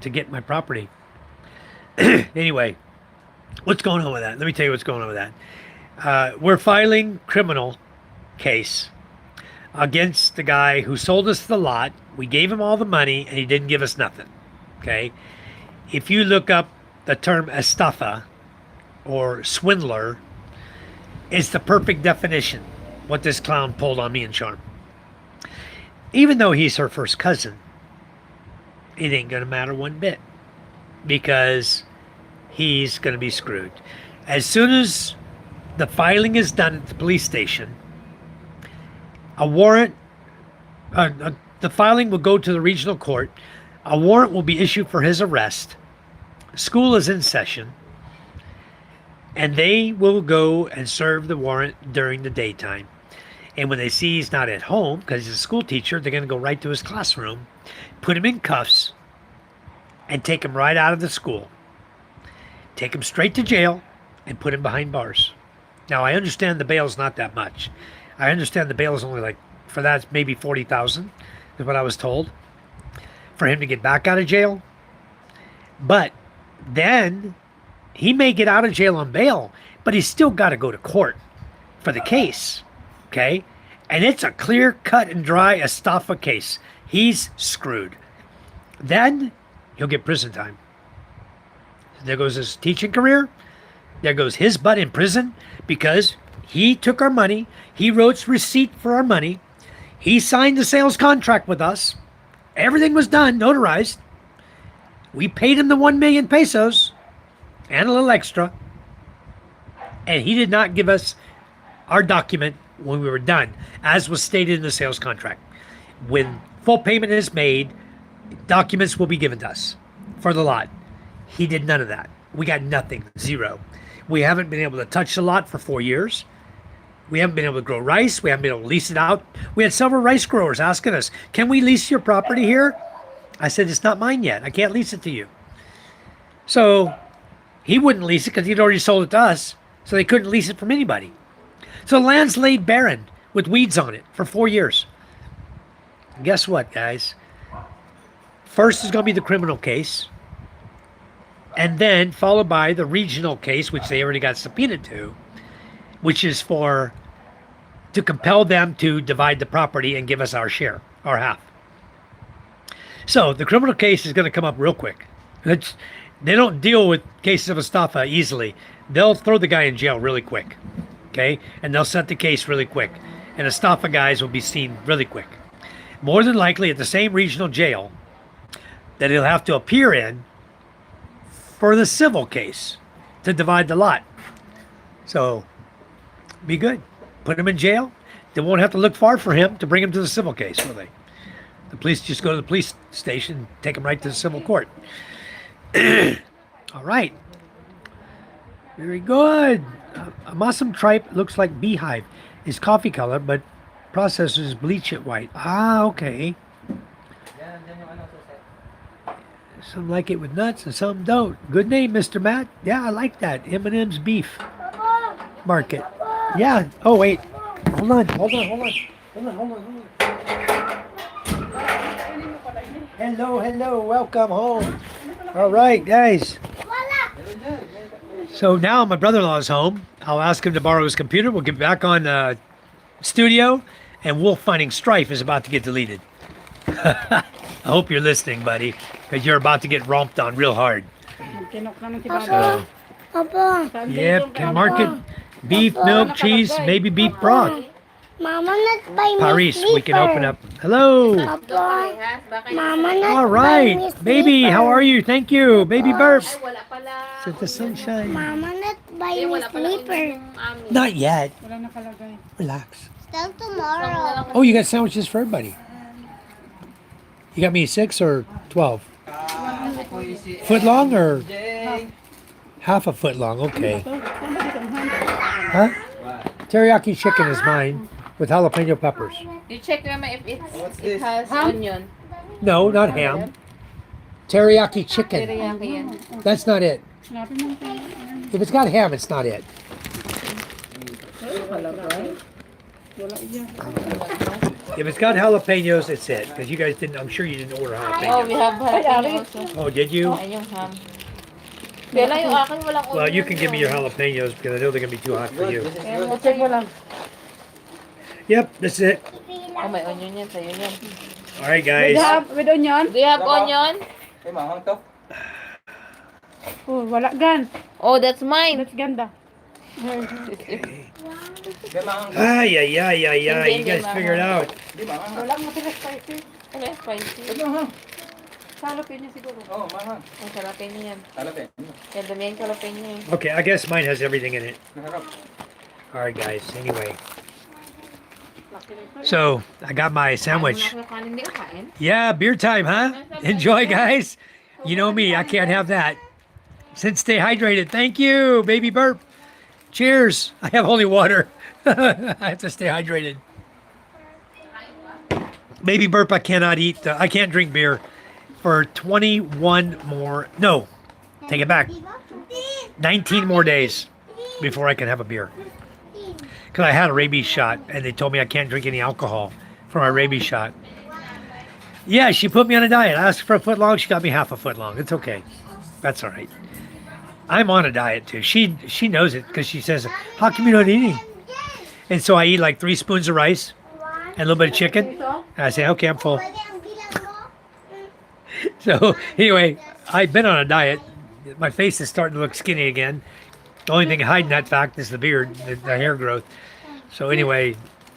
to get my property. Anyway, what's going on with that? Let me tell you what's going on with that. We're filing criminal case against the guy who sold us the lot. We gave him all the money and he didn't give us nothing. Okay? If you look up the term estafa or swindler, it's the perfect definition what this clown pulled on me and Charm. Even though he's her first cousin, it ain't going to matter one bit because he's going to be screwed. As soon as the filing is done at the police station, a warrant, the filing will go to the regional court. A warrant will be issued for his arrest. School is in session, and they will go and serve the warrant during the daytime. And when they see he's not at home, because he's a school teacher, they're going to go right to his classroom, put him in cuffs, and take him right out of the school. Take him straight to jail and put him behind bars. Now, I understand the bail's not that much. I understand the bail is only like, for that, maybe $40,000 is what I was told, for him to get back out of jail. But then he may get out of jail on bail, but he's still got to go to court for the case. Okay? And it's a clear cut and dry estafa case. He's screwed. Then he'll get prison time. There goes his teaching career. There goes his butt in prison because he took our money. He wrote receipt for our money. He signed the sales contract with us. Everything was done, notarized. We paid him the 1 million pesos and a little extra. And he did not give us our document when we were done, as was stated in the sales contract. When full payment is made, documents will be given to us for the lot. He did none of that. We got nothing, zero. We haven't been able to touch the lot for 4 years. We haven't been able to grow rice. We haven't been able to lease it out. We had several rice growers asking us, can we lease your property here? I said, it's not mine yet. I can't lease it to you. So he wouldn't lease it because he'd already sold it to us. So they couldn't lease it from anybody. So the land's laid barren with weeds on it for 4 years. And guess what, guys? First is going to be the criminal case, and then followed by the regional case, which they already got subpoenaed to, which is to compel them to divide the property and give us our share, our half. So the criminal case is going to come up real quick. They don't deal with cases of estafa easily. They'll throw the guy in jail really quick, okay? And they'll set the case really quick. And estafa guys will be seen really quick. More than likely at the same regional jail that he'll have to appear in for the civil case to divide the lot. So be good. Put him in jail. They won't have to look far for him to bring him to the civil case, will they? The police just go to the police station and take him right to the civil court. All right. Very good. A Muslim tripe looks like beehive. It's coffee color, but processors bleach it white. Ah, okay. Some like it with nuts and some don't. Good name, Mr. Matt. Yeah, I like that. M&M's Beef Market. Yeah. Oh, wait. Hold on. Hello. Welcome home. All right, guys. So now my brother-in-law is home. I'll ask him to borrow his computer. We'll get back on studio, and Wolf Finding Strife is about to get deleted. I hope you're listening, buddy, because you're about to get romped on real hard. So, yep, can market beef, milk, cheese, maybe beef broth. Mama, not buy me Paris, we can open up. Hello. Mama, not All right, baby, how are you? Thank you, baby burp. Sit the sunshine. Mama, not buy me sleeper. Not yet. Relax. Till tomorrow. Oh, you got sandwiches for everybody. You got me 6 or 12? Foot long or half a foot long? Okay. Huh? Teriyaki chicken is mine with jalapeno peppers. You check Mama if it has onion. No, not ham. Teriyaki chicken. Teriyaki yan. That's not it. If it's got ham, it's not it. If it's got jalapenos, it's it. Because you guys didn't, I'm sure you didn't order Oh, jalapeno. we have jalapeno also. Oh, did you? Ayun yung ham. Bella, yung akin walang onion. Well, you can give me your jalapenos because I know they're going to be too hot for you. Check mo lang. Yep, that's it. Oh, may onion yan. Sa'yo yan. All right, guys. With onion? Do you have onion? Oh, wala gan. Oh, that's mine. That's ganda. Ay. You guys figure it out. Wala mo sila spicy. Ano yung spicy? Jalapeno siguro. Oh, jalapeno yan. Yan, dami yung jalapeno yan. Okay, I guess mine has everything in it. All right, guys. Anyway. So, I got my sandwich. Hindi ka kain? Yeah, beer time, huh? Enjoy, guys. You know me, I can't have that. Said stay hydrated. Thank you, baby burp. Cheers. I have only water. I have to stay hydrated. Baby burp, I cannot eat. I can't drink beer for 21 more. No, take it back. 19 more days before I can have a beer. Because I had a rabies shot, and they told me I can't drink any alcohol for my rabies shot. Yeah, she put me on a diet. I asked for a foot long. She got me half a foot long. It's okay. That's all right. I'm on a diet, too. She knows it because she says, how come you're not eating? And so I eat like 3 spoons of rice and a little bit of chicken. And I say, okay, I'm full. So anyway, I've been on a diet. My face is starting to look skinny again. The only thing hiding that fact is the beard, the hair growth. So anyway,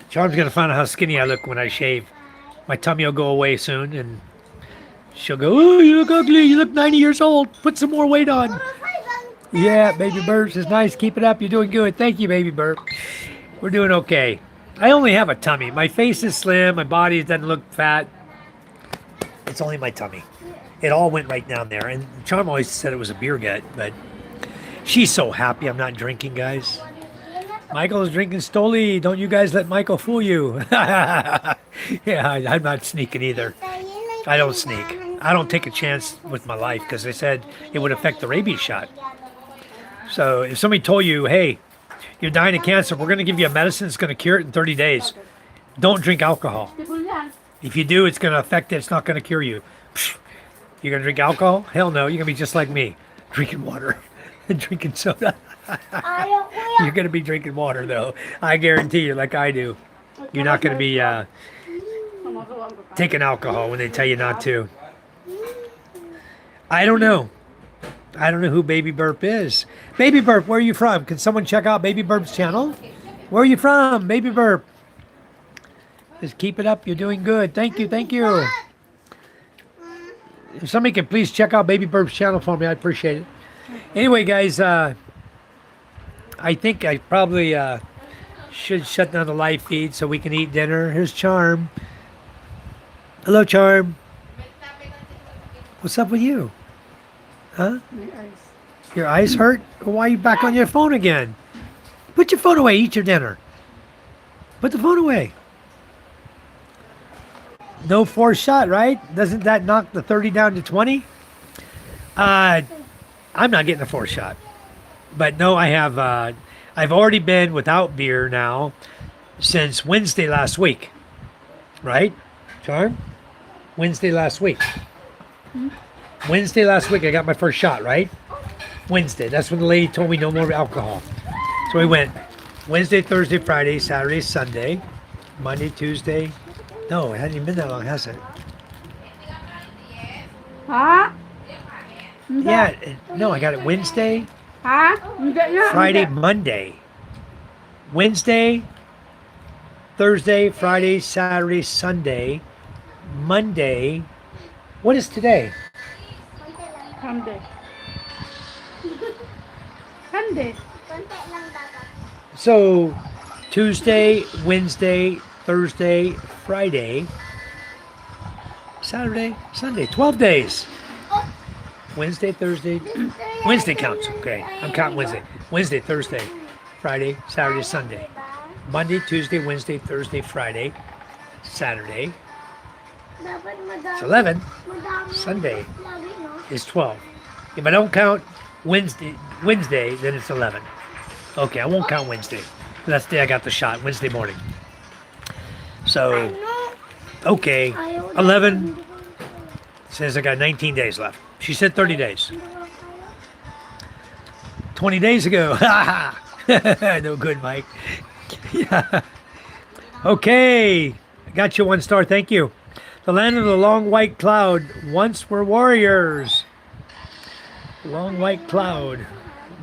Charm's going to find out how skinny I look when I shave. My tummy will go away soon, and she'll go, oh, you look ugly. You look 90 years old. Put some more weight on. Yeah, baby burp is nice. Keep it up. You're doing good. Thank you, baby burp. We're doing okay. I only have a tummy. My face is slim. My body doesn't look fat. It's only my tummy. It all went right down there. And Charm always said it was a beer gut, but she's so happy I'm not drinking, guys. Michael is drinking Stoli. Don't you guys let Michael fool you. Yeah, I'm not sneaking either. I don't sneak. I don't take a chance with my life because they said it would affect the rabies shot. So if somebody told you, hey, you're dying of cancer, we're going to give you a medicine that's going to cure it in 30 days. Don't drink alcohol. Tibol yan. If you do, it's going to affect it. It's not going to cure you. Psh, you're going to drink alcohol? Hell no. You're going to be just like me, drinking water and drinking soda. Ayaw ko yan. You're going to be drinking water, though. I guarantee you, like I do. You're not going to be Mamagawa ko pa. taking alcohol when they tell you not to. I don't know. I don't know who Baby Burp is. Baby Burp, where are you from? Can someone check out Baby Burp's channel? Where are you from, Baby Burp? Just keep it up. You're doing good. Thank you. Thank you. If somebody can please check out Baby Burp's channel for me, I'd appreciate it. Anyway, guys, I think I probably should shut down the live feed so we can eat dinner. Here's Charm. Hello, Charm. What's up with you? Huh? May eyes. Your eyes hurt? Well, why are you back on your phone again? Put your phone away. Eat your dinner. Put the phone away. No fourth shot, right? Doesn't that knock the 30 down to 20? I'm not getting a fourth shot. But no, I have. I've already been without beer now since Wednesday last week. Right? Charm? Wednesday last week. Wednesday last week, I got my first shot, right? Wednesday. That's when the lady told me no more alcohol. So we went Wednesday, Thursday, Friday, Saturday, Sunday, Monday, Tuesday. No, it hasn't even been that long, has it? Ha? Yeah. No, I got it Wednesday, Ha? Hindi na. Friday, hindi. Monday. Wednesday, Thursday, Friday, Saturday, Sunday, Monday. What is today? Sunday. Sunday. Konti lang dapat. So, Tuesday, Wednesday, Thursday, Friday, Saturday, Sunday. 12 days. Wednesday, Thursday. Wednesday counts. Okay. I'm counting Wednesday. Wednesday, Thursday, Friday, Saturday, Sunday. Monday, Tuesday, Wednesday, Thursday, Friday, Saturday. Dapat madami. It's 11. Madami. Sunday Lagi, no? is 12. If I don't count Wednesday, then it's 11. Okay, I won't count Wednesday. That's the day I got the shot, Wednesday morning. So, No. okay, 11 says I got 19 days left. She said 30 days. 20 days ago. No good, Mike. Yeah. Okay, I got you 1 star. Thank you. The land of the long white cloud once were warriors. Long white cloud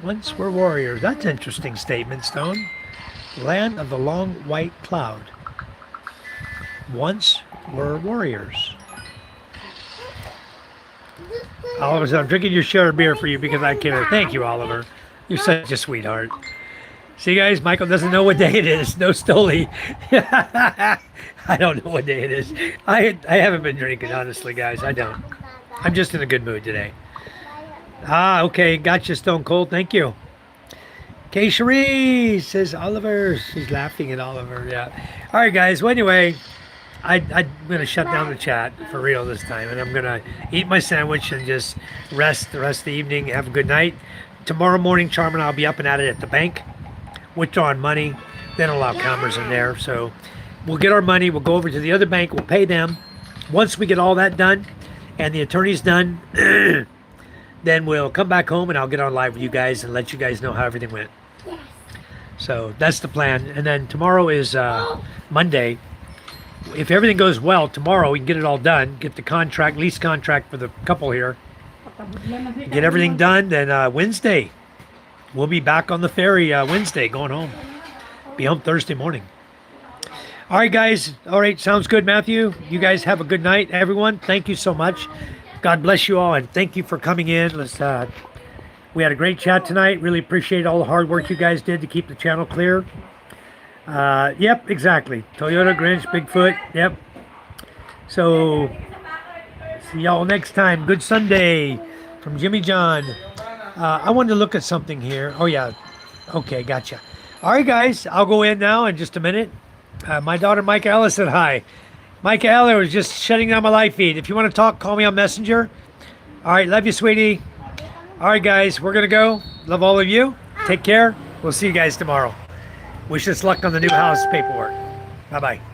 once were warriors. That's an interesting statement, Stone. Land of the long white cloud once were warriors. Oliver said, I'm drinking your share of beer for you because I care. Thank you, Oliver. You're such a sweetheart. See, guys, Michael doesn't know what day it is. No Stoli. I don't know what day it is. I haven't been drinking, honestly, guys. I don't. I'm just in a good mood today. Ah, okay. Gotcha, Stone Cold. Thank you. Kay Cherie says Oliver. She's laughing at Oliver. Yeah. All right, guys. Well, anyway, I'm going to shut down the chat for real this time. And I'm going to eat my sandwich and just rest the rest of the evening. Have a good night. Tomorrow morning, Charmin and I'll be up and at it at the bank, withdrawing money. They don't allow cameras in there. So we'll get our money. We'll go over to the other bank. We'll pay them. Once we get all that done and the attorney's done, then we'll come back home and I'll get on live with you guys and let you guys know how everything went. Yes. So that's the plan. And then tomorrow is Monday. If everything goes well, tomorrow we can get it all done. Get the contract, lease contract for the couple here. Get everything done. Then Wednesday, we'll be back on the ferry Wednesday going home. Be home Thursday morning. All right, guys. All right. Sounds good, Matthew. You guys have a good night, everyone. Thank you so much. God bless you all, and thank you for coming in. We had a great chat tonight. Really appreciate all the hard work you guys did to keep the channel clear. Yep, exactly. Toyota, Grinch, Bigfoot. Yep. So, see y'all next time. Good Sunday from Jimmy John. I wanted to look at something here. Oh, yeah. Okay, gotcha. All right, guys. I'll go in now in just a minute. My daughter, Micah Ellis, said hi. Micah Eller was just shutting down my live feed. If you want to talk, call me on Messenger. All right, love you, sweetie. All right, guys, we're going to go. Love all of you. Take care. We'll see you guys tomorrow. Wish us luck on the new house paperwork. Bye bye.